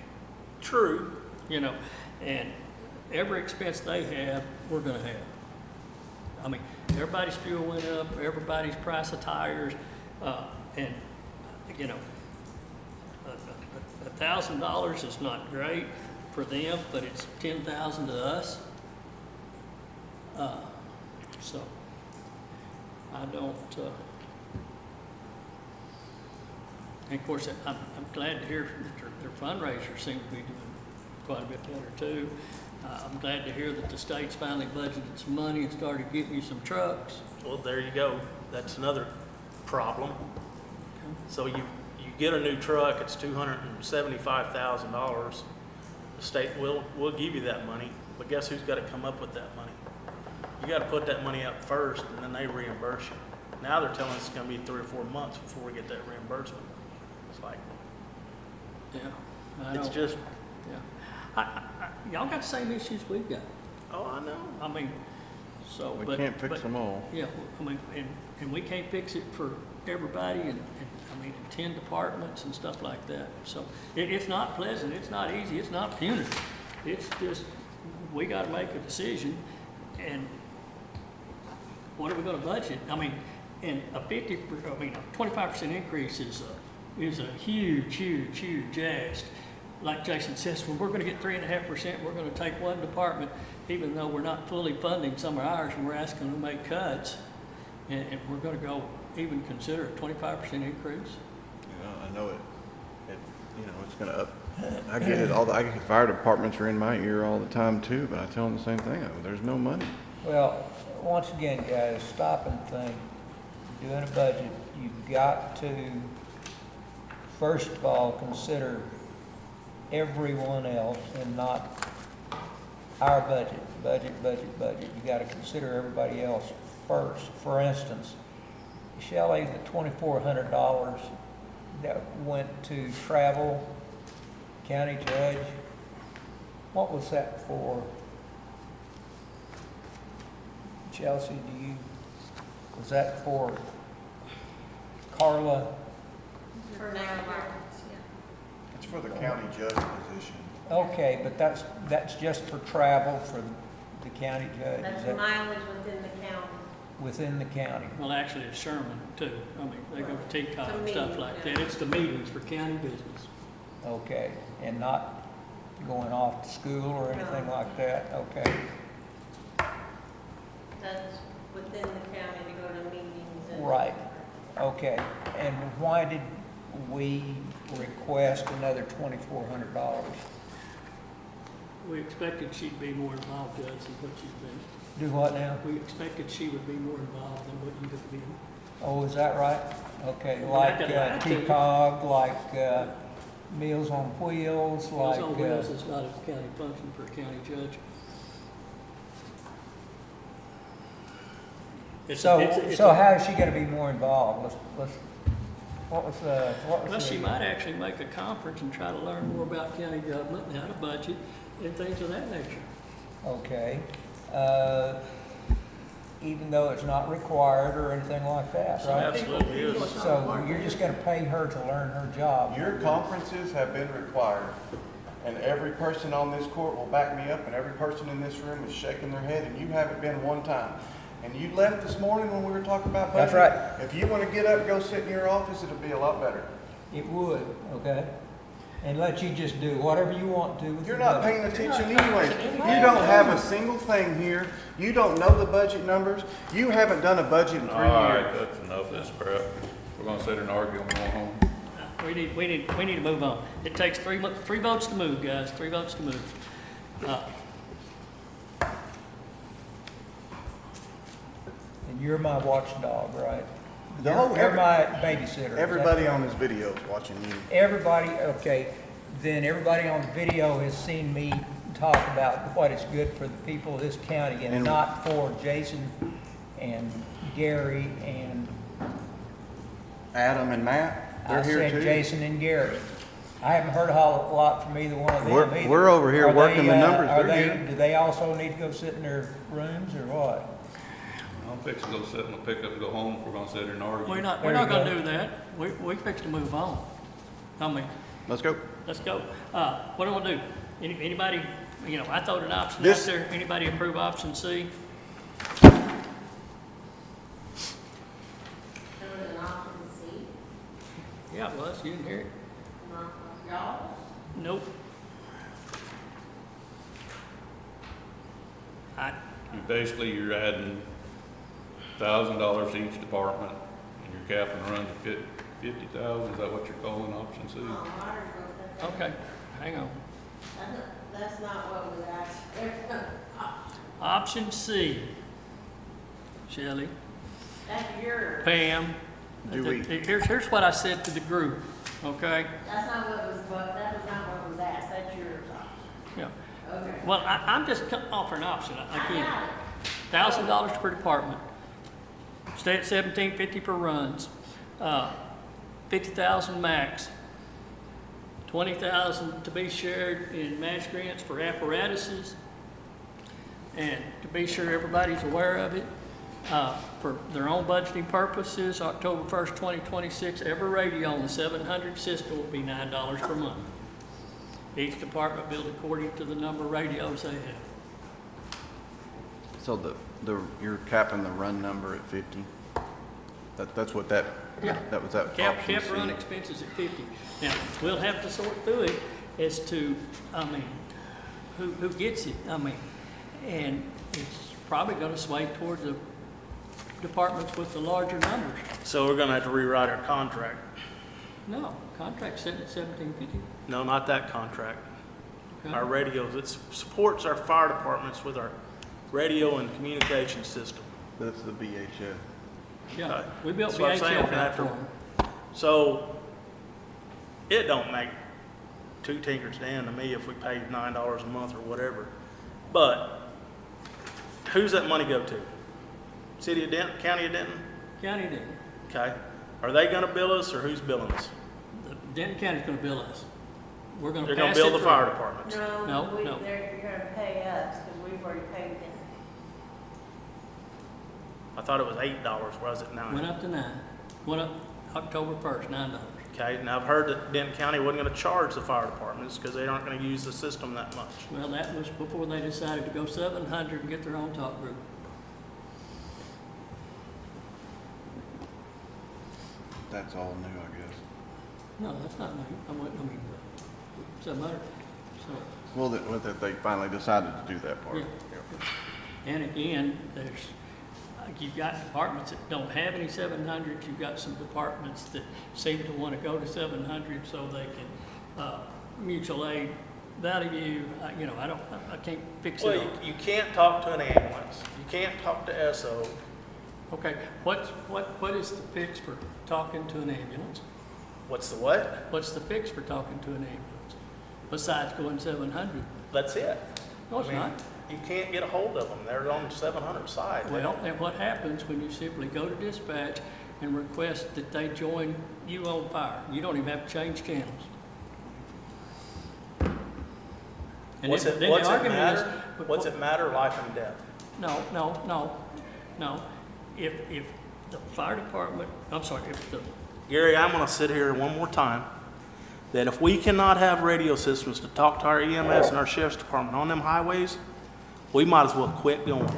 true. you know, and every expense they have, we're gonna have. I mean, everybody's fuel went up, everybody's price of tires, and, you know, $1,000 is not great for them, but it's 10,000 to us. So, I don't, and of course, I'm glad to hear that their fundraisers seem to be doing quite a bit better too. I'm glad to hear that the state's finally budgeted some money and started getting you some trucks. Well, there you go. That's another problem. So you get a new truck, it's $275,000. The state will give you that money, but guess who's got to come up with that money? You got to put that money up first, and then they reimburse you. Now they're telling us it's going to be 3 or 4 months before we get that reimbursement. It's like, Yeah. it's know. just, Yeah. Y'all got the same issues we've got. oh, I know. I mean, so. We but- can't fix but- them all. Yeah, I mean, and we can't fix it for everybody and I mean, in 10 departments and stuff like that. So it's not pleasant, it's not easy, it's not punitive. It's just, we gotta make a decision and what are we gonna budget? I mean, and a 25% increase is a huge ask. Like Jason says, when we're gonna get 3.5%, we're gonna take one department, even though we're not fully funding some of ours, and we're asking them to make cuts, and we're gonna go even consider a 25% increase. You know, I know it, you know, it's gonna up. I get it, fire departments are in my ear all the time too, but I tell them the same thing, there's no money. Well, once again, guys, stop and think. Doing a budget, you've got to, first of all, consider everyone else and not our budget. You gotta consider everybody else first. For instance, Shelley, the $2,400 that went to travel, county judge, what was that for? Chelsea, was that for Carla? For next year. It's for the county judge position. Okay, but that's just for travel for the county judge, is That's that mileage within the county. within the county? Well, actually, it's Sherman too. I mean, they go to TCOG To and stuff meetings, like yeah. that. It's the meetings for county business. Okay, and not going off to school or anything like that? Okay, That's within the county to go to meetings and. right, okay. And why did we request another $2,400? We expected she'd be more involved, Judge, than what she's been. Do what now? We expected she would be more involved than what you have been. Oh, is that right? Okay, Well, like I could- TCOG, like Meals on Wheels, like, Meals on Wheels is not a county function for a county judge. so how is she gonna be more involved? What was Well, she the? might actually make a conference and try to learn more about county government and how to budget and things of that nature. Okay, even though it's not required or anything like that, right? Absolutely is. So you're just gonna pay her to learn her job? Your conferences have been required, and every person on this court will back me up, and every person in this room is shaking their head, and you haven't been one time. And you left this morning when we were talking about budget. That's right. If you want to get up, go sit in your office, it'll be a lot better. It would, okay? And let you just do whatever you want to with You're the not budget. paying attention anyways. You don't have a single thing here. You don't know the budget numbers. You haven't done a budget in 3 All right, years. that's enough of this crap. We're gonna sit here and argue and go home. We need to move on. It takes three votes to move, guys, 3 votes to move. And you're my watchdog, right? The whole- You're my babysitter. is that Everybody correct? on this video is watching you. Everybody, okay, then everybody on the video has seen me talk about what is good for the people of this county and And- not for Jason and Gary and, Adam and Matt, I they're here said too. Jason and Gary. I haven't heard a whole lot from either one of them We're- either. we're over here Are working they, the numbers. Are They're they, here. do they also need to go sit in their rooms or what? I'm fixing to go sit in the pickup and go home if we're gonna sit here and argue. We're not There you gonna go. do that. We fix to move on. I mean, Let's go. let's go. What do I do? Anybody, I throwed an option out This- there. Anybody approve option C? There was an option C, Yeah, it was. You didn't hear it? not y'all. Nope. Basically, you're adding $1,000 to each department, and your cap and runs at 50,000. Is that what you're calling option C? Okay, hang on. That's not what was asked. Option C. Shelley, That's yours. Pam. Do we- Here's what I said to the group, okay? That's not what was, that was not what was asked. That's yours. Yeah. Okay. Well, I'm just offering an option. I Again, got it. $1,000 per department. Stay at $17.50 per runs. 50,000 max. 20,000 to be shared in match grants for apparatuses. And to be sure everybody's aware of it, for their own budgeting purposes, October 1st, 2026, every radio on the 700 system will be $9 per month. Each department billed according to the number of radios they have. So you're capping the run number at 50? That's what that Yeah. was that Cap option C. run expenses at 50. Now, we'll have to sort through it as to, who gets it, and it's probably gonna sway toward the departments with the larger numbers. So we're gonna have to rewrite our contract. No, contract's sitting at 1750. No, not that contract. Okay. Our radios, it supports our fire departments with our radio and communication system. That's the BHF. Yeah, we built That's what I'm saying, we're VHF gonna out have for to- them. So it don't make two tinkers down to me if we pay $9 a month or whatever. But who's that money go to? City of Denton, County of Denton? County Denton. Okay. Are they gonna bill us or who's billing us? Denton County's gonna bill us. We're gonna They're pass gonna it bill the through. fire departments. No, No, no. you're gonna pay us, because we've already paid them. I thought it was $8, was it Went 9? up to 9. Went up October 1st, $9. Okay, now I've heard that Denton County wasn't gonna charge the fire departments because they aren't gonna use the system that much. Well, that was before they decided to go 700 and get their own talk group. That's all new, I guess. No, that's not me. 700. So, Well, they finally decided to do that part. Yeah. and again, you've got departments that don't have any 700s. You've got some departments that seem to want to go to 700 so they can mutual aid value. I can't fix Well, it all. you can't talk to an ambulance. You can't talk to SO. Okay, what is the fix for talking to an ambulance? What's the what? What's the fix for talking to an ambulance, besides going 700? That's it. No, it's I mean, not. You can't get a hold of them. They're on the 700 side. They Well, don't- and what happens when you simply go to dispatch and request that they join you on fire? You don't even have to change channels. And What's then- it, then the what's it argument is- matter? What's it matter, life and death? No. If the fire department, I'm sorry, if the, Gary, I'm gonna sit here one more time, that if we cannot have radio systems to talk to our EMS and our sheriff's department on them highways, we might as well quit going.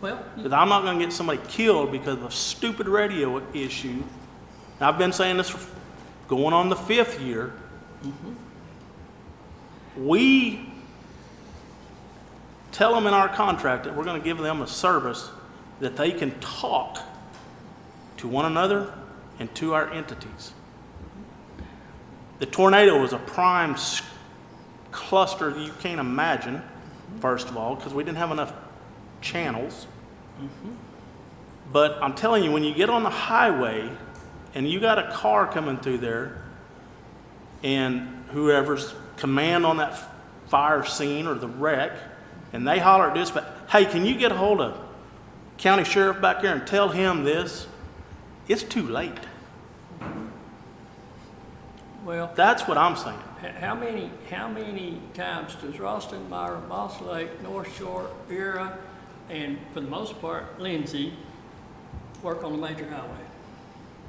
well, Because I'm not gonna get somebody killed because of a stupid radio issue. And I've been saying this for going on the 5th year. We tell them in our contract that we're gonna give them a service that they can talk to one another and to our entities. The tornado was a prime cluster you can't imagine, first of all, because we didn't have enough channels. But I'm telling you, when you get on the highway and you got a car coming through there, and whoever's command on that fire scene or the wreck, and they holler at dispatch, hey, can you get a hold of county sheriff back there and tell him this? It's too late. well, That's what I'm saying. how many times does Ralston, Myra, Moss Lake, North Shore, Era, and for the most part, Lindsay, work on the major highway?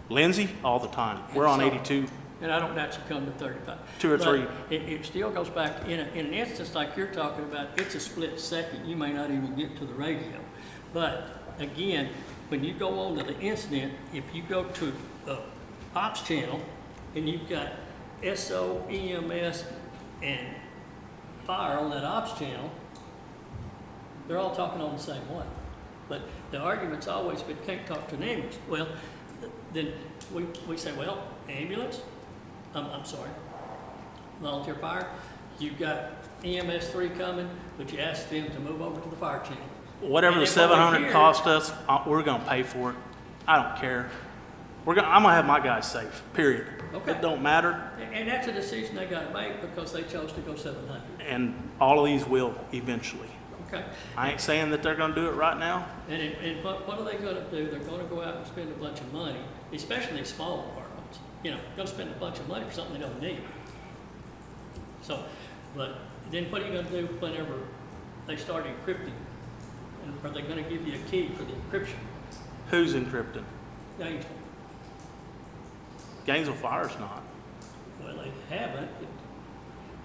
Lindsay, all the time. We're on So- 82. And I don't doubt you come to 35. 2 or But 3. It still goes back, in an instance like you're talking about, it's a split second. You may not even get to the radio. But again, when you go on to the incident, if you go to ops channel and you've got SO, EMS, and fire on that ops channel, they're all talking on the same one. But the argument's always been, can't talk to an ambulance. Well, then we say, well, ambulance, I'm sorry, volunteer fire, you've got EMS 3 coming, but you ask them to move over to the fire channel. Whatever And the then over 700 here- cost us, we're gonna pay for it. I don't care. I'm gonna have my guys safe, period. Okay. It don't matter, And that's a decision they gotta make because they chose to go 700. and all of these will eventually. Okay? I ain't saying that they're gonna do it right now. And what are they gonna do? They're gonna go out and spend a bunch of money, especially these small departments. You know, gonna spend a bunch of money for something they don't need. So, but then what are you gonna do whenever they start encrypting? And are they gonna give you a key for the encryption? Who's encrypting? Gainesville. Gainesville Fire's not. Well, they haven't.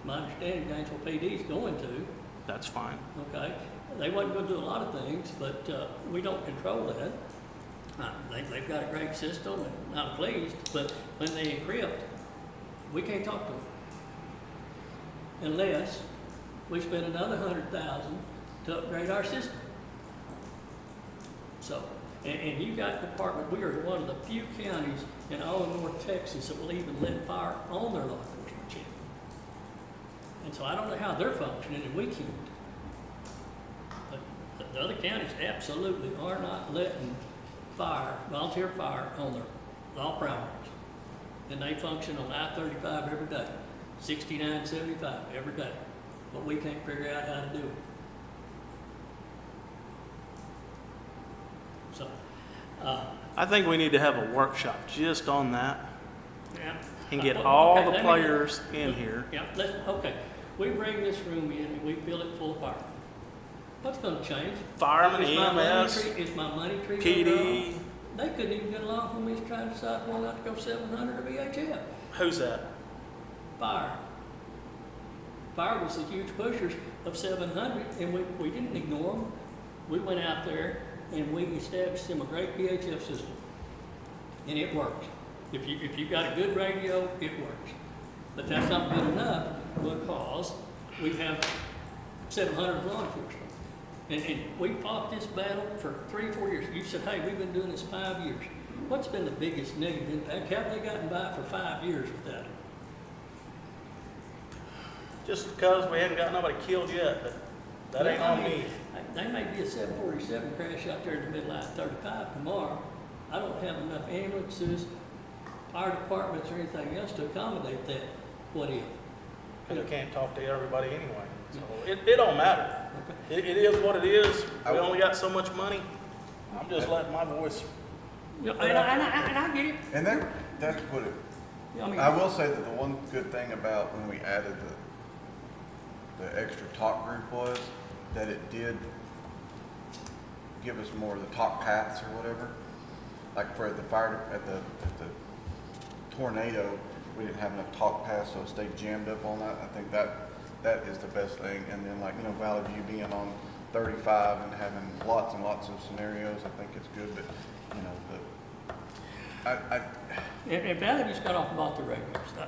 My understanding, Gainesville PD is going to. That's fine. Okay, they wasn't gonna do a lot of things, but, we don't control that. They've got a great system and I'm pleased, but when they encrypt, we can't talk to them. Unless we spend another 100,000 to upgrade our system. So, and you got department, we are one of the few counties in all of North Texas that will even let fire on their law enforcement channel. And so I don't know how they're functioning and we can't. But the other counties absolutely are not letting fire, volunteer fire on their law primaries. And they function on I-35 every day, 6975 every day. But we can't figure out how to do it. So, I think we need to have a workshop just on that yeah. and get Well, all okay, the let me- players in here. Yeah, okay. We bring this room in and we fill it full of firemen. What's gonna change? Firemen, Is my money EMS, tree- Is my money tree gonna grow? PD, They couldn't even get along when we was trying to decide whether or not to go 700 or VHF. who's that? Fire. Fire was the huge pushers of 700, and we didn't ignore them. We went out there and we established them a great VHF system, and it works. If you got a good radio, it works. But that's not good enough because we have 700 law enforcement. And we fought this battle for 3 or 4 years. You said, hey, we've been doing this 5 years. What's been the biggest negative impact? How have they gotten by for 5 years without it? Just because we haven't got nobody killed yet, but that ain't on me. There may be a 747 crash out there in the middle of I-35 tomorrow. I don't have enough ambulances fire departments or anything else to accommodate that, what if? Because I can't talk to everybody anyway. So it don't matter. It is what it is. We only got so much money. I'm just letting my voice. You know, and I get it. And that's what it, I mean, I will say that the one good thing about when we added the extra talk group was that it did give us more of the talk paths or whatever. Like for the fire, at the tornado, we didn't have enough talk paths, so it stayed jammed up on that. I think that is the best thing. And then like, you know, Valley View being on 35 and having lots and lots of scenarios, I think it's good, but, you know, and Valley View's got off about the radios.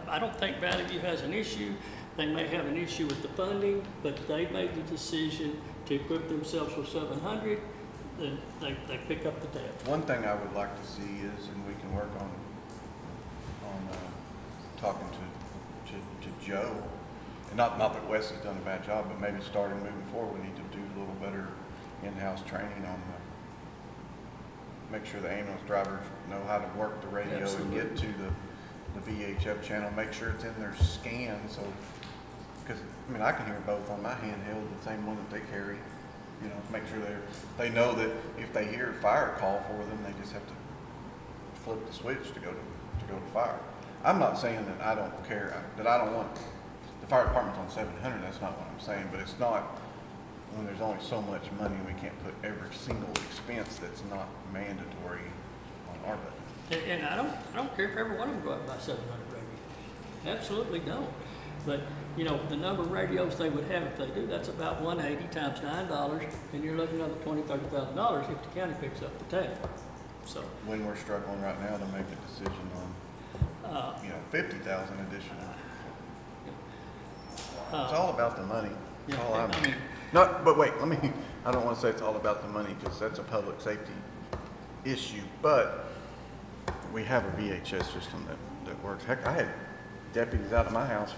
I don't think Valley View has an issue. They may have an issue with the funding, but they made the decision to equip themselves with 700. Then they pick up the tab. One thing I would like to see is, and we can work on talking to Joe, and not that Wes has done a bad job, but maybe starting moving forward, we need to do a little better in-house training on make sure the ambulance drivers know how to work the radio. Absolutely. And get to the VHF channel, make sure it's in their scan, so, because, I mean, I can hear both on my handheld, the same one that they carry, you know, make sure they know that if they hear a fire call for them, they just have to flip the switch to go to fire. I'm not saying that I don't care, that I don't want the fire department's on 700, that's not what I'm saying, but it's not, when there's only so much money, we can't put every single expense that's not mandatory on our budget. And I don't care if every one of them go out and buy 700 radios. Absolutely don't. But, you know, the number of radios they would have if they do, that's about 180 times $9, and you're looking at another $20,000, $30,000 if the county picks up the tab. So, When we're struggling right now to make a decision on, you know, 50,000 additional. It's all about the money. That's all I mean, but wait, I don't want to say it's all about the money because that's a public safety issue, but we have a VHS system that works. Heck, I had deputies out of my house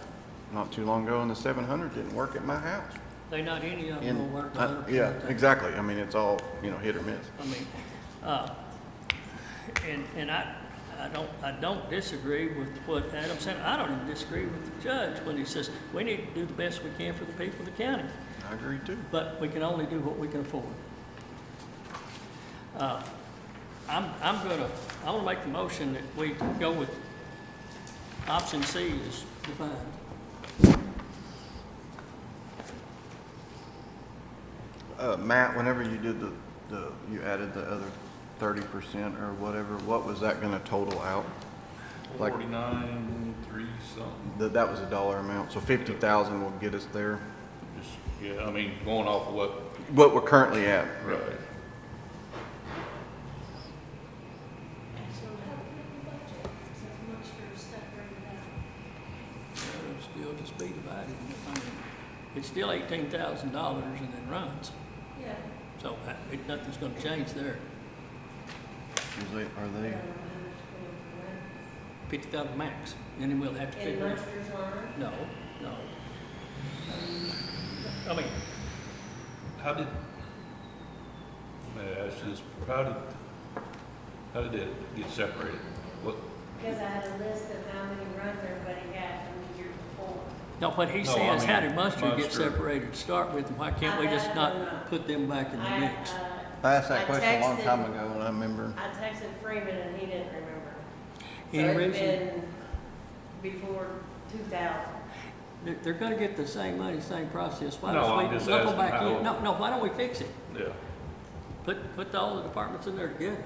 not too long ago and the 700 didn't work at my house. they not any of them will work 100%. Yeah, exactly. I mean, it's all, you know, hit or miss. I mean, and I don't disagree with what Adam said. I don't even disagree with the judge when he says we need to do the best we can for the people of the county. I agree too. But we can only do what we can afford. I'm gonna make the motion that we go with option C as defined. Matt, whenever you did you added the other 30% or whatever, what was that gonna total out? Like 49.3 something. that was a dollar amount, so 50,000 will get us there. Just, yeah, I mean, going off of What we're currently at. right. It'll still just be divided. I mean, it's still $18,000 and then runs. Yeah. So nothing's gonna change there. Are they? 50,000 max, and then we'll have to Any figure it. monsters on? No. I mean, How did, may I ask you this, how did it get separated? What, Because I had a list of how many runs everybody had from the year before. no, what he No, I says, mean, how did Munster get Munster. separated to start with, and why can't we just not put them back in the mix? I asked that I question a long texted- time ago, and I remember. I texted Freeman and he didn't remember. Any So it's reason? been before 2000. They're gonna get the same money, same process. Why No, don't I'm we just lump them asking back in? how- No, why don't we fix it? yeah, Put all the departments in there together.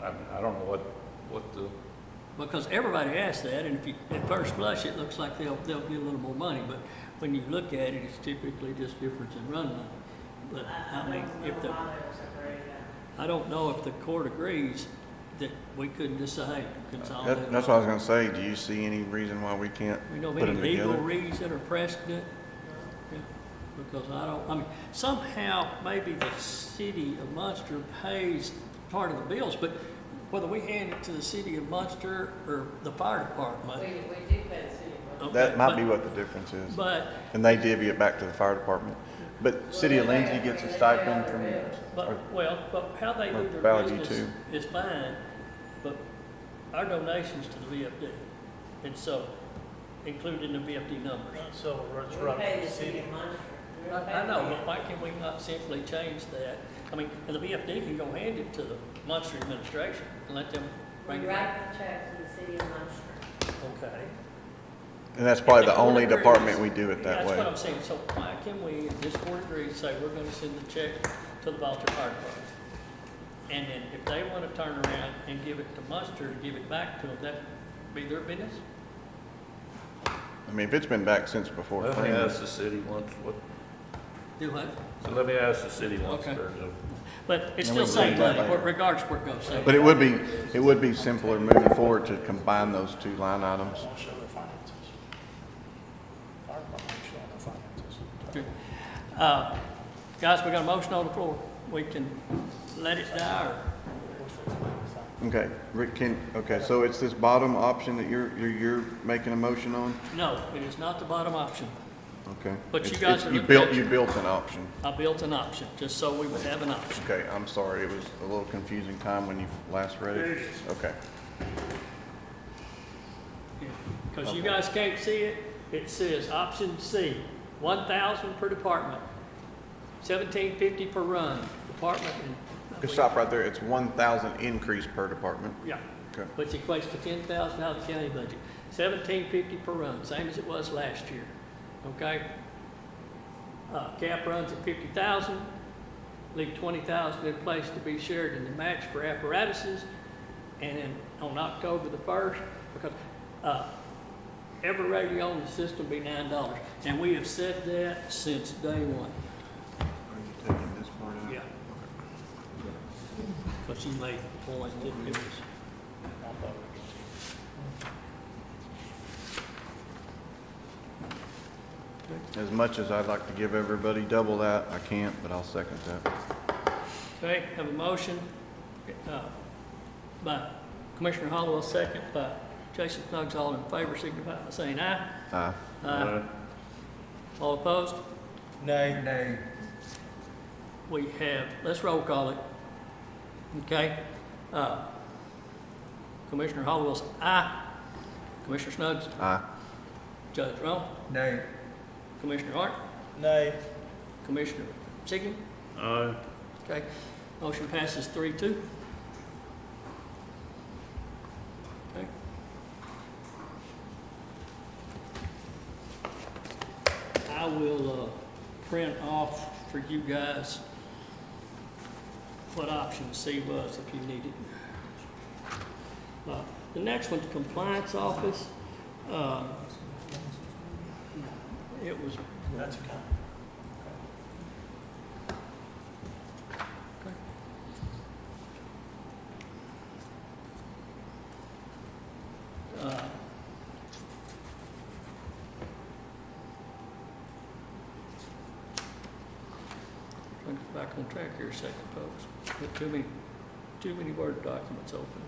I don't know what the, Because everybody asks that, and if you, at first blush, it looks like they'll get a little more money, but when you look at it, it's typically just difference in run money. But, I mean, don't if know the, why they were separated out. I don't know if the court agrees that we couldn't just say, hey, consolidate. That's what I was gonna say. Do you see any reason why we can't We know of put any them legal together? reason or precedent? Yeah, because I mean, somehow, maybe the city of Munster pays part of the bills, but whether we hand it to the city of Munster or the fire department. We do pay the city. okay, That might but- be what the difference is. But, And they divvy it back to the fire department. But City of Lindsay gets a stipend from, or- but how they or do their Valley View business too. is fine, but our donations to the VFD, and so, included in the VFD numbers. So it's We right pay to the the city city. of Munster. I know, but why can we not simply change that? I mean, and the VFD can go hand it to the Munster administration and let them bring We it back. write the check to the city of Munster. Okay. And that's probably If the only court agrees- department we do it that That's what way. I'm saying, so why can we, if this court agrees, say, we're gonna send the check to the Volunteer Fire Department? And then if they wanna turn around and give it to Munster to give it back to them, that be their business? I mean, if it's been back since before Let me FEMA. ask the city once, what, Do what? so let me ask the city once Okay. there's a But it's And we still can same do that money, later. regardless where it goes. same But money. it would be simpler moving forward to combine those two line items. I want to show their finances. Fire department ain't showing their finances. Okay. Guys, we got a motion on the floor. We can let it die, or Okay, Rick, okay, so it's this bottom option that you're making a motion on? no, it is not the bottom option. Okay. But you It's- guys it's- are You looking built, at- you built an option. I built an option, just so we would have an option. Okay, I'm sorry, it was a little confusing time when you last read it. Okay. Because you guys can't see it, it says option C, 1,000 per department, 1,750 per run, department. Just stop right there, it's 1,000 increase per department. Yeah, Okay. which equates to 10,000 out of the county budget. 1,750 per run, same as it was last year, okay? Cap runs at 50,000, leave 20,000 in place to be shared in the match for apparatuses. And then on October the 1st, because every radio on the system be $9. And we have said that since day one. Are you taking this part out? Yeah. But you made the point that it was, As much as I'd like to give everybody double that, I can't, but I'll second that. okay, have a motion by Commissioner Hollowell, second by Jason Snuggs. All in favor, signify by saying aye. Aye. Aye. All opposed? Nay. Nay. We have, let's roll call it. Okay? Commissioner Hollowell's aye. Commissioner Snuggs? Aye. Judge Rowe? Nay. Commissioner Hart? Nay. Commissioner Siggin? Aye. Okay, motion passes 3-2. Okay. I will print off for you guys what option C was if you need it. The next one, the compliance office. It was, That's a count. trying to get back on track here a second, folks. Got too many Word documents open.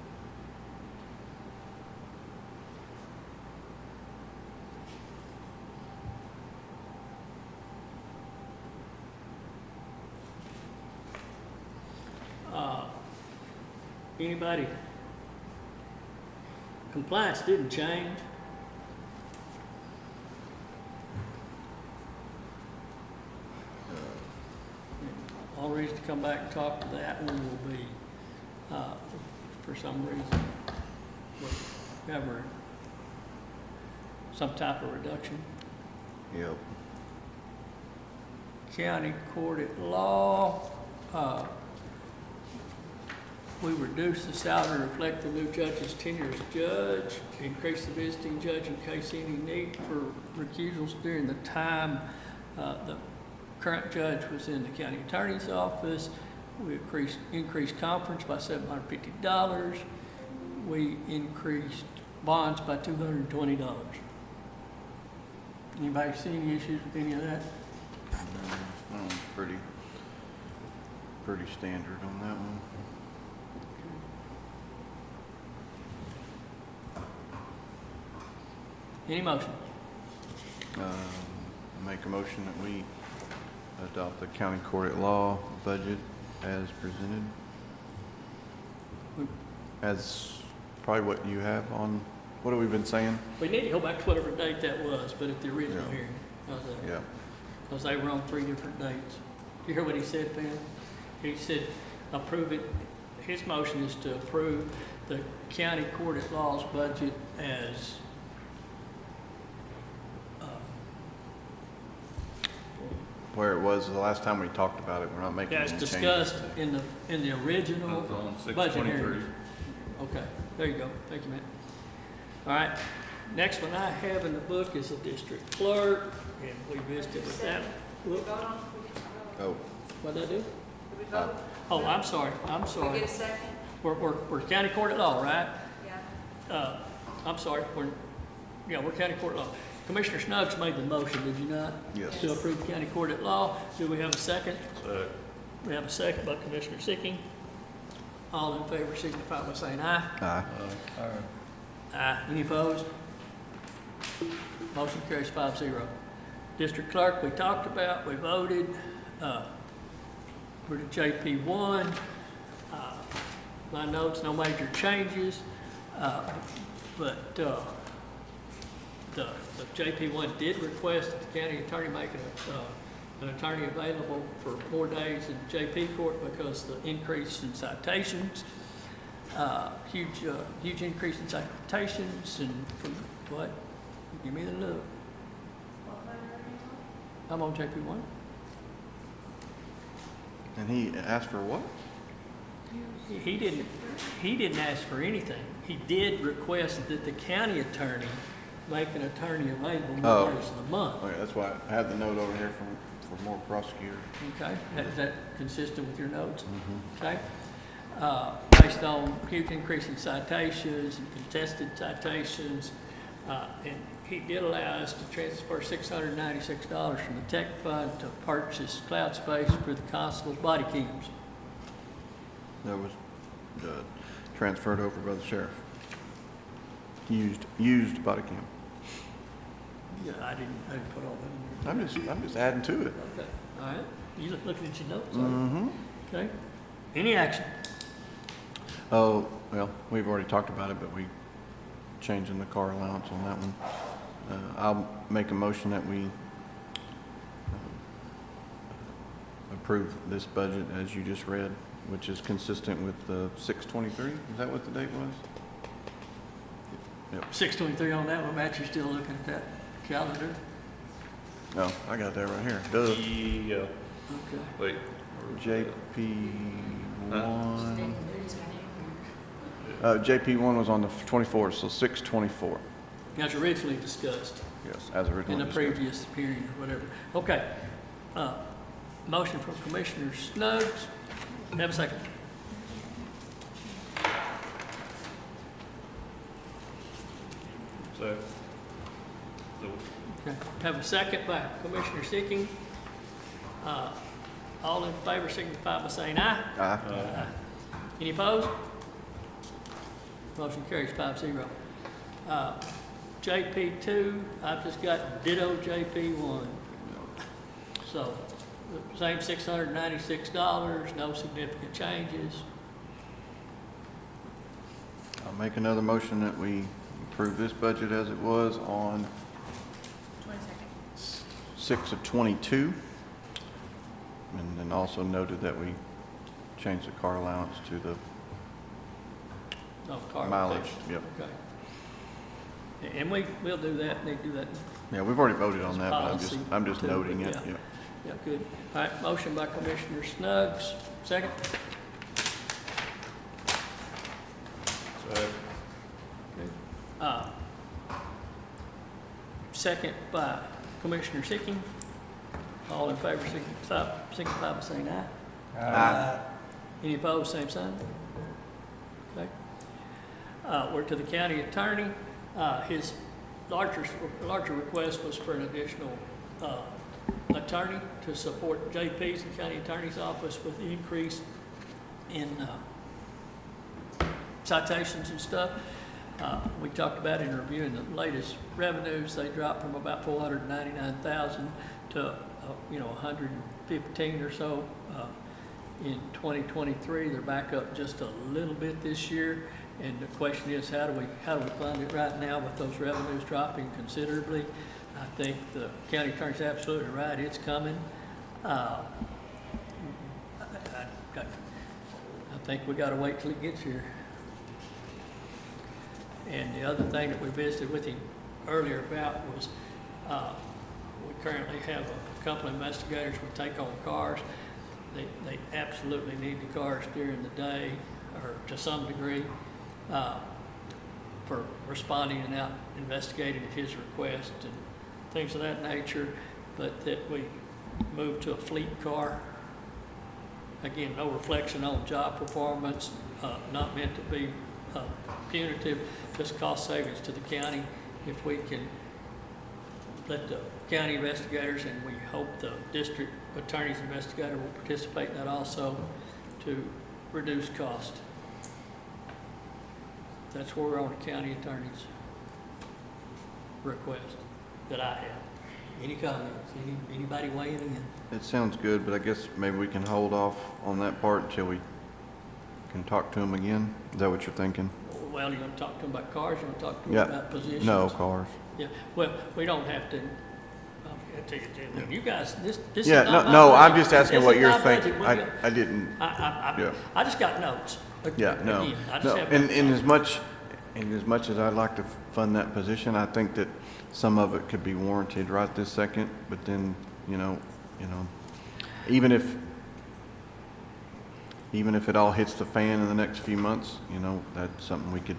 Anybody? Compliance didn't change. All reason to come back and talk to that one will be, for some reason, whatever, some type of reduction. Yep. County court at law, we reduced the salary to reflect the new judge's tenure as judge, increased the visiting judge in case any need for recusals during the time the current judge was in the county attorney's office. We increased conference by $750. We increased bonds by $220. Anybody see any issues with any of that? Pretty standard on that one. Any motion? Make a motion that we adopt the county court at law budget as presented. We- As probably what you have on, what have we been saying? We need to go back to whatever date that was, but at the original Yeah. hearing. How's that? Yeah. Because they were on 3 different dates. You hear what he said, Pam? He said, approve it, his motion is to approve the county court at law's budget as, Where it was the last time we talked about it, we're not making any as changes. discussed in the original That's on budget 623. hearing. Okay, there you go. Thank you, man. All right, next one I have in the book is the district clerk, and we visited with that. Whoop, Oh, what'd I do? uh, Oh, I'm sorry, I'm sorry. Get a second? We're county court at law, right? Yeah. I'm sorry, we're county court at law. Commissioner Snuggs made the motion, did you not? yes. To approve county court at law. Do we have a second? Second. We have a second by Commissioner Sicking. All in favor signify by saying aye. Aye. Aye. Any opposed? Motion carries 5-0. District clerk, we talked about, we voted, for the JP1. My notes, no major changes, but, the JP1 did request that the county attorney make an attorney available for more days in JP court because the increase in citations, huge increase in citations and from what? Give me the look. I'm on JP1. And he asked for what? He didn't ask for anything. He did request that the county attorney make an attorney available Oh. more days of the month. Okay, that's why I had the note over here for more prosecutor. Okay, is that consistent with your notes? Mm-hmm. Okay. Based on huge increase in citations and contested citations, and he did allow us to transfer $696 from the tech fund to purchase cloud space for the constable's body cams. That was transferred over by the sheriff. Used body cam. Yeah, I didn't put all that in there. I'm just adding to it. Okay, all right. You looking at your notes? Mm-hmm. Okay. Any action? Oh, well, we've already talked about it, but we changing the car allowance on that one. I'll make a motion that we approve this budget as you just read, which is consistent with the 6/23. Is that what the date was? Yep. 6:23 on that one, Matt, you're still looking at that calendar? Oh, I got that right here. Duh. Yeah, Okay. wait. JP1. JP1 was on the 24th, so 6/24. As originally discussed Yes, as in originally the discussed. previous hearing or whatever. Okay. Motion from Commissioner Snuggs. Have a second. Second. Okay. Have a second by Commissioner Sicking. All in favor signify by saying aye. Aye. Any opposed? Motion carries 5-0. JP2, I've just got ditto JP1. So, the same $696, no significant changes. I'll make another motion that we approve this budget as it was on 6/22. And then also noted that we changed the car allowance to the No, car mileage. rotation. Yep. Okay. And we'll do that, need to do that. Yeah, we've already voted on It's that, but policy I'm just too, noting but it. yeah. Yep. Yeah, good. All right, motion by Commissioner Snuggs, second. Second. Okay. Second by Commissioner Sicking. All in favor, signify by saying aye. Aye. Any opposed, same sign? Okay. We're to the county attorney. His larger request was for an additional attorney to support JP's and county attorney's office with the increase in citations and stuff. We talked about in reviewing the latest revenues, they dropped from about 499,000 to 115 or so in 2023. They're back up just a little bit this year, And the question is, how do we fund it right now with those revenues dropping considerably? I think the county attorney's absolutely right, it's coming. I think we gotta wait till it gets here. And the other thing that we visited with him earlier about was, we currently have a couple of investigators who take on cars. They absolutely need the cars during the day, or to some degree, for responding and out investigating at his request and things of that nature, but that we move to a fleet car. Again, no reflection on job performance, not meant to be punitive, just cost savings to the county. If we can let the county investigators, and we hope the district attorney's investigator will participate in that also, to reduce cost. That's where we're on the county attorney's request that I have. Any comments? Anybody weighing in? It sounds good, but I guess maybe we can hold off on that part until we can talk to them again. Is that what you're thinking? Well, you're gonna talk to them about cars, you're gonna talk to them Yeah. about positions? No, cars. Yeah, well, we don't have to, I'll tell you, Jim, you guys, this is Yeah, not my no, budget. I'm just asking This what is you're my budget. thinking. We I got- didn't, yeah. I just got notes. Yeah, no, Again, I just no. have And notes. as much as I'd like to fund that position, I think that some of it could be warranted right this second, but then, you know, even if it all hits the fan in the next few months, that's something we could,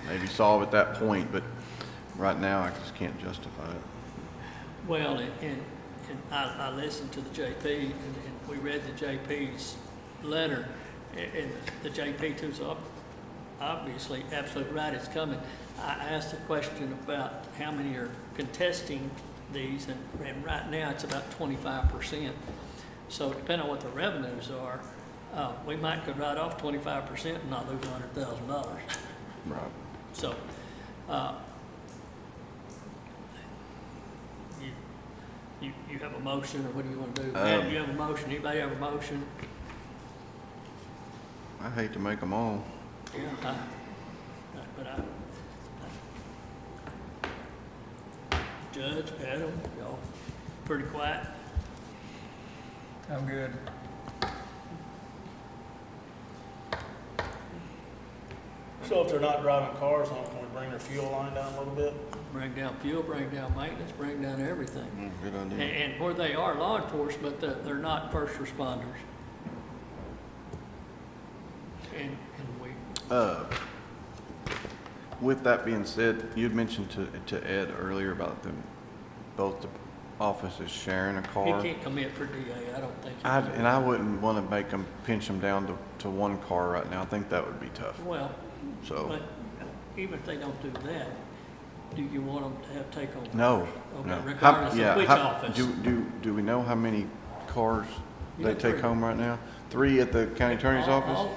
maybe solve at that point, but right now I just can't justify it. Well, and I listened to the JP, and we read the JP's letter, and the JP too's obviously absolutely right, it's coming. I asked a question about how many are contesting these, and right now it's about 25%. So depending on what the revenues are, we might could write off 25% and not lose $100,000. Right. So, you have a motion, or what do you want to do? Matt, you have a motion, anybody have a motion? I hate to make them all. Yeah, but Judge, Adam, y'all pretty quiet? I'm good. So if they're not driving cars, can we bring their fuel line down a little bit? Bring down fuel, bring down maintenance, bring down everything. Good idea. And where they are law enforcement, they're not first responders. And we, With that being said, you'd mentioned to Ed earlier about both the offices sharing a he car. can't commit for DA, I don't think. he can. And I wouldn't want to pinch them down to one car right now. I think that would be tough. Well, So, but even if they don't do that, do you want them to have take-home? no, Okay, no. regardless of which office. Do we know how many cars You they got take 3. home right now? 3 at the county attorney's office?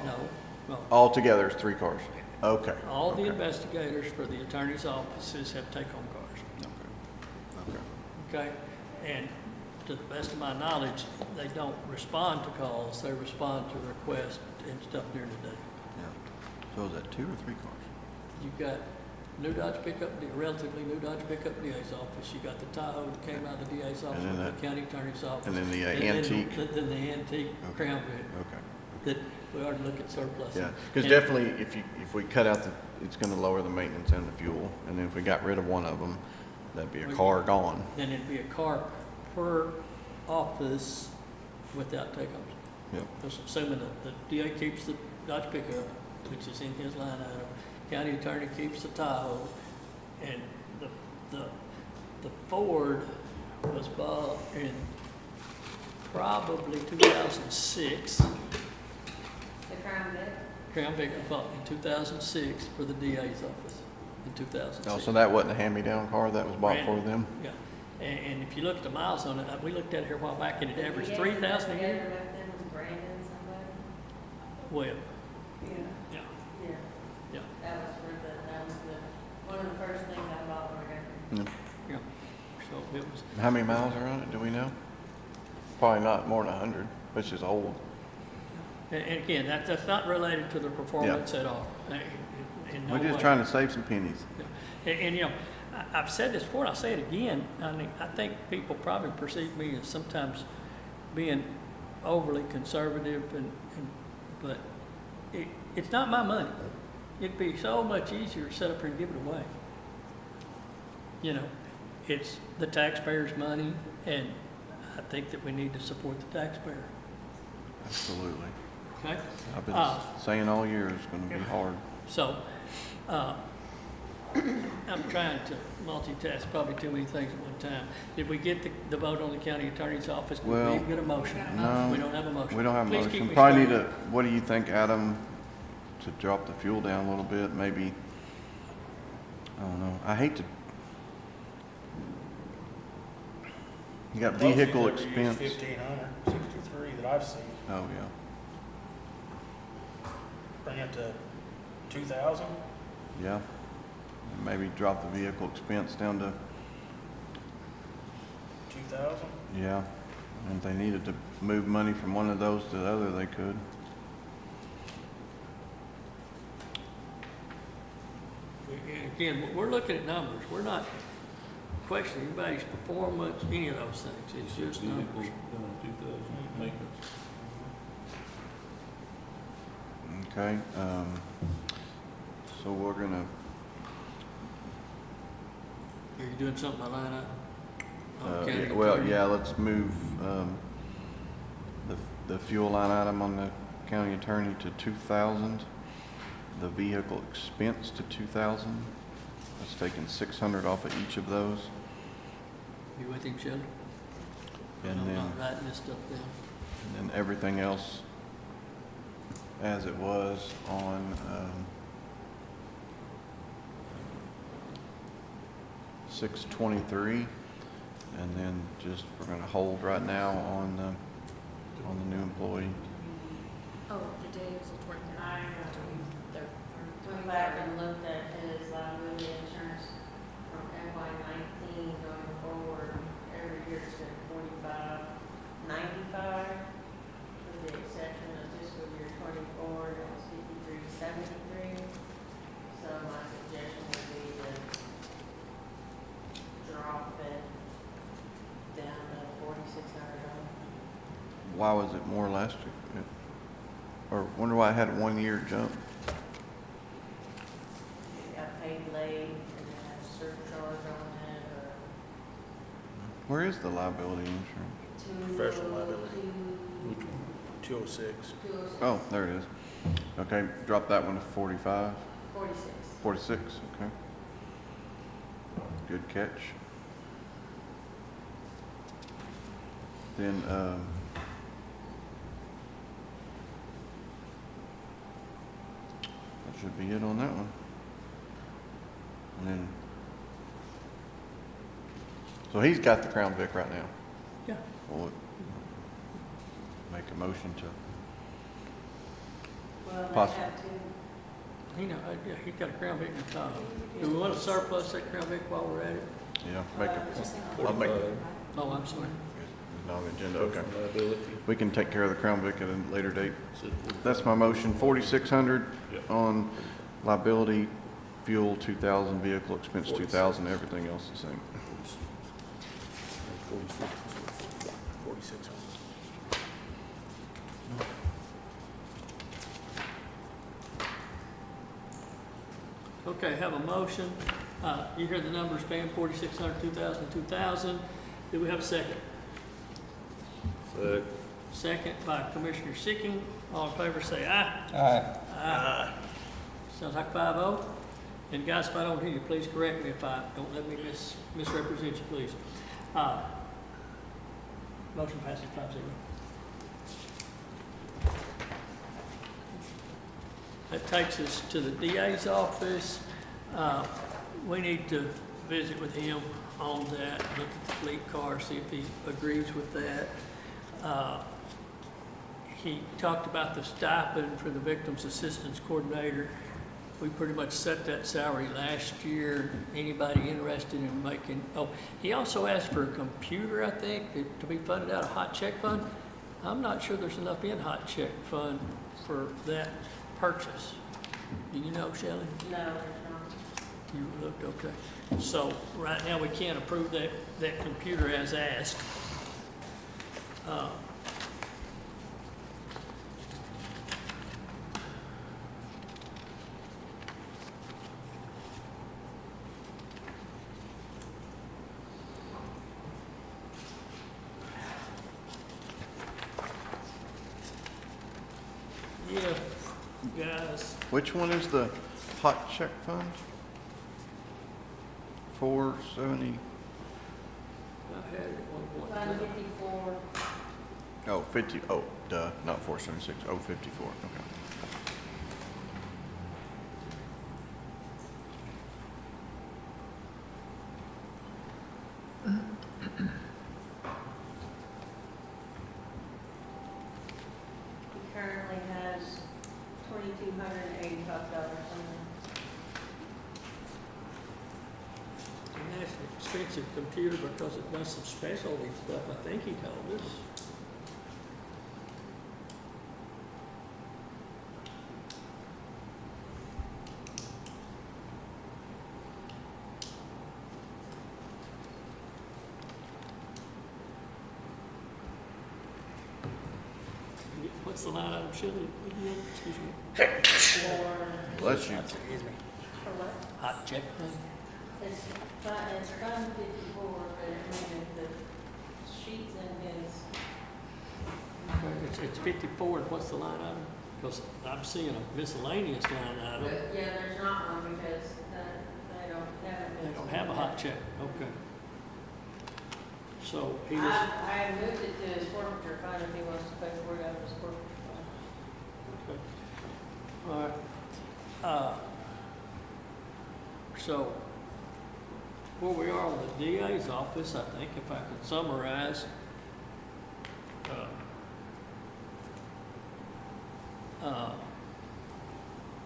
No. Altogether, it's 3 cars. Okay. All the okay. investigators for the attorney's offices have take-home cars. Okay. Okay, and to the best of my knowledge, they don't respond to calls, they respond to requests and stuff during the day. Yeah. So is that 2 or 3 cars? You've got new Dodge pickup, relatively new Dodge pickup DA's office, you got the Tahoe that came out of the DA's office, then the that- county attorney's office. and then the then antique. Then the antique Okay. Crown Vic, Okay. that we ought to look at surplus. Yeah, because And- definitely if we cut out it's going to lower the maintenance and the fuel. And then if we got rid of one of them, that'd be a car gone. Then it'd be a car per office without take-homes. Yep. Just assuming that the DA keeps the Dodge pickup, which is in his line item, county attorney keeps the Tahoe, and the Ford was bought in probably 2006. The Crown Vic? Crown Vic was bought in 2006 for the DA's office, in 2006. Oh, so that wasn't a hand-me-down car, that was bought for Brand- them? Yeah, and if you look at the miles on it, we looked at it here a while back, and it averaged 3,000 a year. Brandon, somebody? Well, Yeah. yeah, Yeah. yeah, That was one of the first things I bought when I got here. Yeah. yeah. So it was, How many miles are on it, do we know? Probably not more than 100, which is old. And again, that's not related to the performance at all. In no We're just way. trying to save some pennies. And, you know, I've said this before, and I'll say it again. I mean, I think people probably perceive me as sometimes being overly conservative, but it's not my money. It'd be so much easier to set up here and give it away. You know, it's the taxpayers' money, and I think that we need to support the taxpayer. Absolutely. Okay? I've been saying all year it's gonna be hard. So, I'm trying to multitask probably too many things at one time. Did we get the vote on the county attorney's office? Did Well, we get a motion? No. We don't have a motion. We don't have a Please keep motion. me Probably need straight. to, what do you think, Adam, to drop the fuel down a little bit, maybe? I don't know. I hate to. You got vehicle expense. 1,563 that I've seen. Oh, yeah. Bring it to 2,000. Yeah. And maybe drop the vehicle expense down to, 2,000. yeah. And if they needed to move money from one of those to the other, they could. Again, we're looking at numbers. We're not questioning anybody's performance, any of those things. It's just Vehicle numbers. down to 2,000 maintenance. Okay, so we're gonna, Are you doing something by line item? On county well, attorney? yeah, let's move, the fuel line item on the county attorney to 2,000. The vehicle expense to 2,000. That's taking 600 off of each of those. You with him, Shelley? And I'm then, not writing this stuff down. and then everything else as it was on, 623. And then just, we're gonna hold right now on the new employee. Oh, the day is the 23rd. Went back and looked at his liability insurance from FY '19 going forward. Every year it's been $45.95, with the exception of fiscal year '24, that was $53.73. So my suggestion would be to drop it down to $4,600. Why was it more last year? Or wonder why it had a 1 year jump? It got paid late and it had a surcharge on it or. Where is the liability insurance? Professional liability. Which one? 206. Oh, there it is. Okay, drop that one to 45, 46. 46, okay. Good catch. Then, that should be it on that one. And then, so he's got the Crown Vic right now. Yeah. We'll make a motion to, Well, they Possible. have to. You know, yeah, he's got a Crown Vic in the top. Do we want to surplus that Crown Vic while we're at it? yeah, make a, I'll make, 45, Oh, I'm sorry. no agenda, okay. liability. We can take care of the Crown Vic at a later date. Said 45. That's my motion, 4,600 Yeah. on liability, fuel 2,000, vehicle expense 2,000, everything else the same. 46. 4,600. Okay, have a motion. You hear the numbers, Pam, 4,600, 2,000, 2,000. Do we have a second? Second. Second by Commissioner Sicking. All in favor say aye. Aye. Aye. Sounds like 5-0. And guys, if I don't hear you, please correct me if I, don't let me misrepresent you, please. Motion passes 5-0. That takes us to the DA's office. We need to visit with him on that, look at the fleet car, see if he agrees with that. He talked about the stipend for the Victims Assistance Coordinator. We pretty much set that salary last year. Anybody interested in making, oh, he also asked for a computer, I think, to be funded out of hot check fund. I'm not sure there's enough in hot check fund for that purchase. Do you know, Shelley? No, there's not. You looked, okay. So right now, we can't approve that computer as asked. If, guys, Which one is the hot check fund? 470, I had it at one point. Fund 54. oh, 50, oh, duh, not 476, oh, 54, okay. He currently has $2,285 in there. And that's an expensive computer because it does some specialty stuff, I think he told us. What's the line item, Shelley? Excuse me. Bless you. Excuse me. For what? Hot check thing? It's Fund 54, but I mean, the sheets in his, It's 54, and what's the line item? Because I'm seeing a miscellaneous line item. yeah, there's not one because they don't have it. They don't have a hot check, okay. So he was, I moved it to his forfeiture fund if he wants to pay for it out of his forfeiture fund. okay. All right. So where we are with the DA's office, I think if I could summarize,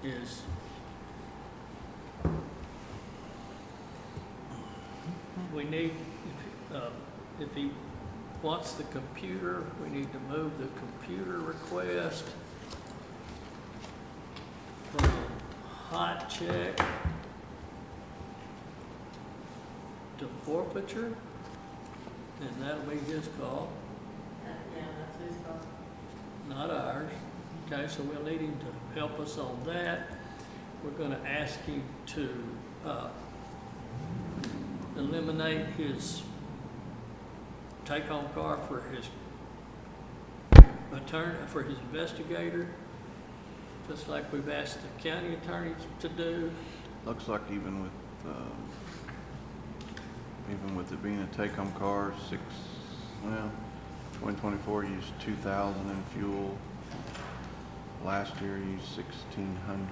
is we need, if he wants the computer, we need to move the computer request from hot check to forfeiture, and that'll be his call, Yeah, that's his call. not ours. Okay, so we'll need him to help us on that. We're gonna ask him to eliminate his take-home car for his attorney, for his investigator, just like we've asked the county attorneys to do. Looks like even with it being a take-home car, 2024 used 2,000 in fuel. Last year used 1,600.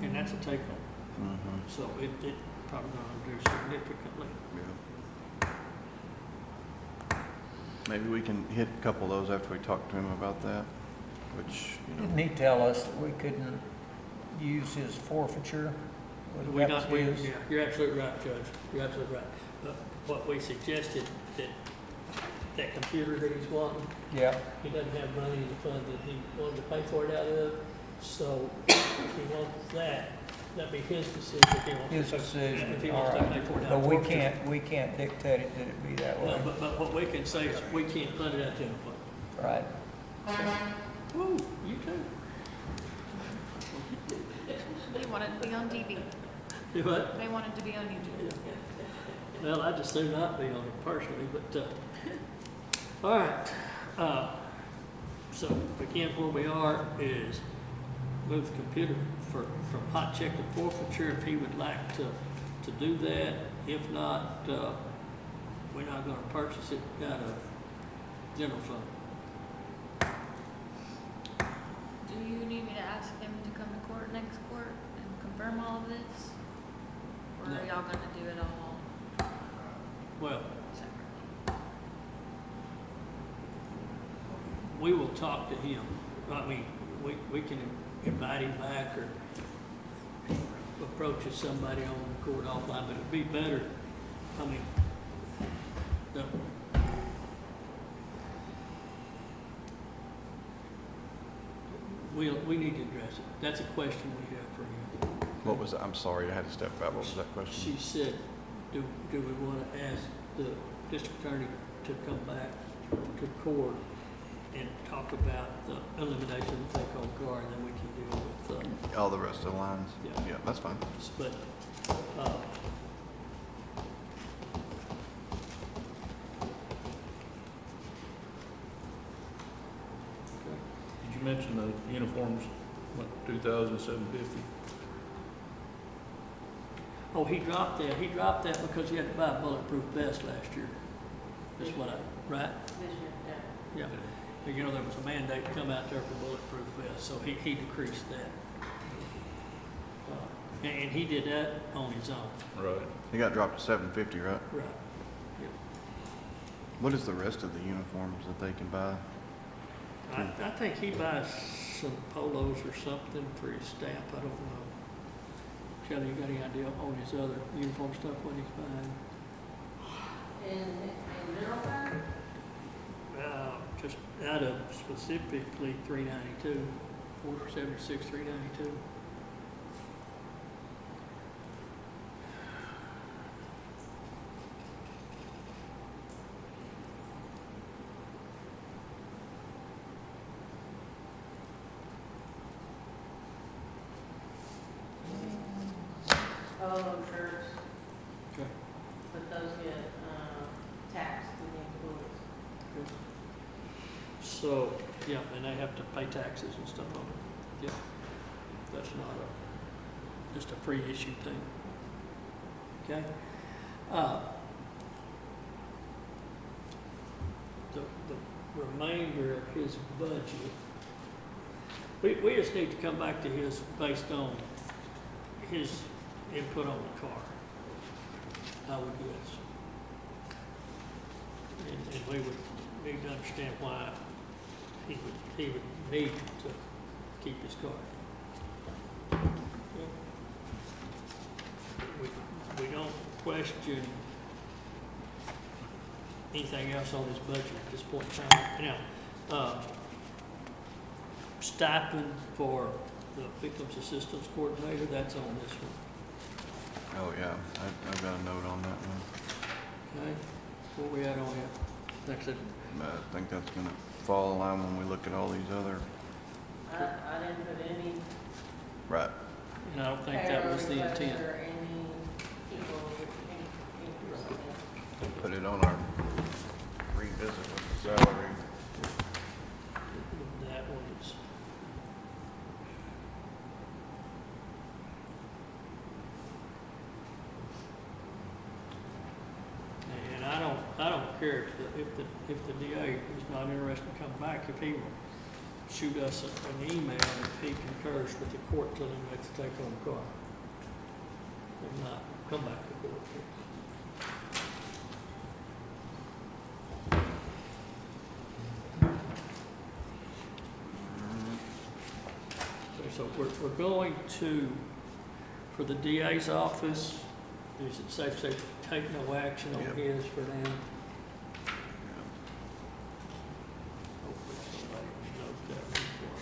And that's a take-home, Mm-hmm. so it probably gonna do significantly. Yeah. Maybe we can hit a couple of those after we talk to him about that, which, Didn't he tell us that we couldn't use his forfeiture? We not, we, yeah, you're absolutely right, Judge, you're absolutely right. What we suggested, that computer that he's wanting, Yeah, he doesn't have money in the fund that he wanted to pay for it out of, so if he wants that, that'd be his decision if he wants to. his decision, If he all wants to pay right. for it out But of we forfeiture. can't dictate it that it be that No, way. but what we can say is, we can't fund it out of general fund. Right. Woo, you too. They wanted to be on TV. Do what? They wanted to be on YouTube. Well, I just do not be on it personally, but, all right. So again, where we are is move the computer from hot check to forfeiture if he would like to do that. If not, we're not gonna purchase it out of general fund. Do you need me to ask him to come to court next court and confirm all of this? Or No. are y'all gonna do it all Well, separately? we will talk to him. I mean, we can invite him back or approach somebody on the court offline, but it'd be better, I mean, we need to address it. That's a question we have for you. What was, I'm sorry, I had to step out. What was that question? She said, do we want to ask the district attorney to come back to court and talk about the elimination of the take-home car, and then we can deal with, All the rest of the lines? Yeah. Yeah, that's fine. but, Did you mention the uniforms went 2,750? oh, he dropped that. He dropped that because he had to buy a bulletproof vest last year. That's what right? This year, yeah. Yeah. But, you know, there was a mandate to come out there for bulletproof vests, so he decreased that. And he did that on his own. Right. It got dropped to 750, right? Right. What is the rest of the uniforms that they can buy? I think he buys some polos or something for his staff. I don't know. Kelly, you got any idea on his other uniform stuff, what he's buying? In general fund? Just out of specifically 392, 476, 392. Polo shirts, Okay. but those get, taxed with the employees. So, yeah, and they have to pay taxes and stuff on it. Yeah. That's not just a free issue thing. Okay? The remainder of his budget, we just need to come back to his based on his input on the car, I would guess. And we would need to understand why he would need to keep his car. We don't question anything else on his budget at this point in time. Now, stipend for the Victims Assistance Coordinator, that's on this one. Oh, yeah, I've got a note on that one. Okay, where we at on it? Like I said, I think that's gonna fall in line when we look at all these other, I didn't put any and I don't think that was the payroll requests intent. or any people, increase on that. put it on our revisit with the salary. That was. And I don't care if the DA is not interested in coming back, if he will shoot us an email if he concurs with the court telling him they have to take on the car. If not, come back to court. Okay, so we're going to, for the DA's office, is it safe to say take no action on Yep. his for now? Hopefully somebody knows that one for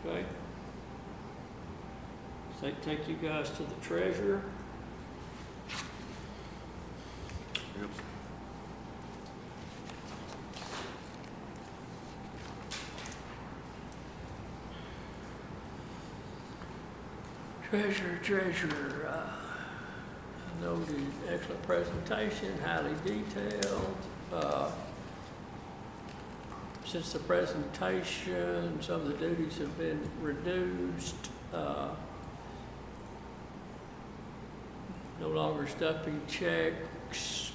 me. Okay. So take you guys to the treasurer. Yep. Treasurer, noted excellent presentation, highly detailed. Since the presentation, some of the duties have been reduced. No longer stuffing checks.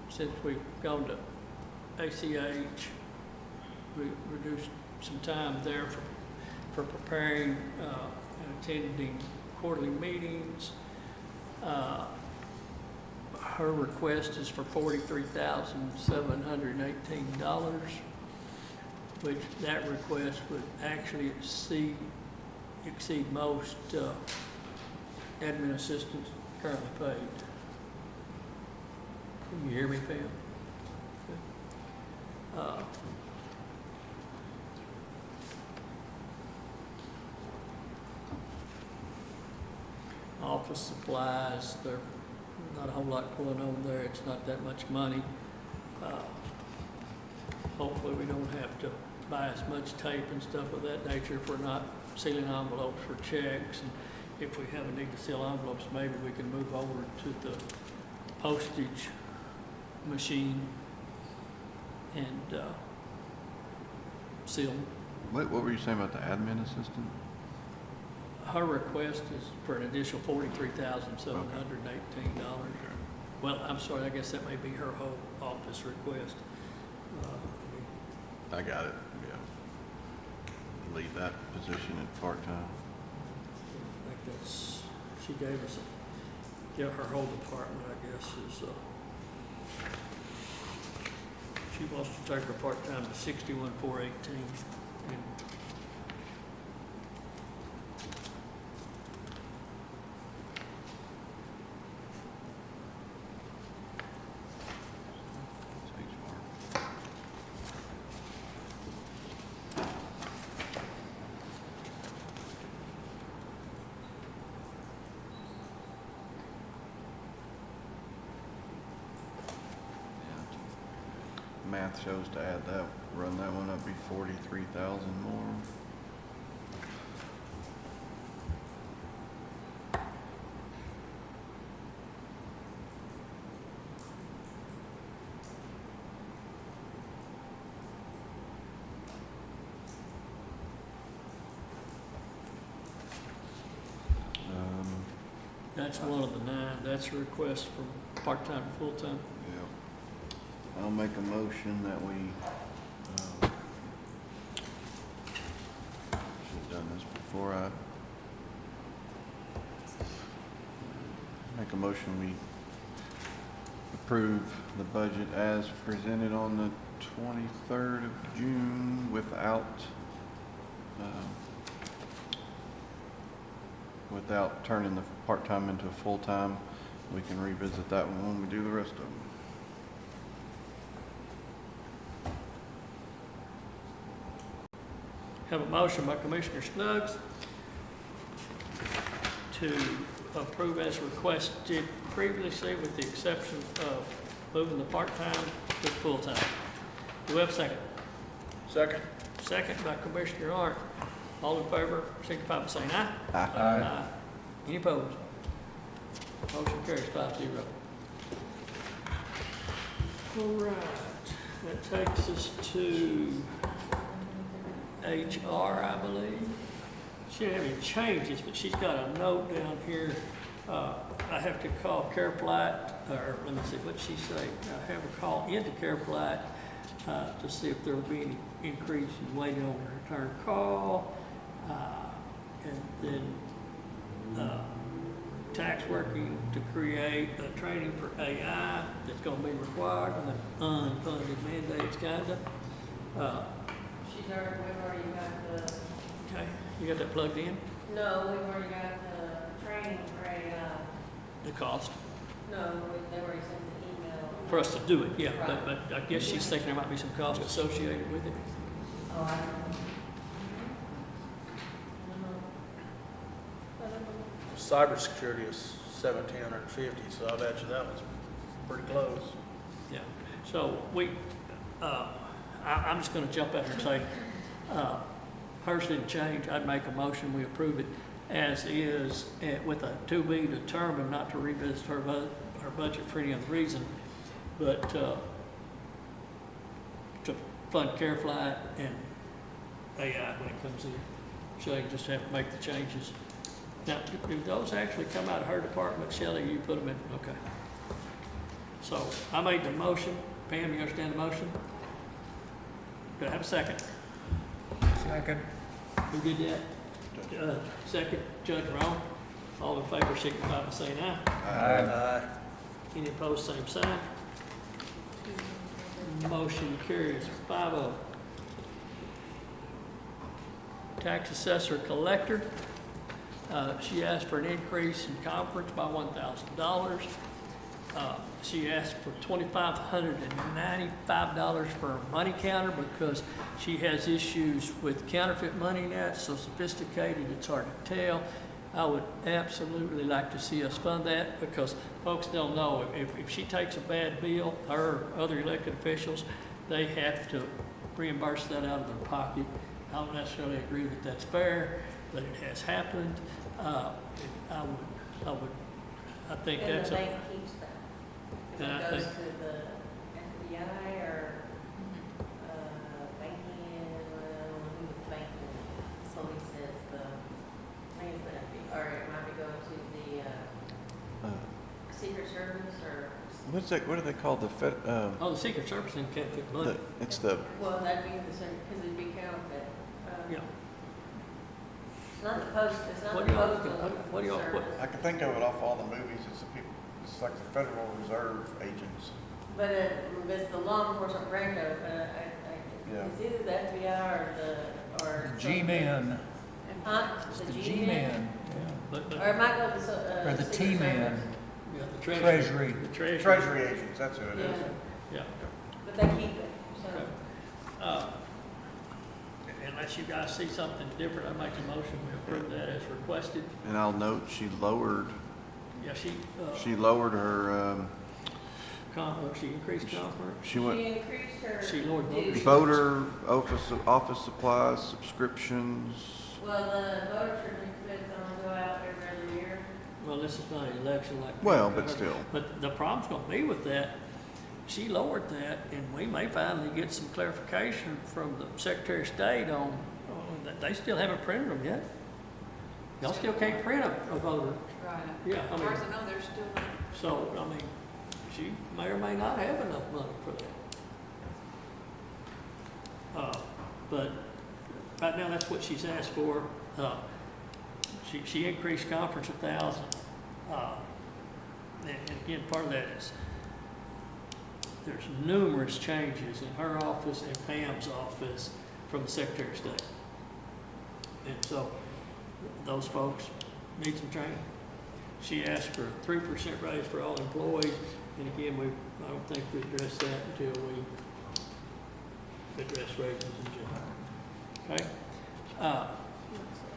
Since we've gone to ACH, we reduced some time there for preparing and attending quarterly meetings. Her request is for $43,718. which that request would actually exceed most admin assistants currently paid. Can you hear me, Pam? Office supplies, there's not a whole lot going on there. It's not that much money. Hopefully we don't have to buy as much tape and stuff of that nature if we're not sealing envelopes for checks. And if we have a need to seal envelopes, maybe we can move over to the postage machine and seal them. What were you saying about the admin assistant? Her request is for an additional $43,718. Well, I'm sorry, I guess that may be her whole office request. I got it, yeah. Leave that position at part-time. I think that's, she gave us, yeah, her whole department, I guess, is, she wants to take her part-time to $61,418. And Math shows to add that, run that one up, be 43,000 more. that's one of the 9. That's a request from part-time to full-time. Yeah. I'll make a motion that we, should have done this before I make a motion we approve the budget as presented on the 23rd of June without turning the part-time into a full-time. We can revisit that one when we do the rest of them. Have a motion by Commissioner Snuggs to approve as requested previously with the exception of moving the part-time to full-time. Do we have a second? Second. Second by Commissioner Art. All in favor, signify by saying aye. Aye. Any opposed? Motion carries 5-0. All right, that takes us to HR, I believe. She didn't have any changes, but she's got a note down here. I have to call CareFlight, or let me see, what did she say? I have a call into CareFlight to see if there will be any increase in waiting on a return call. And then tax working to create a training for AI that's going to be required on the unfunded mandates, kind of. We've already got the, Okay, you got that plugged in? no, we've already got the training for AI. The cost No, they already sent the email. for us to do it, yeah. But I guess she's thinking there might be some cost associated with it. Oh, I don't know. Cybersecurity is 1,750, so I bet you that was pretty close. Yeah. So I'm just going to jump out here and say, hers didn't change. I'd make a motion, we approve it as is, with a to be determined, not to revisit her budget for any other reason, but to fund CareFlight and AI when it comes in. So you just have to make the changes. Now, do those actually come out of her department, Shelley, you put them in? Okay. So I made the motion. Pam, you understand the motion? Do I have a second? Second. Who did that? Second, Judge Rowe. All in favor, signify by saying aye. Aye. Any opposed, same sign. Motion carries 5-0. tax assessor collector. She asked for an increase in conference by $1,000. She asked for $2,595 for a money counter because she has issues with counterfeit money now. It's so sophisticated, it's hard to tell. I would absolutely like to see us fund that because folks don't know, if she takes a bad bill, her or other elected officials, they have to reimburse that out of their pocket. I don't necessarily agree that that's fair, but it has happened. I think And that's the a. bank keeps that. And I It goes think- to the FBI or banking, who the banking, somebody says the, I think it's the FBI, or it might be going to the Secret Service or, What's that, what do they call the Fed, Oh, the Secret Service can't fit money. it's the, well, that'd be the same, because it'd be counterfeit. Yeah. It's not the post, it's not What the do y'all postal look at? What do y'all put? service. I can think of it off all the movies, it's the people, it's like the Federal Reserve agents. But it's the law enforcement branch, Yeah. it's either the FBI or G-Men, Huh? it's The the G-men? G-Men, But, Or it might go to, or the Secret T-Men, Service. yeah, the treasury. Treasury. The treasury. Treasury agents, that's who it is. Yeah, Yeah. but they keep it, so. Unless you guys see something different, I make a motion, we approve that as requested. And I'll note, she lowered her, She increased conference. she went, She increased her. She lowered dues. voter, office supplies, subscriptions. Well, the voter certificates only go out every other year. Well, this is not an election like. Well, but still. But the problem's gonna be with that, she lowered that, and we may finally get some clarification from the Secretary of State on that they still haven't printed them yet. Y'all still can't print a voter. Right. Yeah, I As mean, far as I know, they're still. so, I mean, she may or may not have enough money for that. But right now, that's what she's asked for. She increased conference 1,000. And again, part of that is there's numerous changes in her office and Pam's office from the Secretary of State. And so those folks need some training. She asked for a 3% raise for all employees, and again, I don't think we addressed that until we address raises in general. Okay?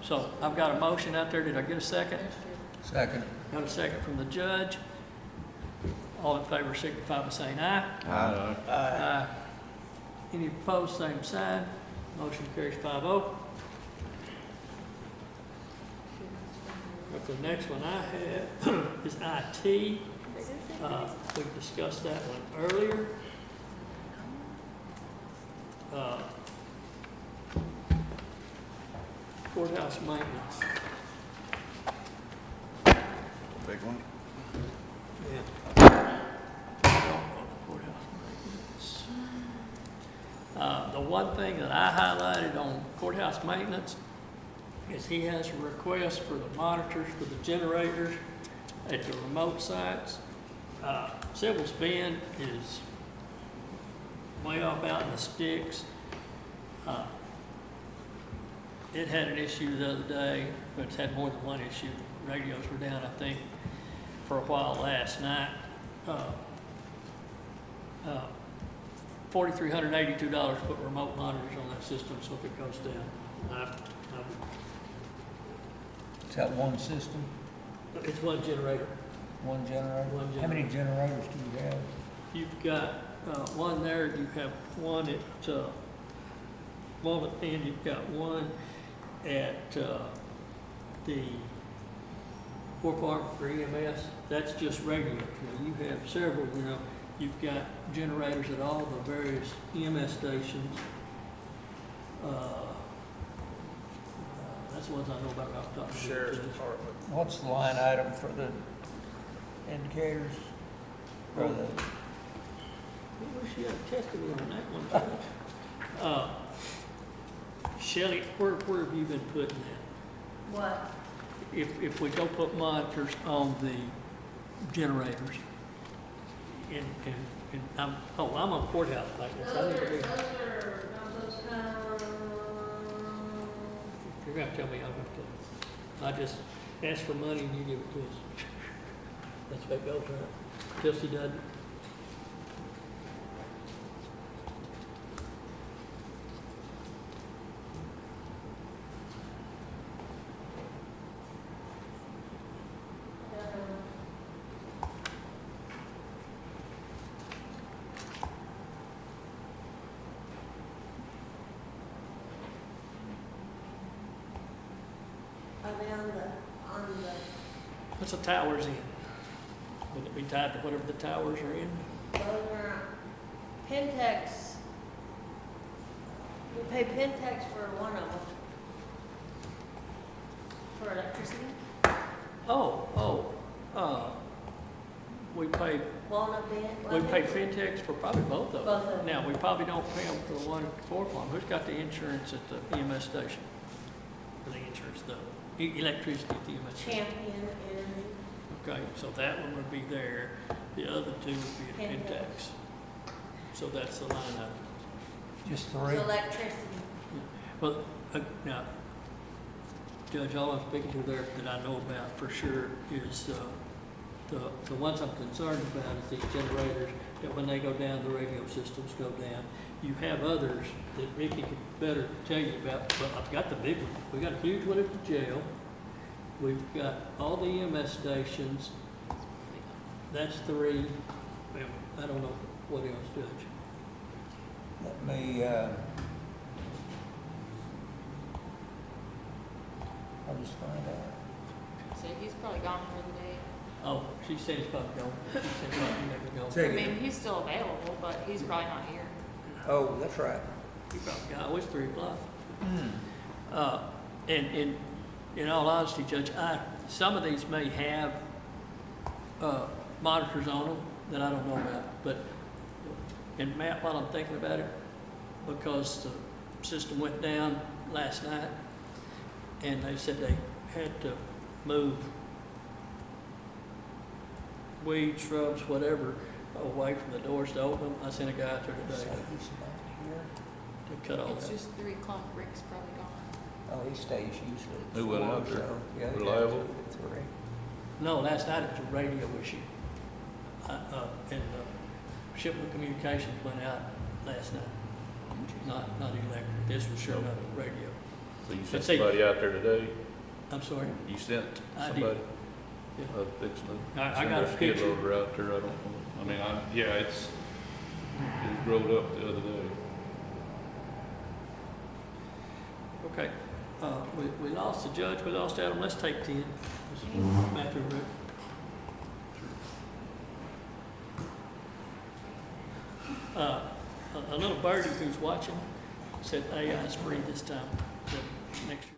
So I've got a motion out there. Did I get a second? second. Got a second from the judge. All in favor signify by saying aye. Aye. Any opposed, same sign. Motion carries 5-0. But the next one I have is IT. We discussed that one earlier. Courthouse maintenance. Big one. The one thing that I highlighted on courthouse maintenance is he has a request for the monitors for the generators at the remote sites. Sybil's Bend is way off out in the sticks. It had an issue the other day, but it's had more than one issue. Radios were down, I think, for a while last night. $4,382 to put remote monitors on that system, so if it goes down, Is that one system, it's one generator. one generator? One How many generators do you have? You've got one there, you have one at Walnut and you've got one at the Fort Farm for EMS. That's just radios. Now, you have several, you've got generators at all the various EMS stations. That's the ones I know about off the top of my head. Sheriff's Department. What's the line item for the indicators? Or the, I wish you had tested me on that one. Shelley, where have you been putting that? What? If we go put monitors on the generators, and I'm on courthouse maintenance. I need to be- Those come You're gonna tell me I'm gonna tell you. I just ask for money and you give it to us. That's what it goes, right? Till she doesn't. Are they on the, What's the towers in? Would it be tied to whatever the towers are in? those are Pentex. We pay Pentex for one of them. For electricity? We pay, Walnut Bend? we pay Fintex for probably both of Both of them. them. Now, we probably don't pay them for the one at Fort Farm. Who's got the insurance at the EMS station? For the insurance, the electricity at the EMS station? Champion Energy. Okay, so that one would be there. The other two would be at Pentex. Pentex. So that's the line item. Just It's three? electricity. Well, now, Judge, all I'm speaking to there that I know about for sure is, the ones I'm concerned about is these generators, that when they go down, the radio systems go down. You have others that Ricky could better tell you about, but I've got the big one. We got a huge one at the jail. We've got all the EMS stations. That's three. Well, I don't know what else, Judge. Let me, I'll just find out. So he's probably gone for the day. Oh, she said it's probably gone. She said probably never go. Say I again. mean, he's still available, but he's probably not here. Oh, that's right. He probably got, it's 3 o'clock. Hmm. And in all honesty, Judge, some of these may have, monitors on them that I don't know about, but, and Matt, while I'm thinking about it, because the system went down last night, and they said they had to move weeds, shrubs, whatever, away from the doors to open them. I sent a guy out there Say today he's not here. to cut all It's that. just 3 o'clock. Rick's probably gone. Oh, he stays usually at Who went 4, out there? so, yeah, he Reliable? does it at 3. No, last night it was a radio issue. And shipment communications went out last night. Not electric. This was sure not radio. So you But sent see- somebody out there today? I'm sorry. You sent I did. somebody? Yeah. Fixing it? I Send got a their skid picture. loader out there, I don't know. I mean, yeah, it was rolled up the other day. Okay. We lost the judge, we lost Adam. Let's take 10. Matthew, Rick. A little birdie who's watching said AI is free this time. The next year.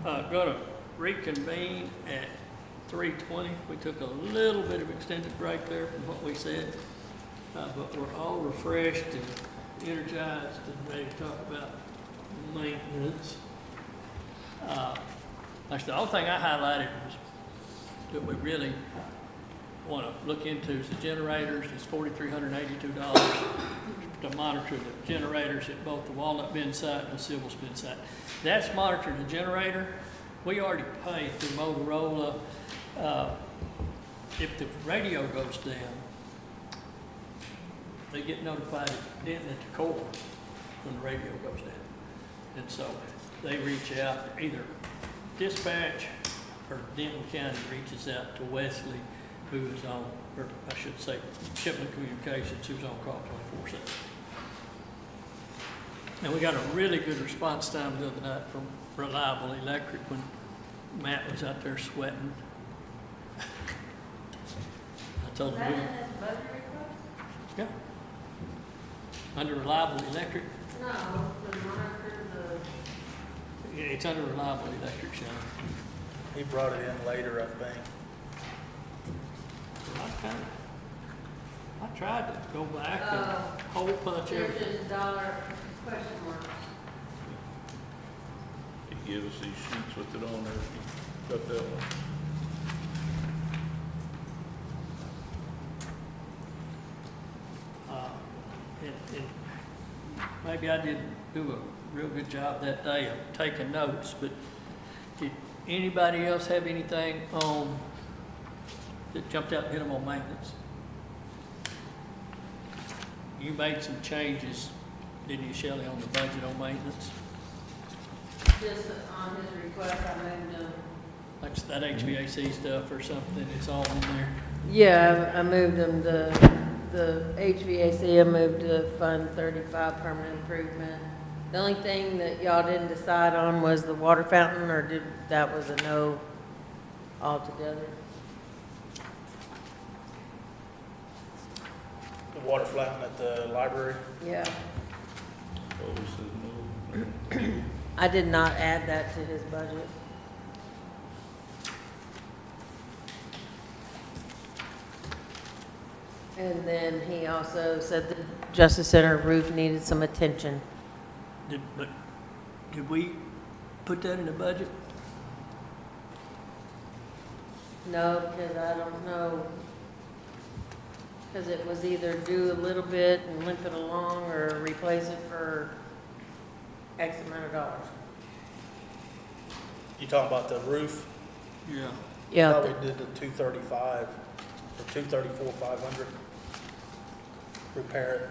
Gonna reconvene at 3:20. We took a little bit of extended break there from what we said, but we're all refreshed and energized and ready to talk about maintenance. That's the only thing I highlighted was that we really want to look into is the generators. It's $4,382 to monitor the generators at both the Walnut Bend site and the Sybil's Bend site. That's monitoring the generator. We already pay through Motorola. If the radio goes down, they get notified at Denton at the core when the radio goes down. And so they reach out, either dispatch or Denton County reaches out to Wesley, who is on, or I should say, Shipment Communications, who's on call 24/7. And we got a really good response time the other night from Reliable Electric when Matt was out there sweating. I told him, yeah. Under Reliable Electric? No, to monitor Yeah, it's under Reliable Electric, Sean. He brought it in later, I think. I tried to go back and hole punch there's everything. just dollar question marks. He gave us these sheets with it on there, got that one. And maybe I didn't do a real good job that day of taking notes, but did anybody else have anything on, that jumped out and hit them on maintenance? You made some changes, didn't you, Shelley, on the budget on maintenance? Just on his request, I moved them. Like that HVAC stuff or something, it's all in there. Yeah, I moved them to the HVAC, I moved to Fund 35 permanent improvement. The only thing that y'all didn't decide on was the water fountain, or that was a no altogether? The water fountain at the library. Yeah. Oh, we said no. I did not add that to his budget. And then he also said the Justice Center roof needed some attention. Did we put that in the budget? No, because I don't know, because it was either do a little bit and limp it along or replace it for X amount of dollars. You talking about the roof? Yeah. Yeah, Probably did the 235 or 234, 500. Repair it.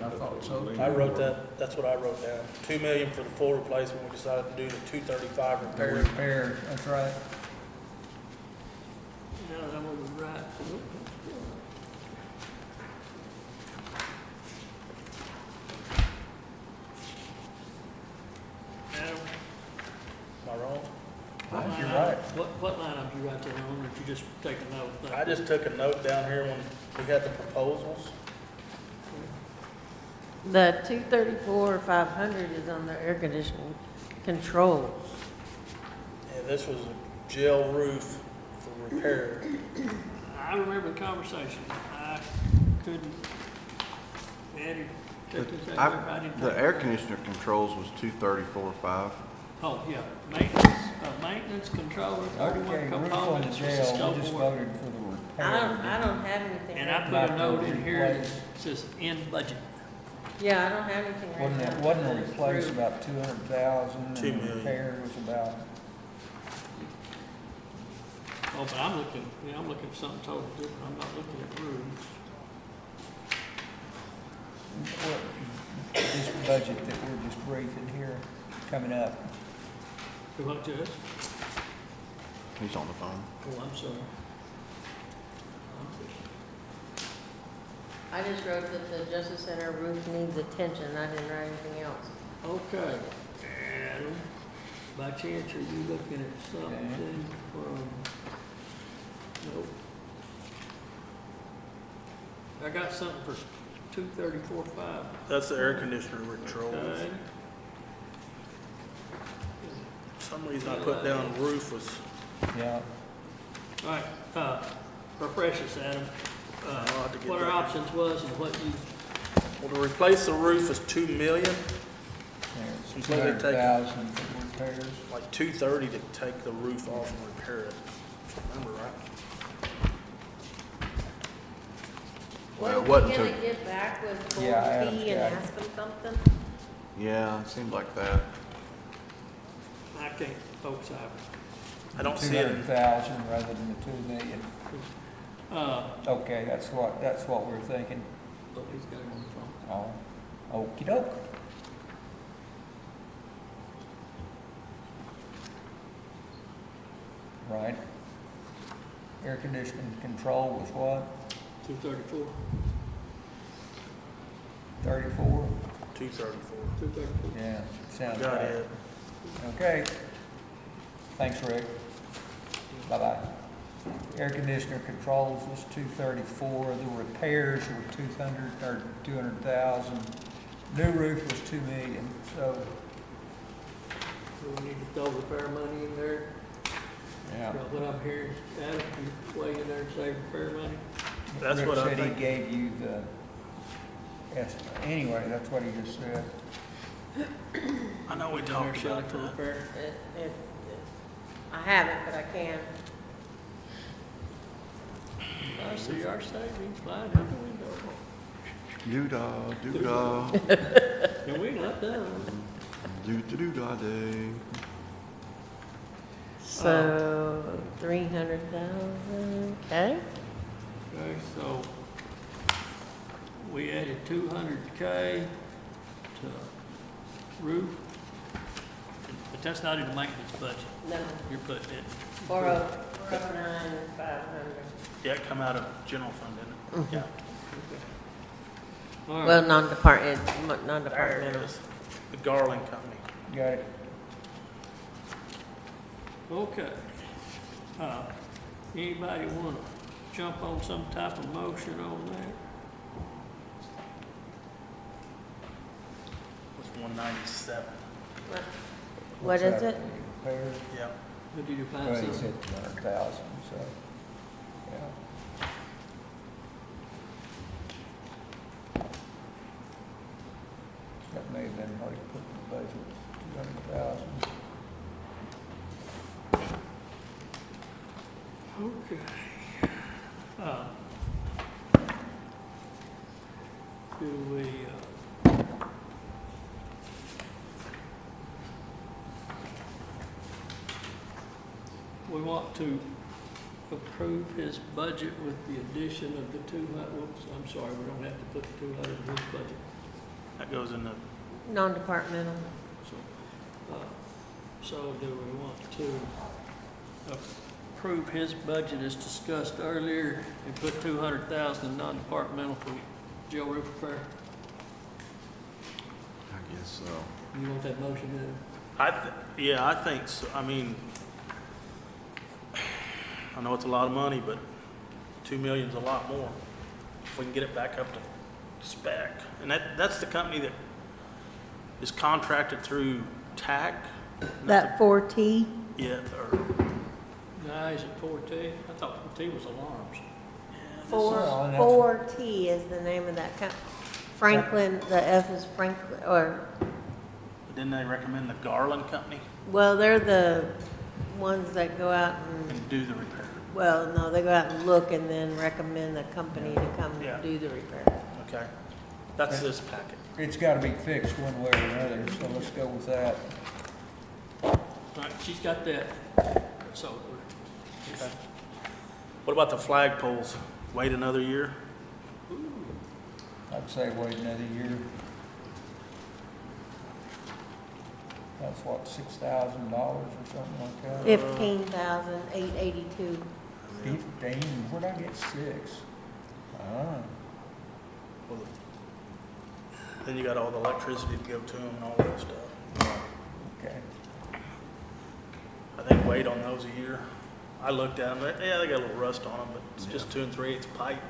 I thought so. I wrote that, that's what I wrote down. 2 million for the full replacement. We decided to do the 235 repair. Repair, that's right. No, that one was right. Adam, Am I wrong? You're right. what line did you write that on, or did you just take a note? I just took a note down here when we had the proposals. the 234 500 is on the air conditioning controls. Yeah, this was a gel roof for repair. I remember the conversation. I couldn't, Eddie, took this out there. I didn't The take air it. conditioner controls was 234.5. Oh, yeah, maintenance controller, 31 Okay, roof on the components, was the jail, scope we just of work. voted for the repair. I don't have anything. And right I now. put a note in here that says in budget. Yeah, I don't have anything right Wasn't now. it, wasn't That it is replaced through- about 200,000? 2 and the million. repair was about, Oh, but I'm looking at something totally different. I'm not looking at roofs. what, this budget that we're just briefing here coming up. Do what to us? He's on the phone. Oh, I'm sorry. I just wrote that the Justice Center roof needs attention. I didn't write anything else. Okay, Adam, by chance, are you looking at something from, nope. I got something for 234.5. That's the air conditioner controls. Okay. some reason I put down roof was, Yeah. All right, refresh us, Adam. I'll have to get What our back. options was and what you, well, to replace the roof is 2 million, There's So they take- 200,000 for repairs. like 230 to take the roof off and repair it, if I remember right. Well, it What wasn't are we too- gonna get back with Yeah, Gold Adam's Key and got it. ask them something? Yeah, it seemed like that. I can't, folks, I don't see it in, 200,000 rather than the 2 million. uh, Okay, that's what we're thinking. oh, he's got it on the phone. Oh, okey doke. Right. Air conditioning control was what? 234, 34? 234. 234. Yeah, sounds Got right. it. Okay. Thanks, Rick. Bye-bye. Air conditioner controls was 234, the repairs were 200,000. New roof was 2 million, so, So we need to throw repair money in there. yeah. What I'm hearing, Adam, you way in there and say repair money? That's Rick what I said he think. gave you the estimate. Anyway, that's what he just said. I know we talked Shell about for that. repair. I haven't, but I can. I see our savings flying out the window. Doo-dah, doo-dah, And we not done. doo-doo-doo-dah day. So, 300,000, okay? Okay, so we added 200K to roof, but that's not in the maintenance budget. No, You're putting it. 409,500. Yeah, it come out of general fund, didn't it? Yeah. All right. Well, non-departmental. There it is. The Garland Company. Got it? Okay. Anybody want to jump on some type of motion on that? It was 197. What is it? Repairs? Yeah. What did you find? Well, he something? said 200,000, so, yeah. That may have been what he put in the budget, 200,000. Okay. Do we want to approve his budget with the addition of the 200, whoops, I'm sorry, we don't have to put the 200 in his budget. That goes in the, Non-departmental. So do we want to approve his budget as discussed earlier and put 200,000 in non-departmental for jail roof repair? I guess so. You want that motion in? yeah, I think so. I mean, I know it's a lot of money, but 2 million's a lot more. If we can get it back up to spec. And that's the company that is contracted through TAC. That 4T? Yeah, or, Guys at 4T? I thought 4T was alarms. Well, and that's- 4T is the name of that company. Franklin, the F is Franklin, or, but didn't they recommend the Garland Company well, they're the ones that go out and, and do the repair? well, no, they go out and look and then recommend the company to come Yeah. do the repair. Okay, that's this packet. It's gotta be fixed one way or another, so let's go with that. All right, she's got that. So, Okay. What about the flagpoles? Wait another year? I'd say wait another year. That's what, $6,000 or something like that? 15,882. 15, where'd I get 6? Ah, Well, then you got all the electricity to go to them and all that stuff. okay. I think wait on those a year. I looked at them, yeah, they got a little rust on them, but it's just 2 3/8 pipe.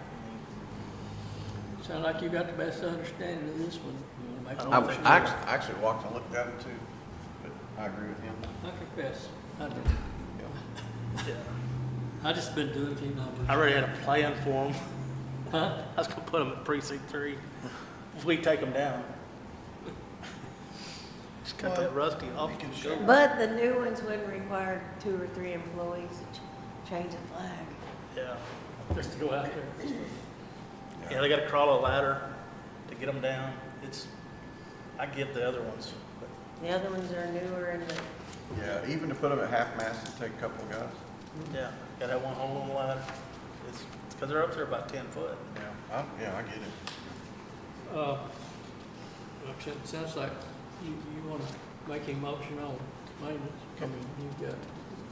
sound like you got the best understanding of this one. You wanna make a I don't I motion? think- actually walked and looked at it too. I agree with him. I confess, I do. Yeah. I just been doing a few numbers. I already had a plan for them. Huh? I was gonna put them at precinct 3. If we take them down. Just cut that rusty off. We can show. But the new ones wouldn't require 2 or 3 employees to change the flag. Yeah. Just to go out there. Yeah, they gotta crawl a ladder to get them down. I get the other ones. But The other ones are newer and Yeah, even to put them at half mast and take a couple of guys. yeah, gotta have one hole on the ladder. It's because they're up there about 10 foot. Yeah, I get it. It sounds like you want to make a motion on maintenance. I mean, you've got,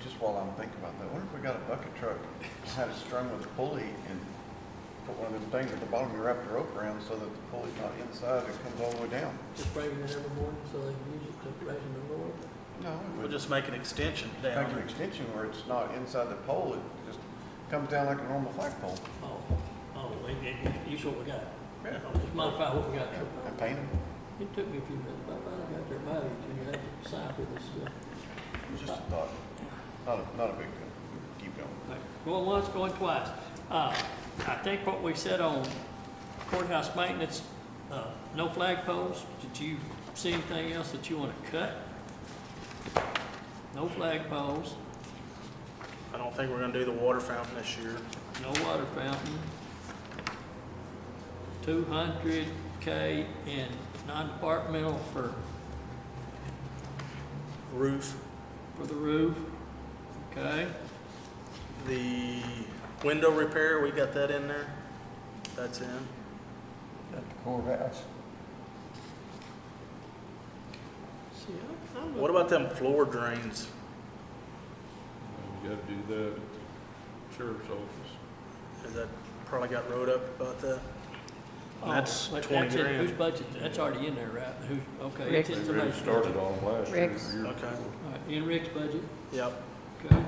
Just while I'm thinking about that, what if we got a bucket truck, had it strung with a pulley and put one of them things at the bottom, you wrap the rope around so that the pulley's not inside, it comes all the way down? just bringing it every morning so they can use it to raise the Lord. No, it We'll would just make an extension make down. an extension where it's not inside the pole, it just comes down like a normal flagpole. Use what we got. Yeah. Just modify what we got. And paint them. It took me a few minutes, but I finally got their mileage and you had to sign for this. Just a thought. Not a big deal. Keep going. Going once, going twice. I think what we said on courthouse maintenance, no flagpoles. Did you see anything else that you want to cut? No flagpoles, I don't think we're gonna do the water fountain this year. no water fountain. 200K in non-departmental for Roof, the roof. Okay, the window repair, we got that in there. That's in. At the courthouse. see, I'm What about them floor drains? You gotta do that at the sheriff's office. Is that probably got wrote up about that? Oh, That's but 20 that's in grand. whose budget? That's already in there, right? Who's, okay. Rick's. It's in They somebody's already started budget. on them last year. Rick's. the year Okay. before. All right, in Rick's budget, Yep. okay.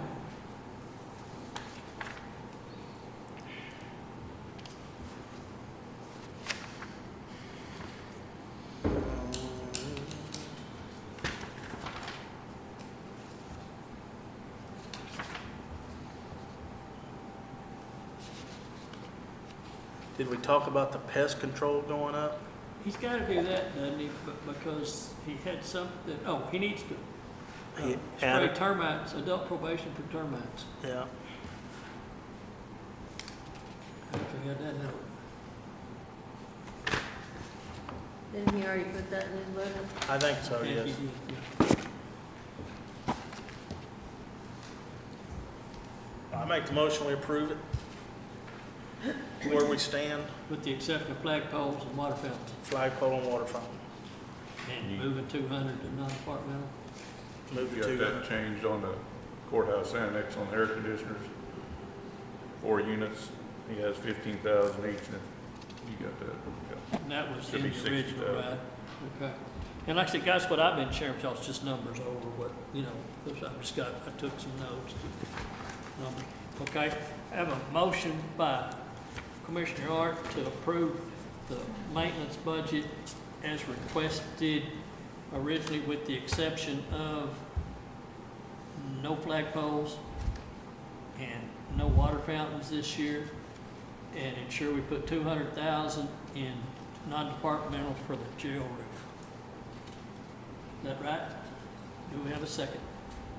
Did we talk about the pest control going up? He's gotta do that, doesn't he? Because he had something, he needs to He spray added- termites, adult probation for termites. Yeah. Actually had that note. didn't he already put that in his budget? I think so, Yeah, yes. he did, yeah. I make the motion, we approve it. Where we stand, With the exception of flagpoles and water fountains, flagpole and water fountain. and moving 200 to non-departmental. Move You to got that changed on the courthouse annex on the air conditioners. 4 units, he has 15,000 each, and you got that. And that was Should in be the original, 60,000. right? Okay. And like I said, guys, what I've been sharing with y'all is just numbers over what, I took some notes. Okay, I have a motion by Commissioner Art to approve the maintenance budget as requested originally, with the exception of no flagpoles and no water fountains this year, and ensure we put 200,000 in non-departmental for the jail roof. Is that right? Do we have a second?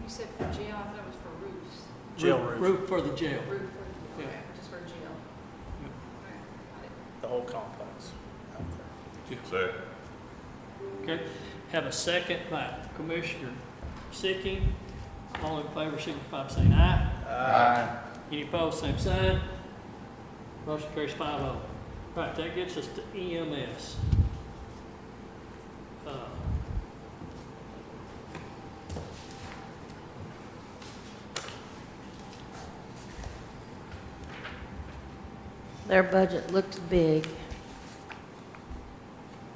You said for jail, I thought it was for roofs. Jail roof. Roof for the jail. Roof for, Yeah. okay, just for jail. Yeah. Okay, got it. The whole complex out there. Second. Okay, have a second by Commissioner Sicky. All in favor, signify by saying aye. Aye. Any opposed, same sign. Motion carries 5-0. Right, that gets us to EMS. Their budget looks big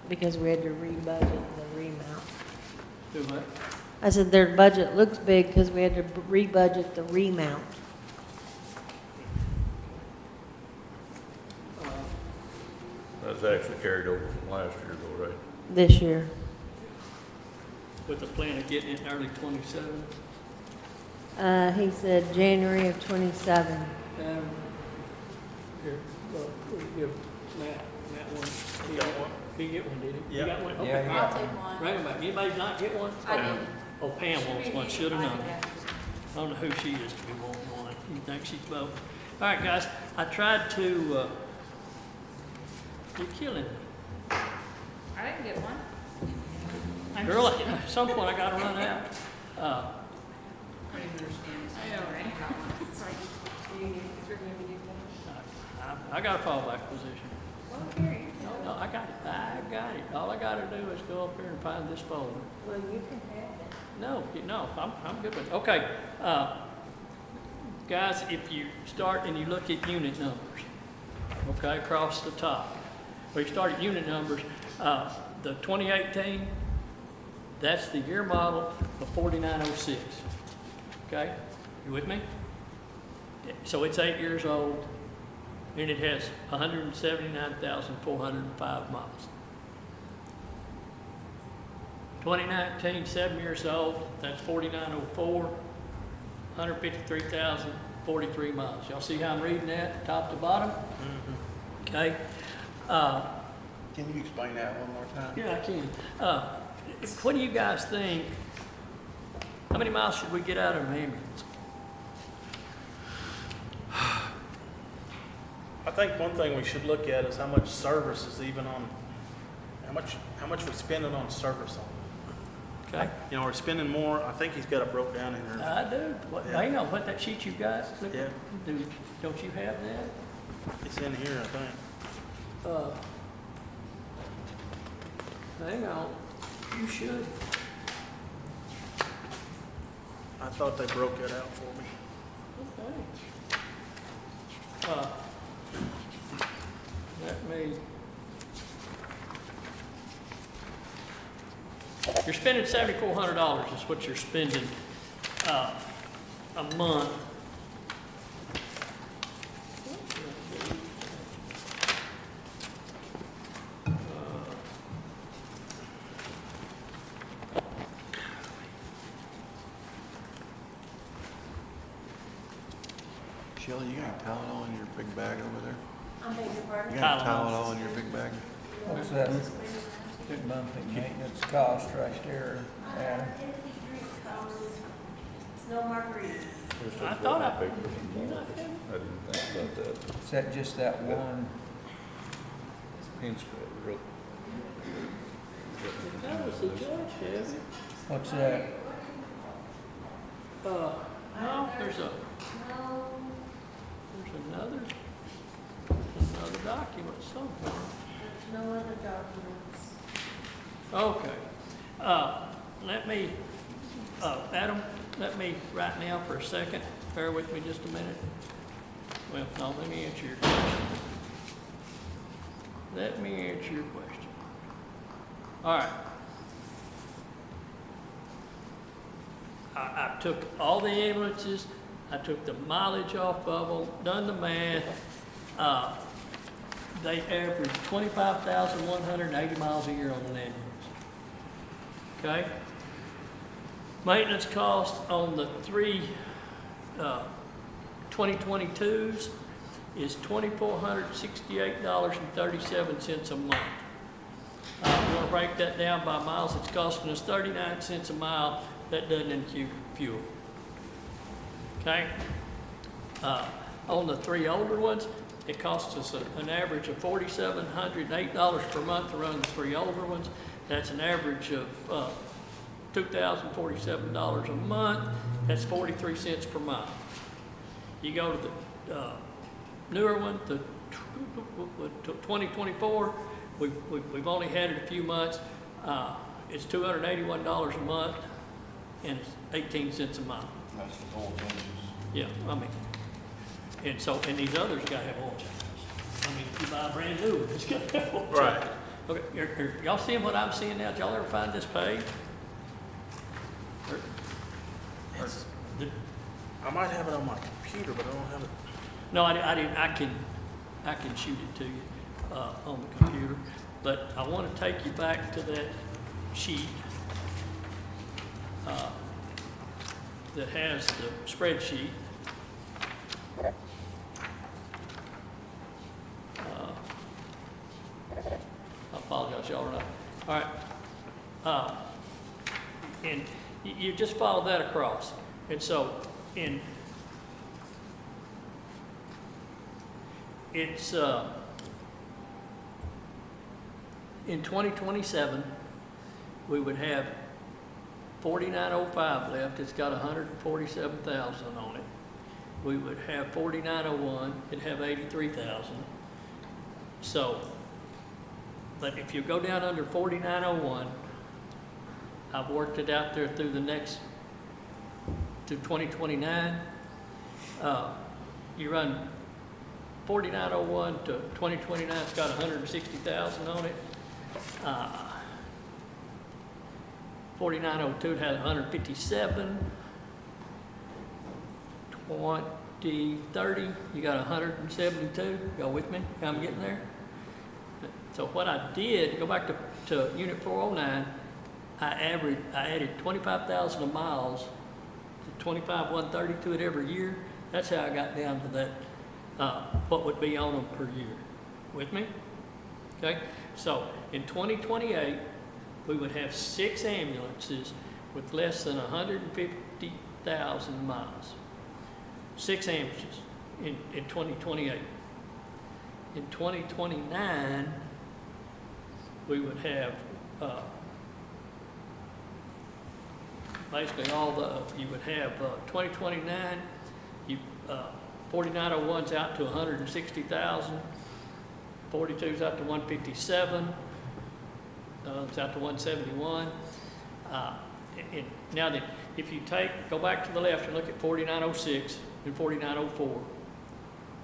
because we had to rebudget the remount. Do what? I said their budget looks big because we had to rebudget the remount. That's actually carried over from last year, though, right? This year. with a plan of getting it in early 27. He said January of 27. Here, we give Matt one. He got one. He get one, did he? Yeah. You got one? Yeah, Okay. he I'll take one. Wait a minute, anybody not get one? I did. Oh, Pam wants one, should have known. Yeah. I don't know who she is to be wanting one. You think she's about? All right, guys, I tried to, you're killing me. I didn't get one. I'm Girl, just kidding. at some point I gotta run out. I know, right? It's like, do you need, if you're gonna need one. I got a fallback position. Well, here, you No, no, I got it. I got it. All I gotta do is go up here and find this folder. Well, you can have it. No, I'm good with it. Okay, guys, if you start and you look at unit numbers, okay, across the top, where you start at unit numbers, the 2018, that's the year model of 4906. Okay, you with me? So it's 8 years old, and it has 179,405 miles. 2019, 7 years old, that's 4904, 153,043 miles. Y'all see how I'm reading that, top to bottom? Okay. Can you explain that one more time? Yeah, I can. What do you guys think? How many miles should we get out of an ambulance? I think one thing we should look at is how much service is even on, how much we're spending on service on. Okay. You know, we're spending more, I think he's got it broke down in there. I do. Yeah. Hang on, what that sheet you got? Look, Yeah. Don't you have that? It's in here, I think. Hang on. You should. I thought they broke it out for me. Okay. Let me. You're spending $7,400 is what you're spending a month. Shelley, you got any Tylenol in your big bag over there? I beg your pardon? You got any Tylenol. Tylenol in your big bag? What's that? Good monthly maintenance cost right there, Adam. No margaritas. I thought I. I didn't think about that. Is that just that one? Pen scrub, real. That was the judge, Chevy. What's that? No, there's another document somewhere. There's no other documents. Okay. Let me, Adam, let me right now for a second, bear with me just a minute. Well, no, let me answer your question. Let me answer your question. All right. I took all the ambulances, I took the mileage off of them, done the math. They average 25,180 miles a year on an ambulance. Okay? Maintenance cost on the three 2022s is $2,468.37 a month. We're going to break that down by miles. It's costing us 39 cents a mile. That doesn't include fuel. Okay? On the three older ones, it costs us an average of $4,708 per month to run the three older ones. That's an average of $2,047 a month. That's 43 cents per mile. You go to the newer one, the 2024, we've only had it a few months. It's $281 a month, and it's 18 cents a mile. That's the whole changes. Yeah, I mean, and these others gotta have oil changes. I mean, if you buy a brand new one, it's gotta have oil changes. Right. Okay, y'all seeing what I'm seeing now? Did y'all ever find this page? I might have it on my computer, but I don't have it. No, I didn't. I can shoot it to you on the computer, but I want to take you back to that sheet. that has the spreadsheet. I apologize, y'all are not. All right. And you just follow that across. And so it's in 2027, we would have 4905 left. It's got 147,000 on it. We would have 4901. It'd have 83,000. So, but if you go down under 4901, I've worked it out there through the next, to 2029. You run 4901 to 2029, it's got 160,000 on it. 4902 has 157. 2030, you got 172. Y'all with me? I'm getting there. So what I did, go back to Unit 409, I added 25,000 miles, to 25,130 to it every year. That's how I got down to that, what would be on them per year. With me? Okay? So in 2028, we would have 6 ambulances with less than 150,000 miles. 6 ambulances in 2028. In 2029, we would have basically all the, you would have 2029, 4901's out to 160,000, 42's out to 157, it's out to 171. And now that if you go back to the left and look at 4906 and 4904,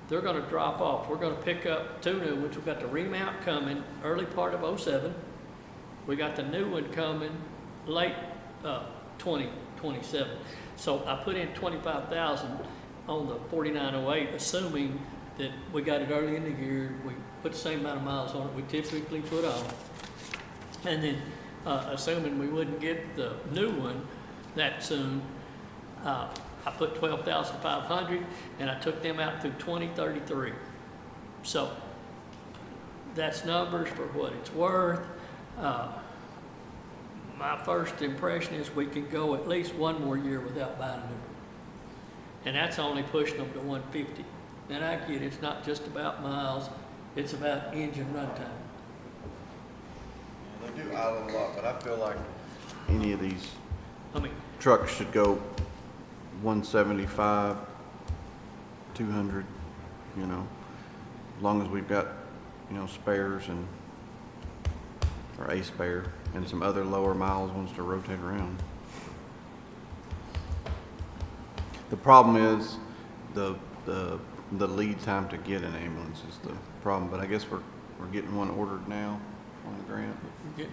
they're going to drop off. We're going to pick up 2 new ones. We've got the remount coming early part of 07. We got the new one coming late 2027. So I put in 25,000 on the 4908, assuming that we got it early in the year. We put the same amount of miles on it we typically put on. And then assuming we wouldn't get the new one that soon, I put 12,500 and I took them out through 2033. So that's numbers for what it's worth. My first impression is we could go at least 1 more year without buying a new one. And that's only pushing them to 150. And I get it's not just about miles, it's about engine runtime. They do idle a lot, but I feel like any of these I mean, trucks should go 175, 200, you know, as long as we've got, you know, spares or a spare and some other lower miles ones to rotate around. The problem is the lead time to get an ambulance is the problem, but I guess we're getting one ordered now on the grant. you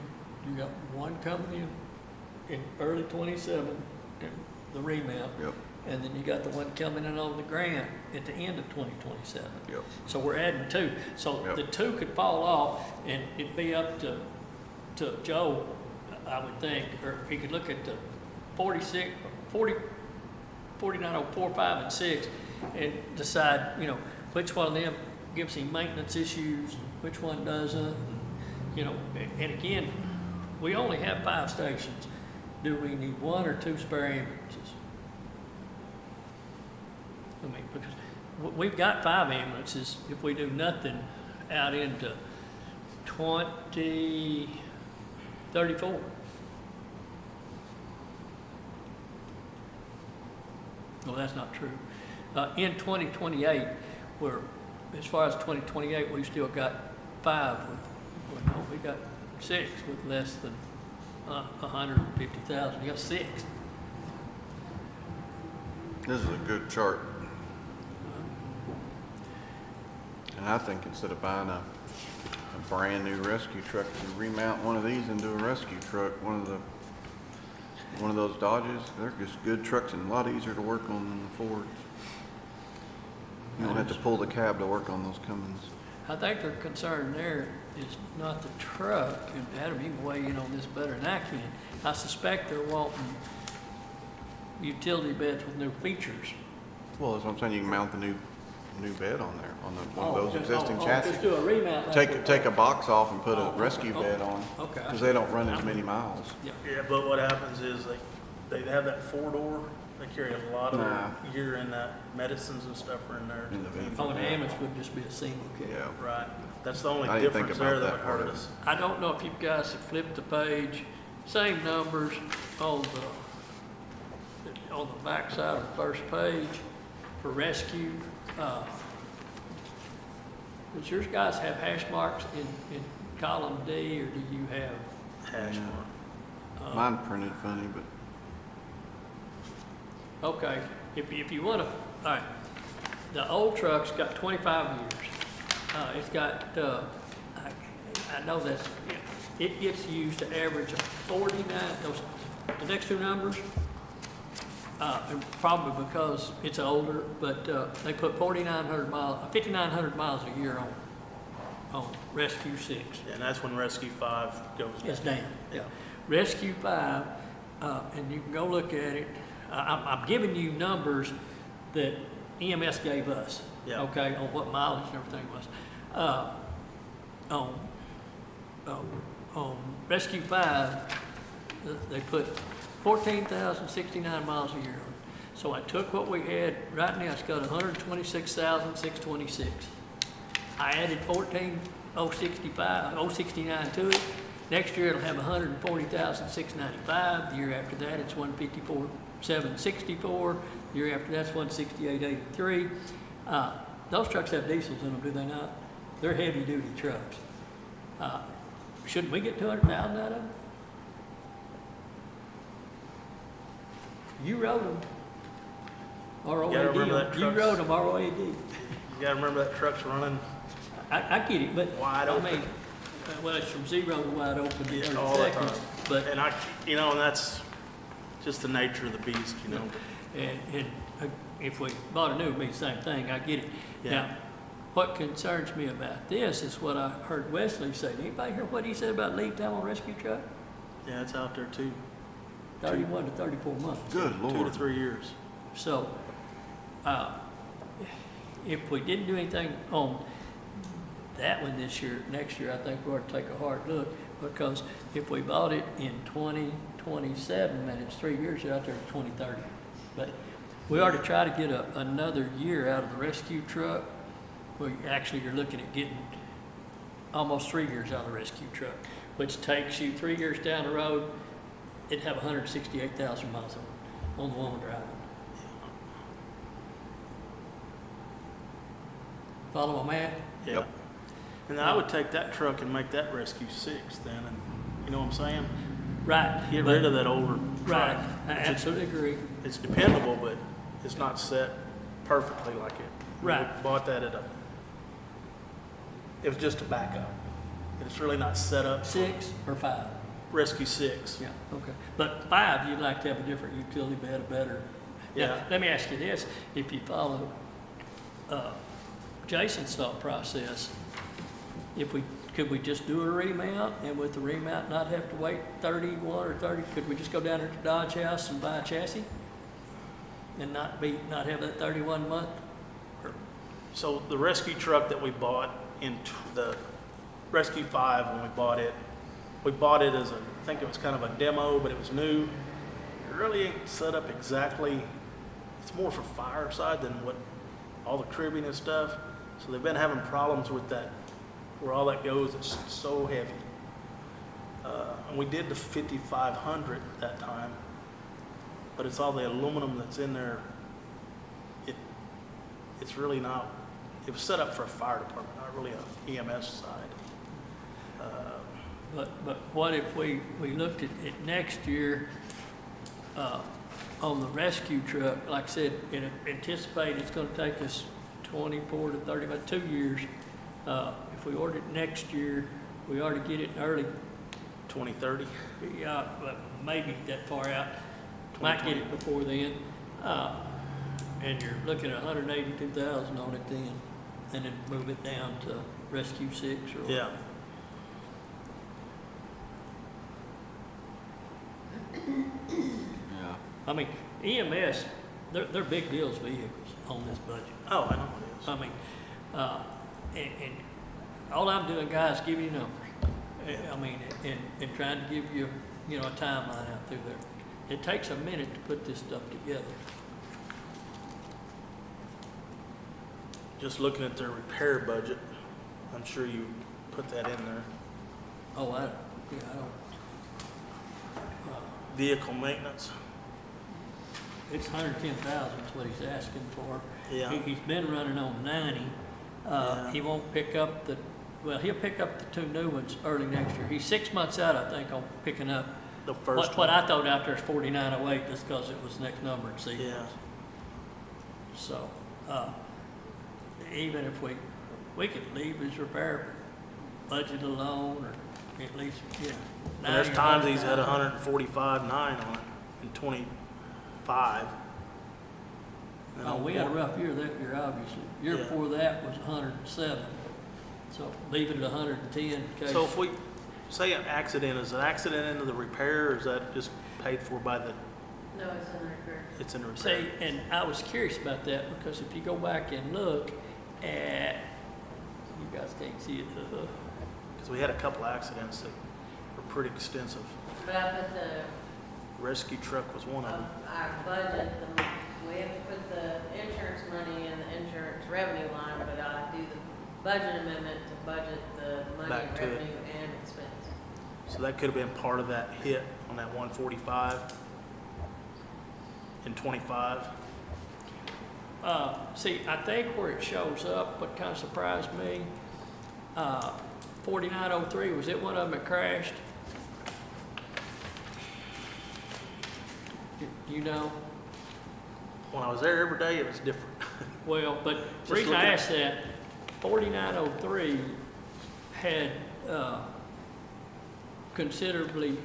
got one coming in early 27, the remount. Yep. And then you got the one coming in on the grant at the end of 2027. Yep. So we're adding 2. So Yep. the 2 could fall off and it'd be up to Joe, I would think, or he could look at the 4904, 5, and 6 and decide, you know, which one of them gives him maintenance issues, and which one doesn't. You know, and again, we only have 5 stations. Do we need 1 or 2 spare ambulances? I mean, because we've got 5 ambulances if we do nothing out into 2034. No, that's not true. In 2028, as far as 2028, we've still got 5 we got 6 with less than 150,000. You got 6. This is a good chart. And I think instead of buying a brand new rescue truck, you remount one of these into a rescue truck, one of those Dodges. They're just good trucks and a lot easier to work on than the Fords. You don't have to pull the cab to work on those Cummins. I think their concern there is not the truck, and Adam, you can weigh in on this better than I can. I suspect they're wanting utility beds with new features. Well, that's what I'm saying, you can mount the new bed on there, on one of Oh, those just- existing oh, chassis. Just do a remount. like we- Take a box off and put a Oh, rescue oh, bed on, okay. because they don't run as many miles. Yeah. Yeah, but what happens is they have that 4-door, they carry a lot of Nah. gear in that, medicines and stuff are in there. In the van. Oh, an ambulance would just be a single cab. Yeah. Right, that's the only I didn't think difference about there that that would part hurt of it. us. I don't know if you guys have flipped the page, same numbers on the back side of the first page for rescue. Does yours guys have hash marks in column D, or do you have? Hash Yeah. mark. Mine printed funny, but Okay, if you wanna, all right, the old truck's got 25 years. It's got, I know that's, it gets used to average of 49, the next two numbers, and probably because it's older, but, they put 5,900 miles a year on Rescue 6. And that's when Rescue 5 goes. Yes, Dan, yeah. Rescue 5, and you can go look at it. I'm giving you numbers that EMS gave us, Yeah. okay, on what mileage and everything was. On Rescue 5, they put 14,069 miles a year on it. So I took what we had, right now it's got 126,626. I added 069 to it. Next year it'll have 140,695. The year after that it's 154,764. The year after that's 168,83. Those trucks have diesels in them, do they not? They're heavy duty trucks. Shouldn't we get 200,000 out of them? You rode them. gotta remember that You truck's- rode them ROAD. You gotta remember that truck's running I get it, but wide I open. mean, well, it's from 0 to wide open in 30 all the seconds. time. But, And and that's just the nature of the beast, you know. and if we bought a new, it'd be the same thing, I get it. Yeah. Now, what concerns me about this is what I heard Wesley say. Did anybody hear what he said about lead time on rescue truck? Yeah, it's out there too. 31 to 34 months. good 2 to Lord. 3 years. So, if we didn't do anything on that one this year, next year, I think we ought to take a hard look, because if we bought it in 2027, man, it's 3 years out there to 2030. But we ought to try to get another year out of the rescue truck. Well, actually, you're looking at getting almost 3 years out of the rescue truck, which takes you 3 years down the road, it'd have 168,000 miles on the one we're driving. Follow my math? Yeah. Yep. And I would take that truck and make that Rescue 6 then, and, you know what I'm saying? Right. Get but- rid of that older Right, truck. I absolutely agree. It's dependable, but it's not set perfectly like it. Right. We bought that it was just a backup. It's really not set up. 6 or 5? Rescue 6. Yeah, okay. But 5, you'd like to have a different utility bed, a better. Now, Yeah. let me ask you this, if you follow, Jason's thought process, could we just do a remount, and with the remount not have to wait 31 or 30, could we just go down there to Dodge House and buy a chassis? And not have that 31 month? So the rescue truck that we bought the Rescue 5, when we bought it as I think it was kind of a demo, but it was new. It really ain't set up exactly, it's more for fireside than what, all the cribbing and stuff. So they've been having problems with that, where all that goes, it's so heavy. And we did the 5,500 that time, but it's all the aluminum that's in there. It's really not, it was set up for a fire department, not really a EMS side. But what if we looked at it next year, on the rescue truck, like I said, and anticipate it's gonna take us 24 to 30, about 2 years. If we order it next year, we ought to get it early, 2030. yeah, but maybe that far out. Might get it before then. And you're looking at 182,000 on it then, and then move it down to Rescue 6 or. Yeah. Yeah. I mean, EMS, they're big deals vehicles on this budget. Oh, I know it is. I mean, and all I'm doing, guys, give you numbers. I mean, and trying to give you, you know, a timeline out through there. It takes a minute to put this stuff together. Just looking at their repair budget, I'm sure you put that in there. Oh, I don't. Vehicle maintenance. It's 110,000 is what he's asking for. Yeah. He's been running on 90. Yeah. He won't pick up well, he'll pick up the 2 new ones early next year. He's 6 months out, I think, on picking up. The first What one. I thought out there is 4908, just because it was the next number in sequence. Yeah. So, even if we could leave his repair budget alone, or at least, yeah. And there's 90 or times he's had 100,000. 145.9 on it in 25. And Oh, we had a rough year that year, obviously. Year Yeah. before that was 107. So leave it at 110 in case. So if we say an accident, is an accident into the repair, or is that just paid for by the, No, it's in the repair. it's in the repair? See, and I was curious about that because if you go back and look at, you guys can't see it, Because we had a couple accidents that were pretty extensive. But I put the, Rescue truck was one of them. our budget, we have to put the insurance money in the insurance revenue line, but I do the budget amendment to budget the money, Back to it. revenue, and expense. So that could have been part of that hit on that 145 in 25. see, I think where it shows up, what kind of surprised me, 4903, was it one of them that crashed? You know? When I was there every day, it was different. Well, but the Just reason I looking at- asked that, 4903 had considerably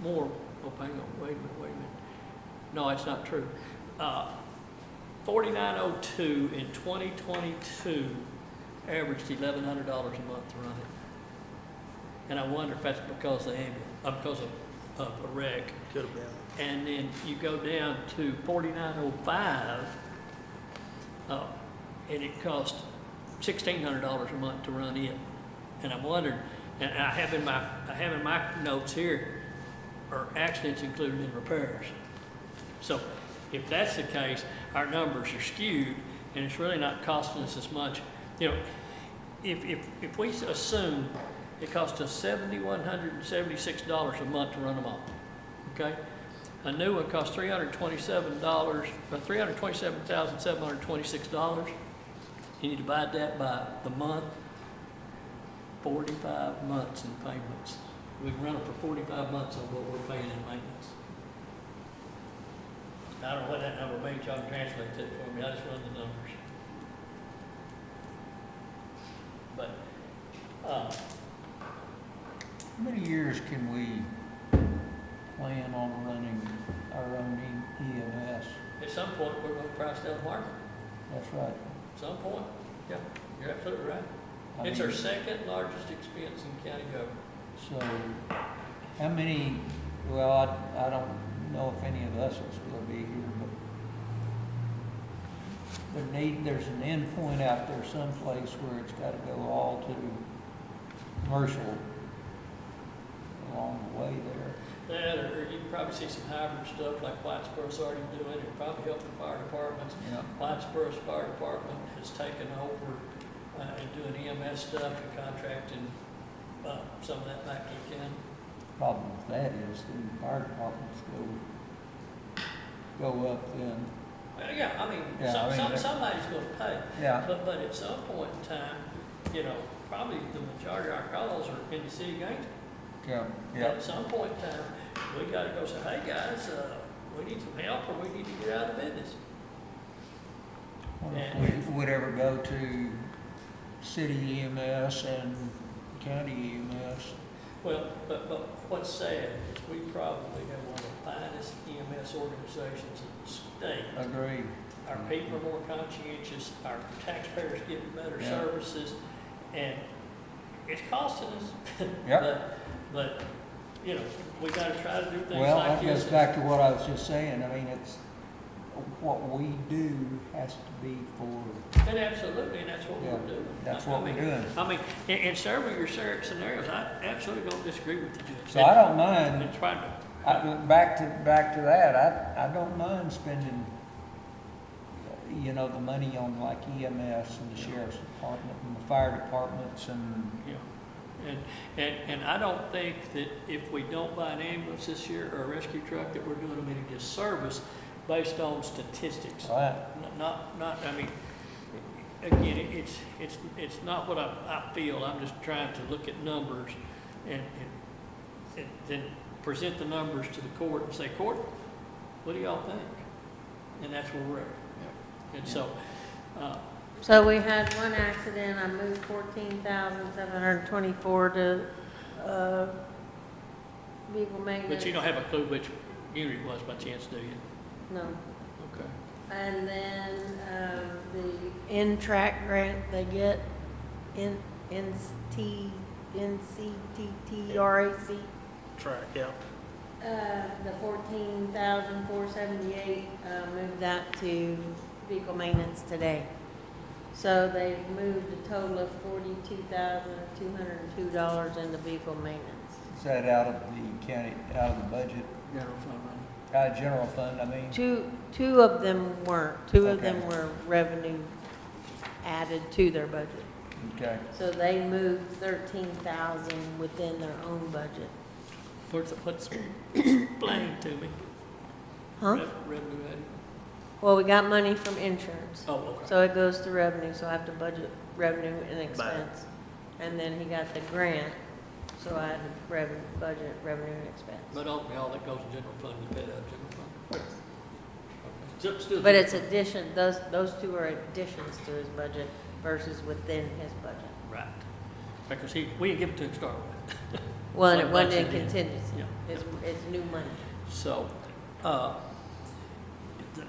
more, oh, hang on, wait a minute. No, it's not true. 4902 in 2022 averaged $1,100 a month to run it. And I wonder if that's because of the ambulance, because of a wreck. Could have been. And then you go down to 4905, and it cost $1,600 a month to run it. And I'm wondering, and I have in my notes here, are accidents included in repairs. So if that's the case, our numbers are skewed, and it's really not costing us as much. You know, if we assume it costs us $7,176 a month to run them all, okay? A new one costs $327,726. And you divide that by the month, 45 months in payments. We can run it for 45 months on what we're paying in maintenance. I don't know what that number means, y'all can translate that for me, I just run the numbers. But, How many years can we plan on running our own EMS? at some point, we're gonna price down the market. That's right. At some point, yeah, you're absolutely right. I It's mean, our second largest expense in county government. So, how many, well, I don't know if any of us will still be here, but there's an end point out there someplace where it's gotta go all to commercial along the way there. That, or you can probably see some hybrid stuff like Whitesboro's already doing, it probably help the fire departments. Yeah. Whitesboro's fire department has taken over and doing EMS stuff and contracting some of that back to the county. Problem with that is the fire departments go up then. Well, yeah, I mean, Yeah, I mean, that- somebody's gonna pay. Yeah. But at some point in time, you know, probably the majority of our calls are in the city of Gainesville. Yeah, But yeah. at some point in time, we gotta go say, hey, guys, we need some help or we need to get out of business. Wonder if we would ever go to city EMS and county EMS. Well, but what's sad is we probably have one of the finest EMS organizations in the state. Agree. Our people are more conscientious, our taxpayers get better Yeah. services, and it's costing us. Yep. But, you know, we gotta try to do things Well, like that this. goes back to what I was just saying. I mean, what we do has to be for, And absolutely, and that's what Yeah, we're doing. that's I what we're mean- doing. I mean, in several of your scenarios, I absolutely don't disagree with the judge. so I don't mind, It's fine. back to that, I don't mind spending, you know, the money on like EMS and the sheriff's department and the fire departments and, Yeah, and I don't think that if we don't buy an ambulance this year or a rescue truck, that we're doing them any disservice based on statistics. right? Not, I mean, again, it's not what I feel, I'm just trying to look at numbers and then present the numbers to the court and say, court, what do y'all think? And that's where we're at. And so, So we had one accident, I moved 14,724 to, vehicle maintenance. but you don't have a clue which unit it was by chance, do you? No. Okay. And then, the N-Track grant they get, NCTTRAC, Track, yeah. the 14,478, moved that to vehicle maintenance today. So they've moved a total of $42,202 into vehicle maintenance. Is that out of the county, out of the budget, General fund money. general fund, I mean? Two of them weren't. Two of Okay. them were revenue added to their budget. Okay, So they moved 13,000 within their own budget. What's explain to me? Huh? Revenue added. Well, we got money from insurance. Oh, okay. So it goes to revenue, so I have to budget revenue and expense. And then he got the grant, so I had to budget revenue and expense. But ultimately, all that goes to general fund, you pay that general fund. Okay. Still. But it's addition, those two are additions to his budget versus within his budget. Right. Because we didn't give it to him to start with. Well, and it Once wasn't in it did. contingency. Yeah. It's new money. So,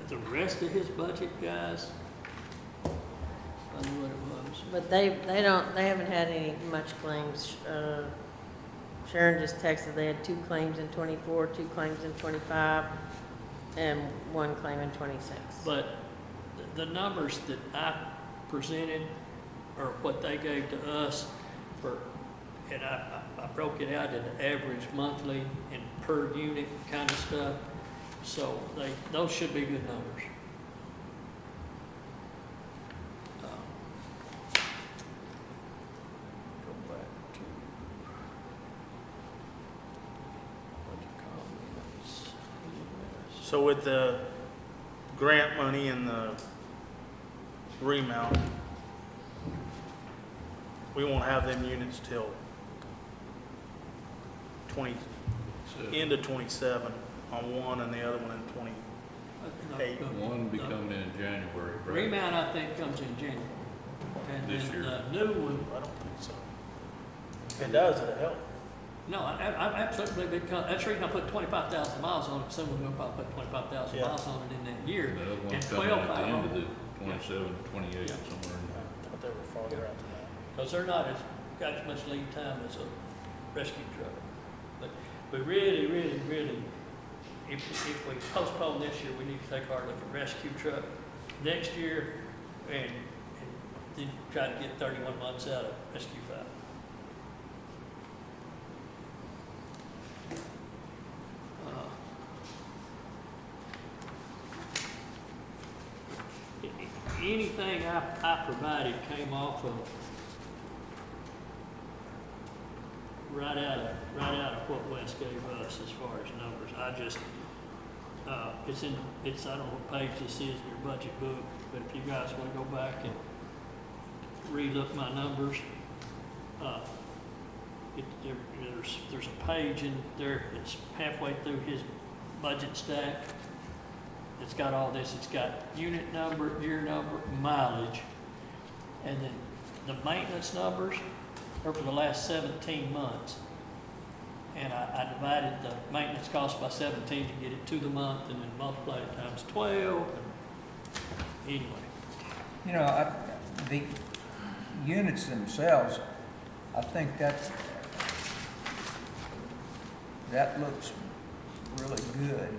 the rest of his budget, guys, I knew what it was. But they haven't had any much claims. Sharon just texted, they had 2 claims in '24, 2 claims in '25, and 1 claim in '26. But the numbers that I presented are what they gave to us for, and I broke it out into average monthly and per unit kind of stuff. So those should be good numbers. Go back to budget comments. So with the grant money and the remount, we won't have them units till end of 27 on one and the other one in 28. One be coming in January, right? Remount, I think, comes in January. And This then year. the new one, I don't think so. If it does, it'll help. no, I absolutely believe it comes, that's the reason I put 25,000 miles on it, someone will probably put 25,000 Yeah. miles on it in that year. The other And one's coming at the 12,500. end of the 27, 28, Yeah. somewhere in there. I thought they were farther out than that. Because they're not got as much lead time as a rescue truck. But we really, if we postpone this year, we need to take a hard look at rescue truck next year and then try to get 31 months out of rescue 5. Anything I provided came off of right out of what Wes gave us as far as numbers. I just, it's, I don't know what page this is in your budget book, but if you guys want to go back and relook my numbers, there's a page in there that's halfway through his budget stack. It's got all this. It's got unit number, year number, mileage, and then the maintenance numbers are for the last 17 months. And I divided the maintenance cost by 17 to get it to the month, and then multiplied it times 12. And anyway, You know, the units themselves, I think that looks really good.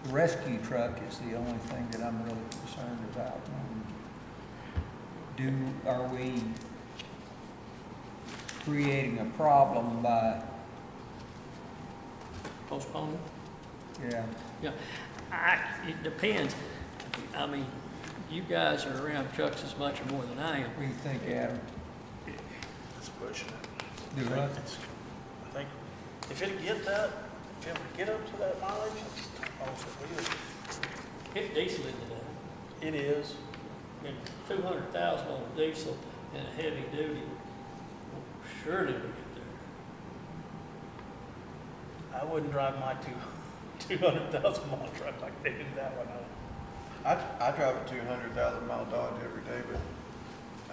rescue truck is the only thing that I'm really concerned about. Are we creating a problem by, Postponement? yeah, Yeah, it depends. I mean, you guys are around trucks as much or more than I am. what do you think, Adam? It's pushing it. Do what? I think if it'd get that, if it would get up to that mileage, it's almost a wheel. It's diesel in the It is. I mean, 200,000 on diesel and a heavy duty, surely we get there. I wouldn't drive my 200,000 mile truck like they did that one. I drive a 200,000-mile Dodge every day, but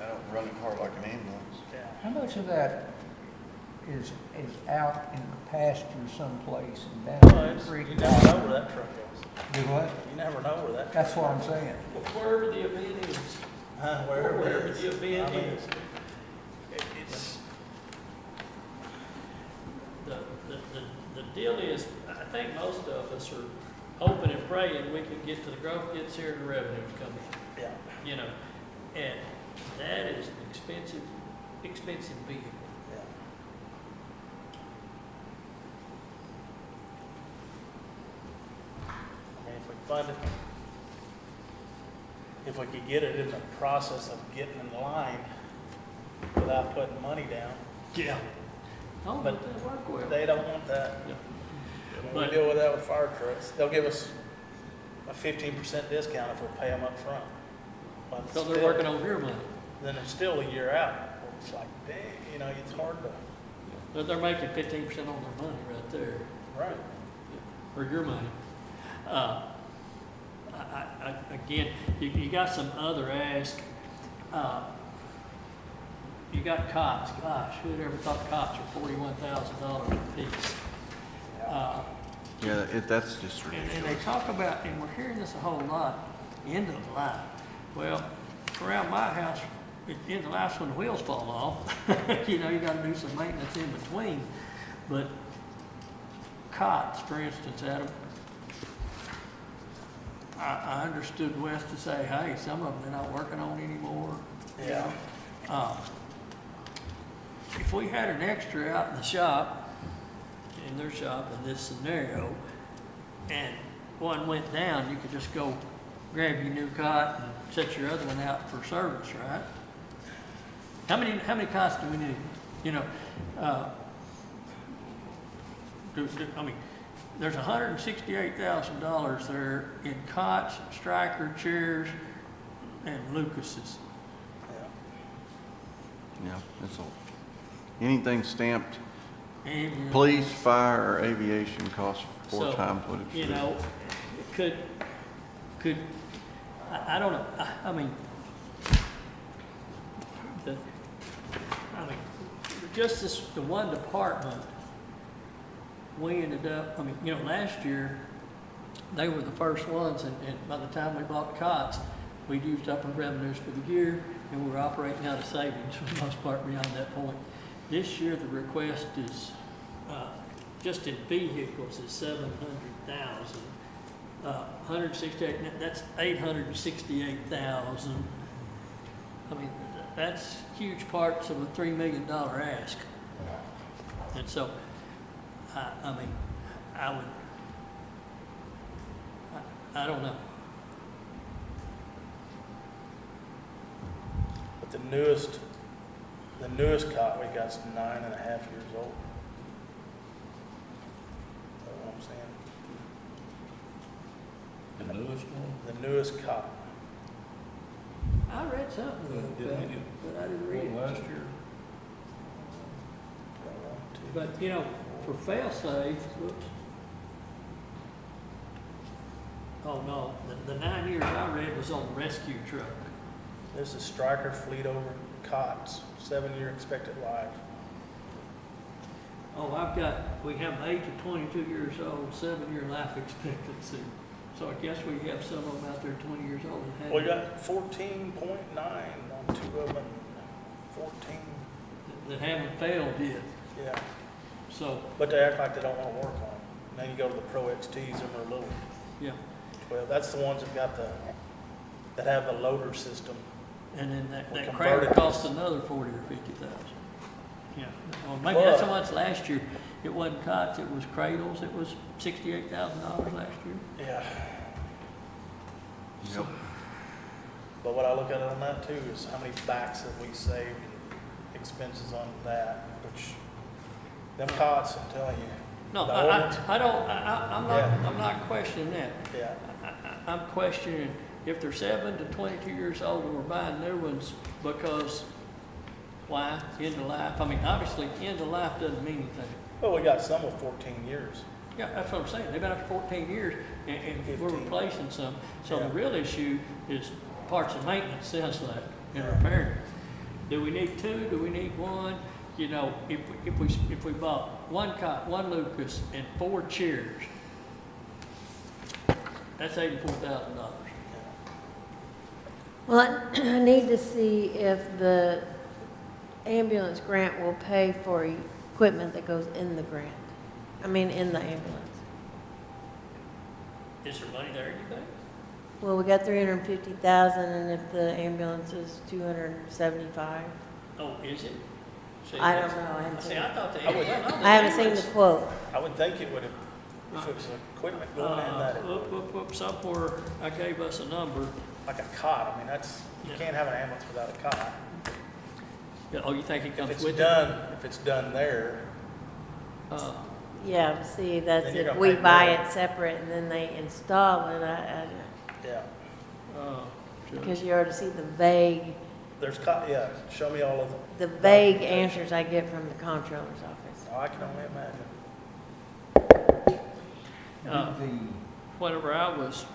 I don't run it hard like an ambulance. Yeah. How much of that is out in the pasture someplace and down Well, the it's, creek? you never know where that truck is. Do what? You never know where that. That's what I'm saying. Wherever the event is, wherever the event is, it's, the deal is, I think most of us are hoping and praying we can get to the growth gets here and the revenues come in. Yeah. You know, and that is an expensive vehicle. Yeah. I mean, if we fund it, if we could get it in the process of getting in line without putting money down, Yeah. Oh, But but that work well. they don't want that. Yeah. We But- deal with that with fire trucks. They'll give us a 15% discount if we pay them up front. But So they're still- working on your money. Then it's still a year out. It's like, dang, you know, it's hard to. But they're making 15% on their money right there, Right. or your money. Again, you got some other ask. You got cots. Gosh, who'd ever thought cots are $41,000 a piece? Yeah, that's just And they ridiculous. talk about, and we're hearing this a whole lot, end of life. Well, around my house, end of life's when the wheels fall off. You know, you gotta do some maintenance in between. But cots, for instance, Adam, I understood Wes to say, hey, some of them they're not working on anymore. Yeah. If we had an extra out in the shop, in their shop in this scenario, and one went down, you could just go grab your new cot and set your other one out for service, right? How many cots do we need? You know, I mean, there's $168,000 there in cots, striker chairs, and Lucas's. Yeah, that's all. Anything stamped And, police, fire, or aviation costs four So, times what it you should. know, could, I don't know, I mean, just this, the one department, we ended up, I mean, you know, last year, they were the first ones, and by the time we bought cots, we'd used up our revenues for the year, and we were operating out of savings for the most part beyond that point. This year, the request is, just in vehicles, is 700,000. 168, that's 868,000. I mean, that's huge parts of a $3 million ask. And so, I mean, I don't know. But the newest cot we got's 9.5 years old. That's what I'm saying. The newest one? The newest cot. I read something about that, but I didn't read it. Last year? But, you know, for fail-safe, whoops. Oh, no, the 9 years I read was on the rescue truck. This is Stryker Fleet Over cots, 7-year expected life. Oh, we have an age of 22 years old, 7-year life expectancy. So I guess we have some of them out there 20 years old and We haven't, got 14.9 on 2 of them, 14, that haven't failed yet. yeah. So, But they act like they don't want to work on them. Then you go to the Pro XTs, and they're little Yeah, Well, that's the ones that have the loader system. and then We that converted crane cost another 40 or 50,000. Yeah, or maybe that's how much last year. It wasn't cots, it was cradles, it was $68,000 last year. Yeah. Yep. But what I look at on that too is how many backs have we saved, expenses on that, which, them cots, I'm telling you. No, the old ones, I'm not questioning that. Yeah, I'm questioning if they're 7 to 22 years old and we're buying new ones because, why? End of life. I mean, obviously, end of life doesn't mean anything. well, we got some with 14 years. Yeah, that's what I'm saying. They've been up for 14 years and we're 15. replacing some. So Yeah. the real issue is parts and maintenance, sounds like, and repairing. Do we need 2? Do we need 1? You know, if we bought 1 cot, 1 Lucas, and 4 chairs, that's $84,000. Well, I need to see if the ambulance grant will pay for equipment that goes in the grant. I mean, in the ambulance. Is there money there, you think? Well, we got 350,000, and if the ambulance is 275. Oh, is it? See, I don't know, I haven't See, seen I it. thought the I would- ambulance. I haven't seen the quote. I would think it would have, if it was equipment going in that, it would. Somewhere I gave us a number. Like a cot, I mean, you Yeah. can't have an ambulance without a cot. Yeah, oh, you think it If comes it's with it? if it's done there, Yeah, but see, that's Then you're if gonna we pay buy more. it separate and then they install it, yeah. because you already see the vague, Show me all of the vague answers I get from the comptroller's office. Oh, I can only imagine. Whenever I was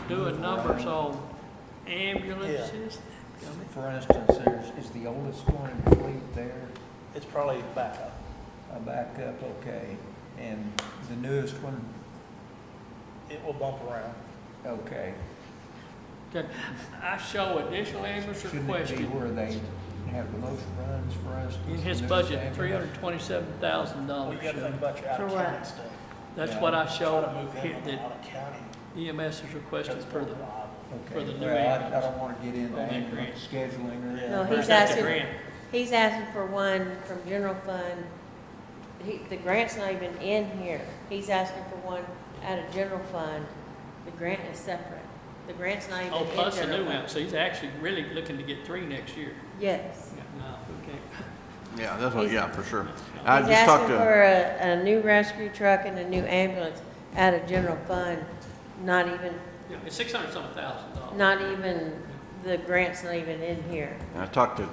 doing numbers on ambulances, For instance, is the oldest one in the fleet there It's probably backup. a backup, okay, and the newest one, It will bump around. okay. okay, I show additional ambulance Shouldn't it be requested where they have the most runs, for instance? in his the newest budget, ambulance? $327,000. Well, you gotta think about your For what? out-of-county stuff. That's Yeah. what I Try showed to move here, them that out of county. EMS is requested because for they're the, reliable. for the Okay, new well, I ambulance. don't want to get into On that ambulance scheduling or Yeah. No, Or he's is that the asking, grant? he's asking for one from general fund. The grant's not even in here. He's asking for one out of general fund. The grant is separate. The grant's not even Oh, in plus the general new fund. one, so he's actually really looking to get 3 next year. Yes. Yeah, no, we can't. Yeah, that's what, yeah, for sure. He's I just talked asking to, for a new rescue truck and a new ambulance out of general fund, not even, Yeah, it's $600-something. not even, the grant's not even in here. I talked to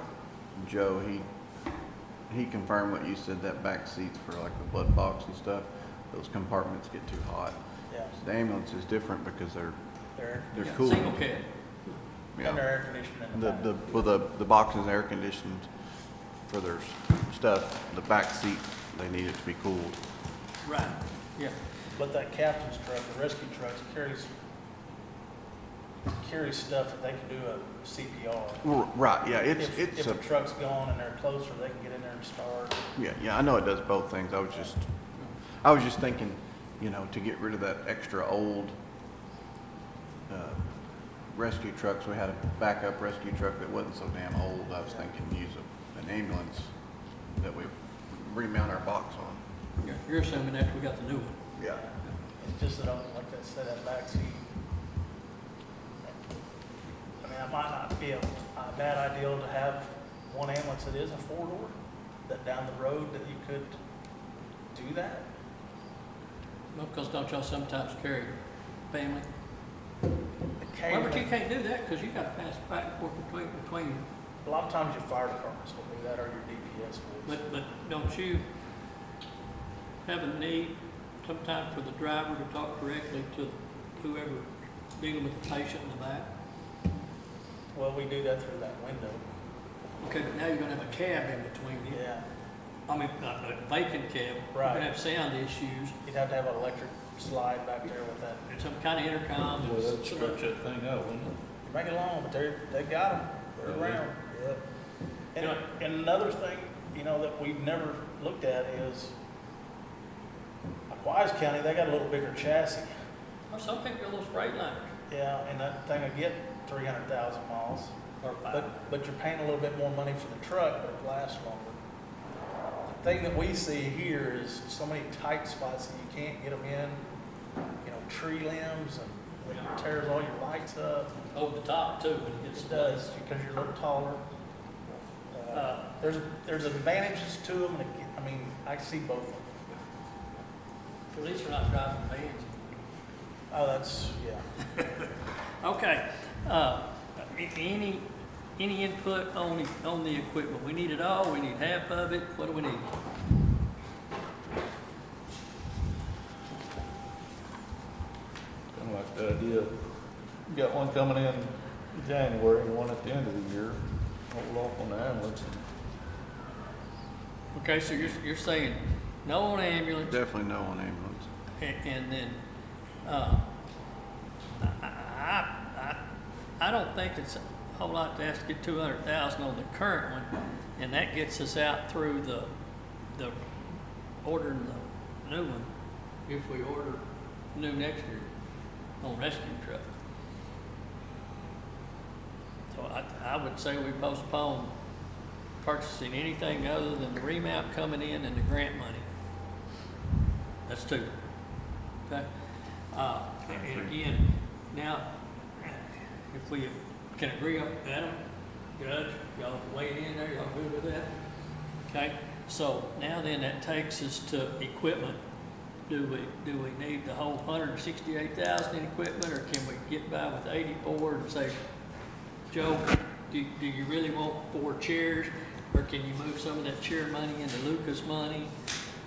Joe, he confirmed what you said, that back seats for like the blood box and stuff, those compartments get too hot. Yeah, The ambulance is different because they're they're, cool. Single cab. and Yeah. they're air conditioned in the back. Well, the box is air conditioned for their stuff. The back seat, they need it to be cooled. Right, yeah. But that captain's truck, the rescue trucks, carries stuff that they can do a CPR. Right, yeah, it's If a, the truck's gone and they're closer, they can get in there and start. yeah, I know it does both things. I was just thinking, to get rid of that extra old, rescue trucks. We had a backup rescue truck that wasn't so damn old. I was thinking use an ambulance that we remount our box on. Yeah, you're assuming after we got the new one. Yeah. It's just that, like I said, that back seat. I mean, it might not be a bad idea to have one ambulance that is a 4-door, that down the road that you could do that. Well, because don't y'all sometimes carry family? Well, but you Occasionally, can't do that because you got to pass back and forth between. a lot of times your fire departments will do that, or your DPS will. But don't you have a need sometimes for the driver to talk directly to whoever dealing with the patient in the back? Well, we do that through that window. Okay, but now you're gonna have a cab in between you. Yeah, I mean, not a vacant cab. You're Right. gonna have sound issues you'd have to have an electric slide back there with that. and some kind of intercom. Well, that'd stretch that thing out, wouldn't it? Make it long, but they got them. They're Really? around. Yep. And another thing, that we've never looked at is, like Wise County, they got a little bigger chassis. Well, some people go those straight lines, Yeah, and that thing will get 300,000 miles, or but you're paying a little bit more money for the truck, but it lasts longer. The thing that we see here is so many tight spots that you can't get them in, you know, tree limbs, and it tears all your lights up. over the top too, when it gets. It does, because you're a little taller. There's advantages to them, and I mean, I see both of them. At least we're not driving vans. Oh, that's, yeah. Okay, any input on the equipment? We need it all, we need half of it, what do we need? Kind of like the idea, you got one coming in January and one at the end of the year. Hold off on the ambulance. Okay, so you're saying no on ambulance, Definitely no on ambulance. and then, I don't think it's a whole lot to ask to get 200,000 on the current one, and that gets us out through the ordering the new one, if we order new next year on rescue truck. So I would say we postpone purchasing anything other than the remount coming in and the grant money. That's two. Okay? And again, now, if we can agree on Adam, Judge, y'all weigh in there, y'all good with that? Okay, so now then that takes us to equipment. Do we need the whole 168,000 in equipment, or can we get by with 84 and say, Joe, do you really want 4 chairs, or can you move some of that chair money into Lucas money,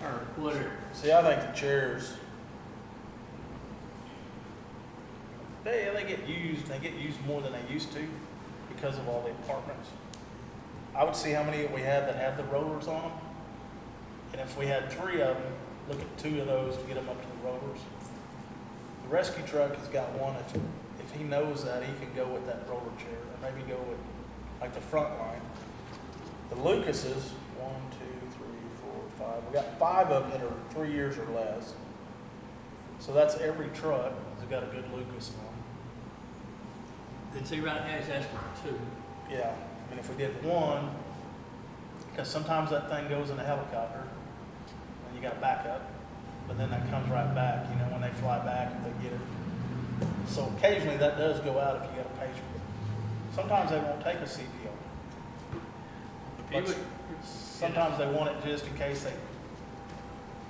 or whatever? See, I think the chairs, they get used more than they used to because of all the apartments. I would see how many we have that have the rollers on them, and if we had 3 of them, look at 2 of those to get them up to the rollers. The rescue truck has got one, if he knows that, he can go with that roller chair, or maybe go with, like, the front line. The Lucases, 1, 2, 3, 4, 5, we got 5 of them that are 3 years or less. So that's every truck that's got a good Lucas on. And see, right now he's asking for 2. Yeah, I mean, if we did 1, because sometimes that thing goes in a helicopter, and you got to back up, but then that comes right back, you know, when they fly back, if they get it. So occasionally that does go out if you got a patient. Sometimes they won't take a CPR. But sometimes they want it just in case they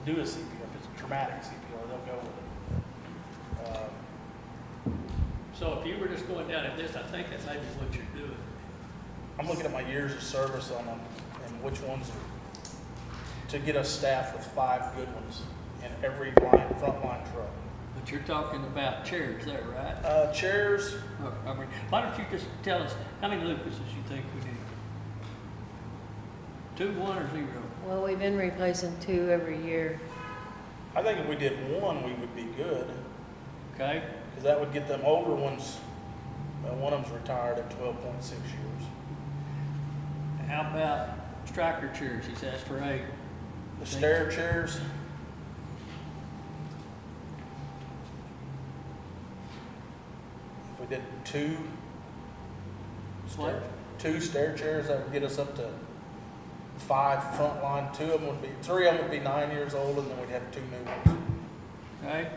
do a CPR. If it's a traumatic CPR, they'll go with it. So if you were just going down at this, I think that's maybe what you're doing. I'm looking at my years of service on them and which ones are, to get us staffed with 5 good ones in every frontline truck. But you're talking about chairs there, right? Chairs, I mean, why don't you just tell us how many Lucases you think we need? 2, 1, or 0? Well, we've been replacing 2 every year. I think if we did 1, we would be good. Okay. Because that would get them older ones, one of them's retired at 12.6 years. How about striker chairs? He's asked for 8. The stair chairs, if we did 2, What? 2 stair chairs, that would get us up to 5 frontline. 3 of them would be 9 years old, and then we'd have 2 new ones. Okay.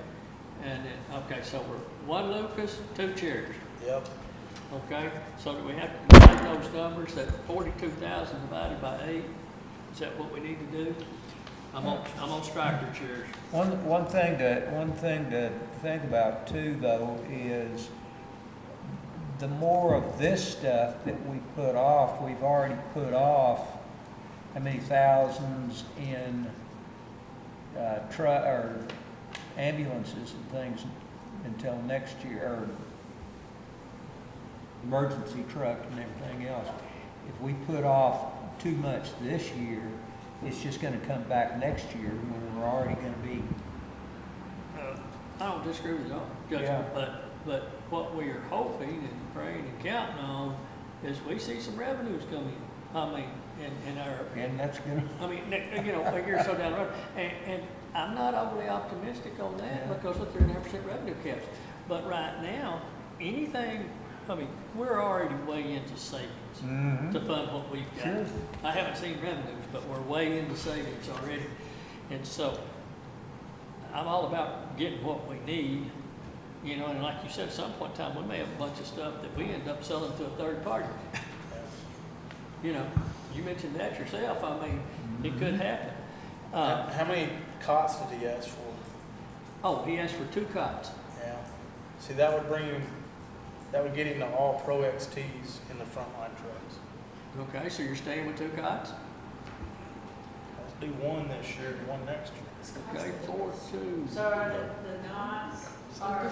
And then, okay, so we're 1 Lucas, 2 chairs. Yep. Okay, so do we have to divide those numbers, that 42,000 divided by 8? Is that what we need to do? I'm on striker chairs. One thing to think about too, though, is the more of this stuff that we put off, we've already put off how many thousands in or ambulances and things until next year, or emergency truck and everything else. If we put off too much this year, it's just gonna come back next year when we're already gonna be. I don't disagree with y'all, Judge, Yeah. but what we are hoping and praying and counting on is we see some revenues come in. I mean, in our, And that's gonna. I mean, a year or so down the road. And I'm not overly optimistic on that because of 3.5% revenue caps. But right now, anything, I mean, we're already way into savings to fund what we've got. Sure. I haven't seen revenues, but we're way into savings already. And so I'm all about getting what we need, you know, and like you said, at some point in time, we may have a bunch of stuff that we end up selling to a third party. You know, you mentioned that yourself. I mean, it could happen. How many cots did he ask for? Oh, he asked for 2 cots. Yeah. See, that would bring him, that would get him to all Pro XTs in the frontline trucks. Okay, so you're staying with 2 cots? Let's do one this year and one next year. Okay, 4, 2. So are the knots are,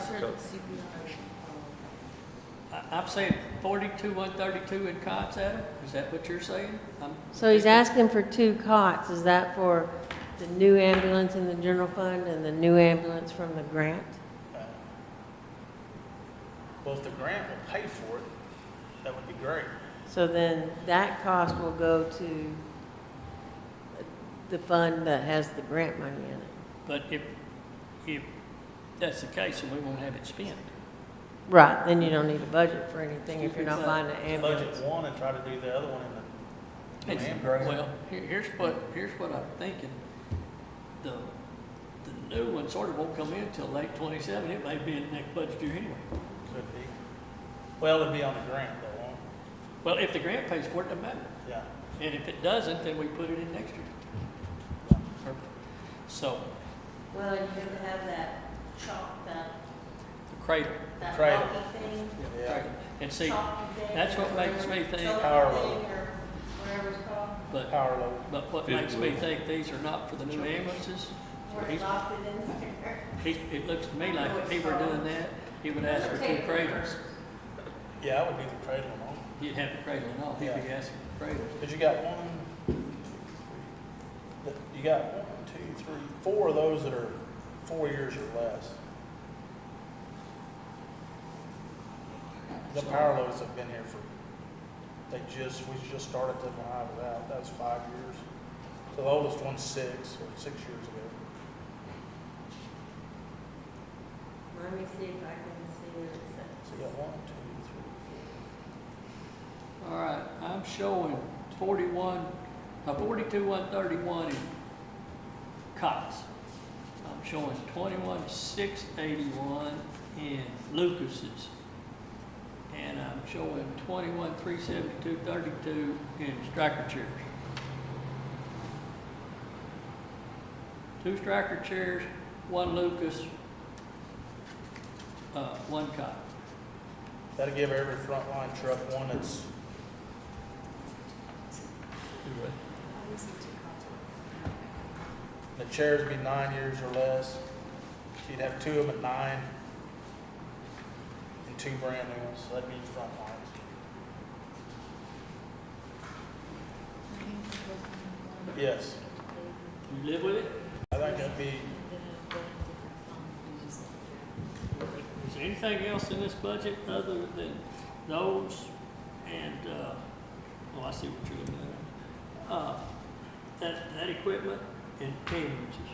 I'm saying 42, 132 in cots, Adam? Is that what you're saying? so he's asking for 2 cots. Is that for the new ambulance in the general fund and the new ambulance from the grant? Well, if the grant will pay for it, that would be great. So then that cost will go to the fund that has the grant money in it. But if that's the case, then we won't have it spent. Right, then you don't need a budget for anything if you're not buying an ambulance. Budget one and try to do the other one in the It's, ambulance. well, here's what I'm thinking. The new one sort of won't come in until late 27. It may be in the next budget year anyway. Could be. Well, it'd be on the grant though, won't it? Well, if the grant pays for it, it doesn't matter. Yeah. And if it doesn't, then we put it in next year. So, Well, you gotta have that chalk, that cradle. Cradle. bulky thing. Yeah. Cradle. And see, chalky thing, that's what makes me think, chalky Power thing load. or whatever it's called, but, Power load. but what makes me think these are not for the new ambulances, where it locked it in there. it looks to me like if he were doing that, he would ask for 2 cradles. Yeah, I would do the cradle and all. He'd have the cradle and all, he'd be Yeah. asking for cradles. But you got you got 1, 2, 3, 4 of those that are 4 years or less. The power loads have been here for, we just started them when I was out, that was 5 years. So the oldest one's 6 or 6 years ago. Let me see if I can see what it says. So you got 1, 2, 3, 4. All right, I'm showing 42, 131 in cots. I'm showing 21, 681 in Lucas's. And I'm showing 21, 372, 32 in striker chairs. 2 striker chairs, 1 Lucas, 1 cot. That'll give every frontline truck one that's, the chairs would be 9 years or less. So you'd have 2 of them at 9 and 2 brand new ones, so that'd be frontlines. Yes, You live with it? I think that'd be, Is there anything else in this budget other than those and, I see what you're looking at. That equipment and ambulances.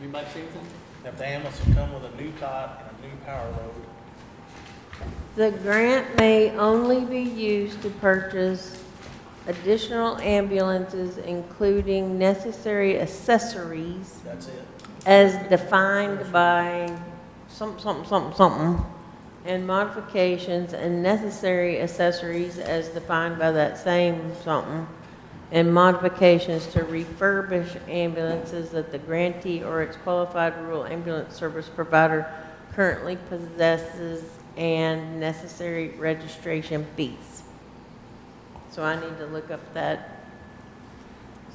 Anybody see anything? if the ambulance would come with a new cot and a new power load, The grant may only be used to purchase additional ambulances, including necessary accessories that's it. as defined by something, and modifications and necessary accessories as defined by that same something, and modifications to refurbish ambulances that the grantee or its qualified rural ambulance service provider currently possesses, and necessary registration fees. So I need to look up that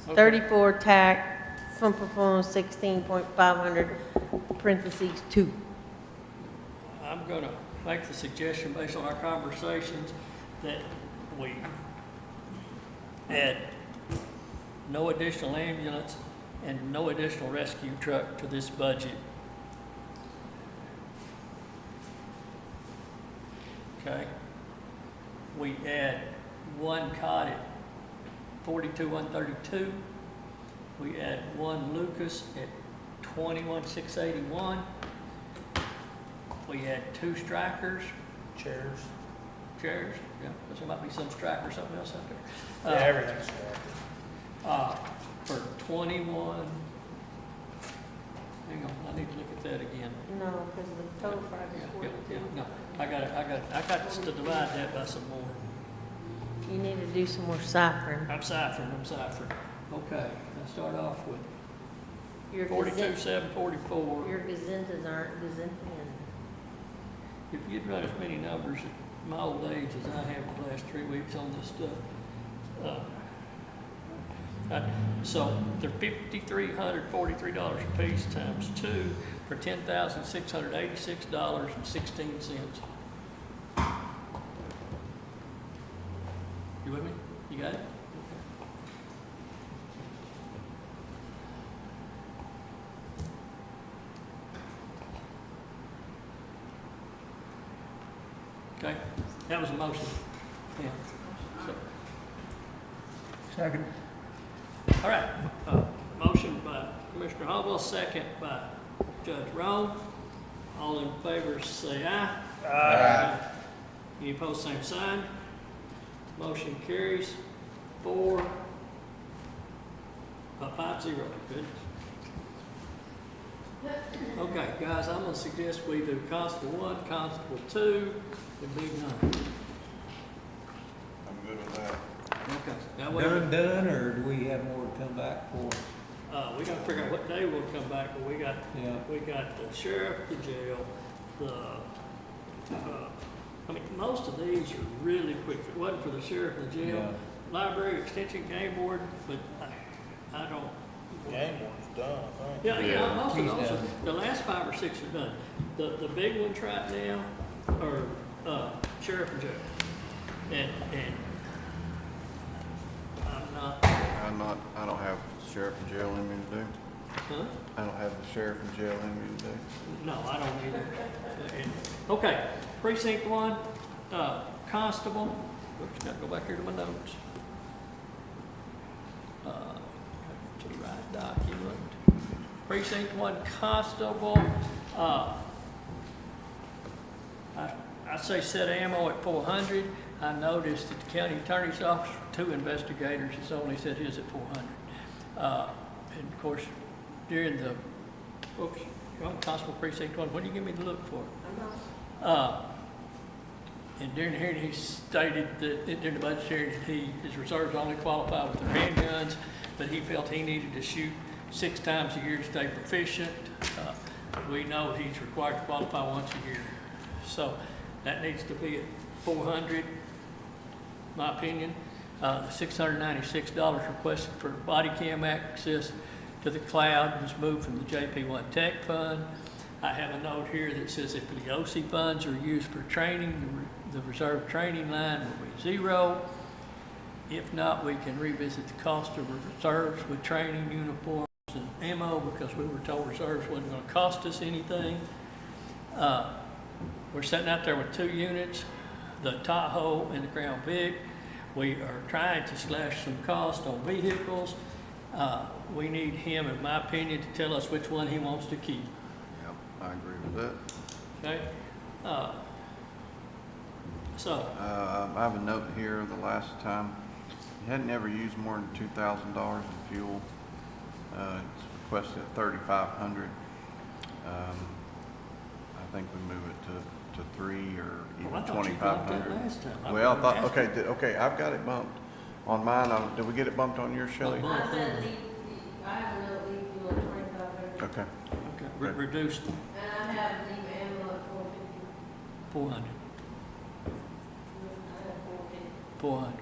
Okay. 34 TAC, 16.500, parentheses 2. I'm gonna make the suggestion based on our conversations that we add no additional ambulance and no additional rescue truck to this budget. Okay? We add 1 cot at 42, 132 We had one Lucas at 21,681. We had two strikers, Chairs. chairs, yeah, there might be some striker or something else out there. Yeah, everything's there. For 21, hang on, I need to look at that again. No, because the total price is Yeah, 42. no, I got to divide that by some more. You need to do some more ciphering. I'm ciphering. Okay, let's start off with Your 42,744. Your gazentas aren't gazenting. If you'd run as many numbers at my old age as I have the last 3 weeks on this stuff, so they're $5,343 a piece times 2 for $10,686.16. You with me? You got it? Okay, that was a motion. Yeah. So, Second. all right, motion by Commissioner Hallwell, second by Judge Rowe. All in favor say aye. Aye. Any opposed, same sign. Motion carries 5-0. Good. Okay, guys, I'm gonna suggest we do Constable 1, Constable 2, and be done. I'm good with that. Okay. That way, Done, or do we have more to come back for? we gotta figure out what day we'll come back, but we got Yeah. the sheriff, the jail, I mean, most of these are really quick. If it wasn't for the sheriff and the jail, Yeah. library, extension, game board, but I don't. Game board's done, I think. Yeah, most of He's those, done. the last 5 or 6 are done. The big ones right now are, sheriff and jail. And I don't have sheriff and jail in me to do. huh? I don't have the sheriff and jail in me to do. No, I don't either. Okay, precinct 1, constable, oops, gotta go back here to my notes. To the right document. Precinct 1, constable, I say set ammo at 400. I noticed that the county attorney's office, 2 investigators, has only set his at 400. And of course, during the, oops, you're on Constable Precinct 1, what do you give me to look for? And during the hearing, he stated that, during the budget hearing, that his reserves only qualify with their handguns, but he felt he needed to shoot 6 times a year to stay proficient. We know he's required to qualify once a year. So that needs to be at 400, my opinion. The $696 requested for body cam access to the cloud was moved from the JP1 Tech Fund. I have a note here that says if the OC funds are used for training, the reserve training line will be 0. If not, we can revisit the cost of reserves with training, uniforms, and ammo, because we were told reserves wasn't going to cost us anything. We're sitting out there with 2 units, the Tahoe and the Crown Vic. We are trying to slash some cost on vehicles. We need him, in my opinion, to tell us which one he wants to keep. Yep, I agree with that. Okay? I have a note here, the last time, he hadn't ever used more than $2,000 in fuel. It's requested at $3,500. I think we move it to 3 or even Well, I thought you bumped that 2,500. last time. Well, I thought, okay, I've got it bumped on mine. Did we get it bumped on yours, Shelley? I have a little leave fuel at 2,500. Okay. Okay, reduced And I have leave ammo at 450. 400. I have 450. 400.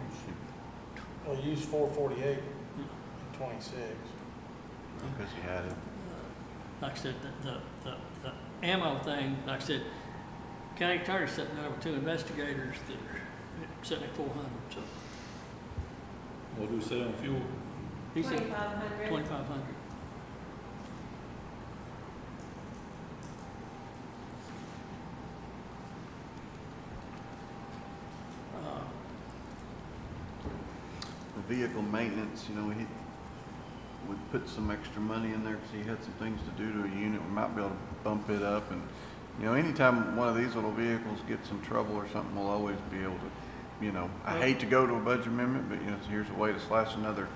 Well, you used 448 and 26. Because he had it. Like I said, the ammo thing, like I said, county attorney's sitting there with 2 investigators that are sitting at 400, so What do we say on fuel? he said 2,500. 2,500. The vehicle maintenance, we put some extra money in there because he had some things to do to a unit. We might be able to bump it up. And, you know, anytime one of these little vehicles gets in trouble or something, we'll always be able to, you know, I hate to go to a budget amendment, but, you know, here's a way to slash another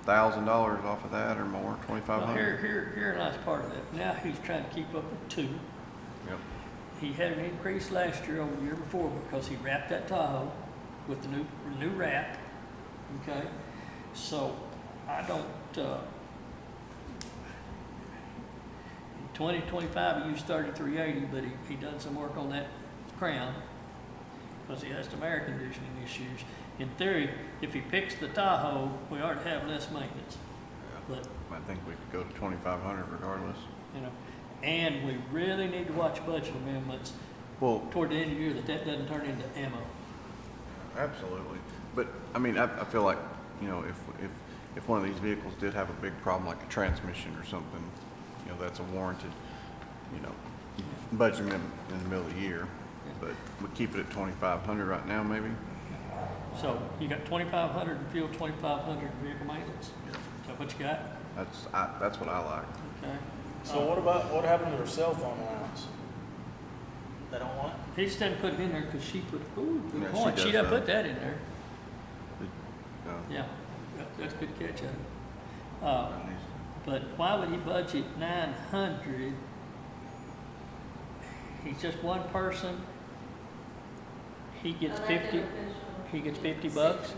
$1,000 off of that or more, Well, $2,500. here lies part of that. Now he's trying to keep up with two. Yep. He had an increase last year over the year before because he wrapped that Tahoe with the new wrap, okay? So I don't, in 2025, he used 3380, but he done some work on that Crown because he has some air conditioning issues. In theory, if he picks the Tahoe, we ought to have less maintenance. But, I think we could go to 2,500 regardless. you know, and we really need to watch budget amendments Well, toward the end of the year that doesn't turn into ammo. absolutely. But, I mean, I feel like, you know, if one of these vehicles did have a big problem, like a transmission or something, you know, that's a warranted, you know, budget amendment in the middle of the year. But we keep it at 2,500 right now, maybe? So you got 2,500 in fuel, 2,500 in vehicle maintenance? Is that what you got? That's what I like. Okay. So what happened to their cell phone allowance? They don't want it? He just didn't put it in there because she put, ooh, good Yeah, she point. She does done that. put that in there. Yeah. Yeah, that's a good catch, but why would he budget 900? He's just one person. He gets 50, he gets 50 bucks.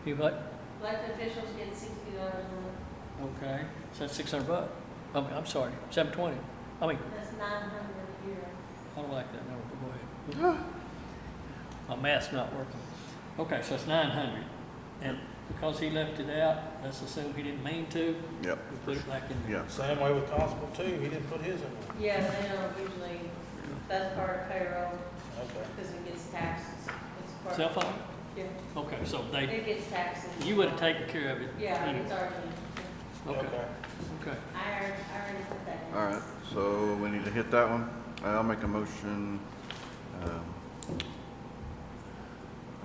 He what? Elected officials get $60 a month. Okay, so that's 600 bucks. I'm sorry, 720. I mean, That's $900 a year. I don't like that number, but go ahead. My math's not working. Okay, so it's 900. And because he left it out, let's assume he didn't mean to, Yep. we put it back in there. Yeah. Same way with Constable too, he didn't put his in there. Yeah, they don't usually, that's part of payroll, Okay. because it gets taxed. It's part Cell phone? Yeah, Okay, so they, it gets taxed. you would have taken care of it. Yeah, anyway. it's already, Okay, okay. I already put that in. All right, so we need to hit that one. I'll make a motion.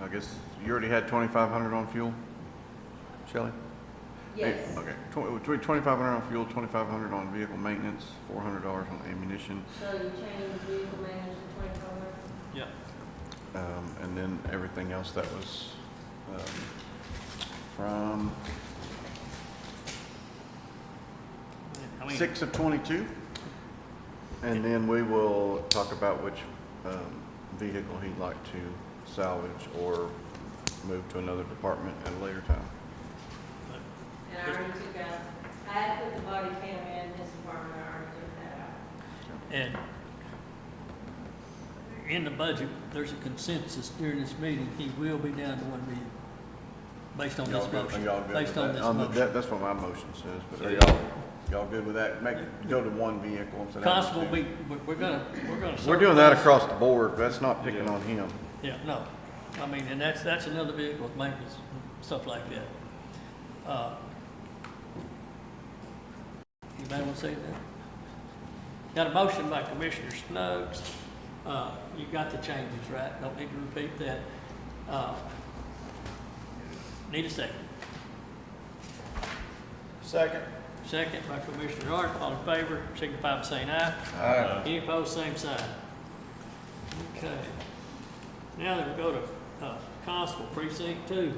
I guess you already had 2,500 on fuel, Shelley? Yes. Okay, 2,500 on fuel, 2,500 on vehicle maintenance, $400 on ammunition, So you change vehicle maintenance to 2,400? Yeah. and then everything else that was from I mean, 6 of 22. And then we will talk about which vehicle he'd like to salvage or move to another department at a later time. And I already took out, I had put the body cam in this department, I already took that out. and in the budget, there's a consensus during this meeting, he will be down to one vehicle. Based on this Y'all good- motion. are y'all good Based with on that? this On the- motion. That's what my motion says, but So are y'all good with that? Go to one vehicle instead of having Constable, two? we're gonna. We're doing that surplus- across the board. That's not picking on him. Yeah, no, I mean, and that's another vehicle with maintenance, and stuff like that. Anybody want to say that? Got a motion by Commissioner Snuggs. You got the changes, right? Don't need to repeat that. Need a second. Second. Second by Commissioner Hart, all in favor, signify by saying aye. Aye. Any opposed, same sign. Okay. Now then we go to Constable Precinct 2.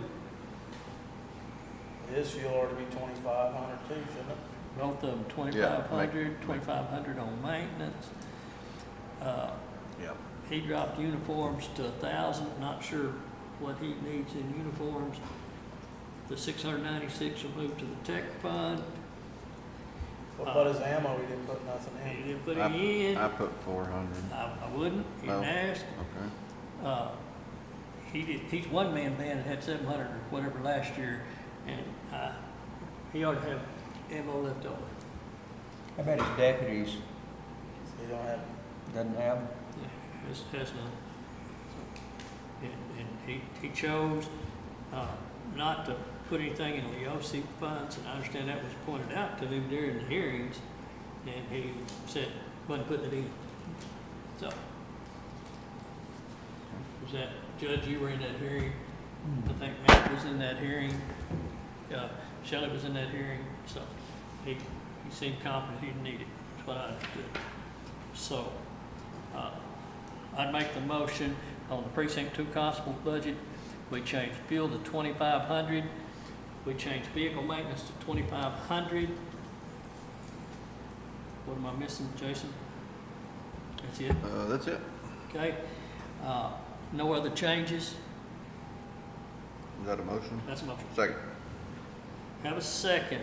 His fuel ought to be 2,500 too, shouldn't it? Both of them, 2,500 on maintenance. Yep. He dropped uniforms to 1,000, not sure what he needs in uniforms. The 696 will move to the tech fund. What about his ammo? He didn't put nothing He in. didn't put any in. I put 400. I wouldn't, he didn't No. ask. Okay. He's one man band that had 700 or whatever last year, and he ought to have ammo left over. How about his deputies? He don't have, Doesn't have them? Yeah, has none. And he chose not to put anything in the OC funds, and I understand that was pointed out to him during the hearings, and he said, wasn't putting it in. So, was that, Judge, you were in that hearing? I think Matt was in that hearing, Shelley was in that hearing, so He seemed confident he didn't need it, that's what I understood. So, I'd make the motion on the precinct 2 constable's budget. We changed fuel to 2,500. We changed vehicle maintenance to 2,500. What am I missing, Jason? That's it? That's it. Okay. No other changes? Is that a motion? That's a motion. Second. Have a second.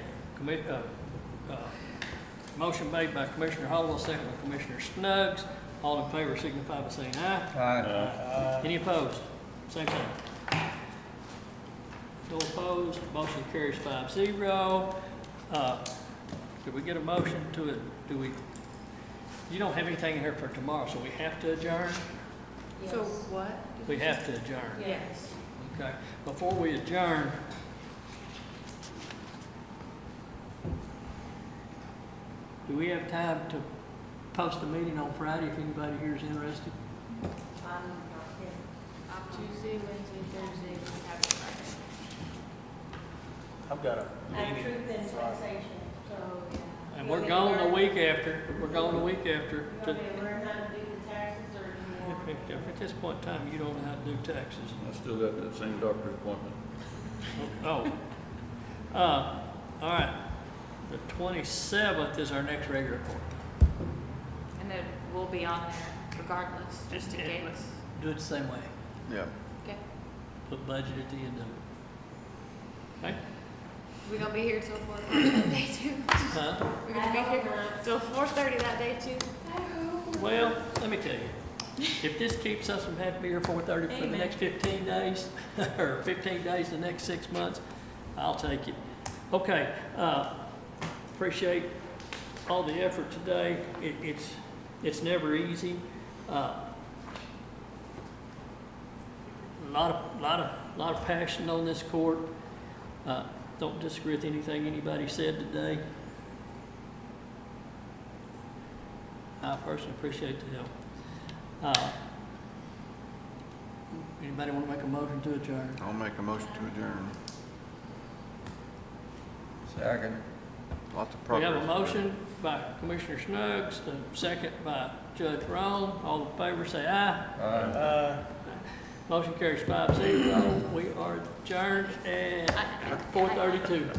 Motion made by Commissioner Hollowell, second by Commissioner Snuggs. All in favor signify by saying aye. Aye. Any opposed? Same thing. No opposed, motion carries 5-0. Did we get a motion to it? You don't have anything in here for tomorrow, so we have to adjourn? So what? We have to adjourn. Yes. Okay, before we adjourn, do we have time to post a meeting on Friday if anybody here is interested? Tuesday, Wednesday, Thursday, we have Friday. I've got a meeting. Truth and taxation. So, yeah. And we're gone the week after. We're gone the week after. You want me to learn how to do the taxes, or do you want? At this point in time, you don't know how to do taxes. I still got that same doctor's appointment. Oh. All right. The 27th is our next regular court. And then we'll be on there regardless, just in case. Do it the same way. Yeah. Okay. Put budget at the end of it. Okay? We gonna be here till 4:30 that day too? Huh? We're gonna be here till 4:30 that day too? Well, let me tell you, if this keeps us from having to be here 4:30 for the Amen. next 15 days, or 15 days the next 6 months, I'll take it. Okay, appreciate all the effort today. It's never easy. Lot of passion on this court. Don't disagree with anything anybody said today. I personally appreciate the help. Anybody want to make a motion to adjourn? I'll make a motion to adjourn. Second. Lots of We progress. have a motion by Commissioner Snuggs, a second by Judge Roan. All in favor say aye. Aye. Motion carries 5-0. We are adjourned at 4:32.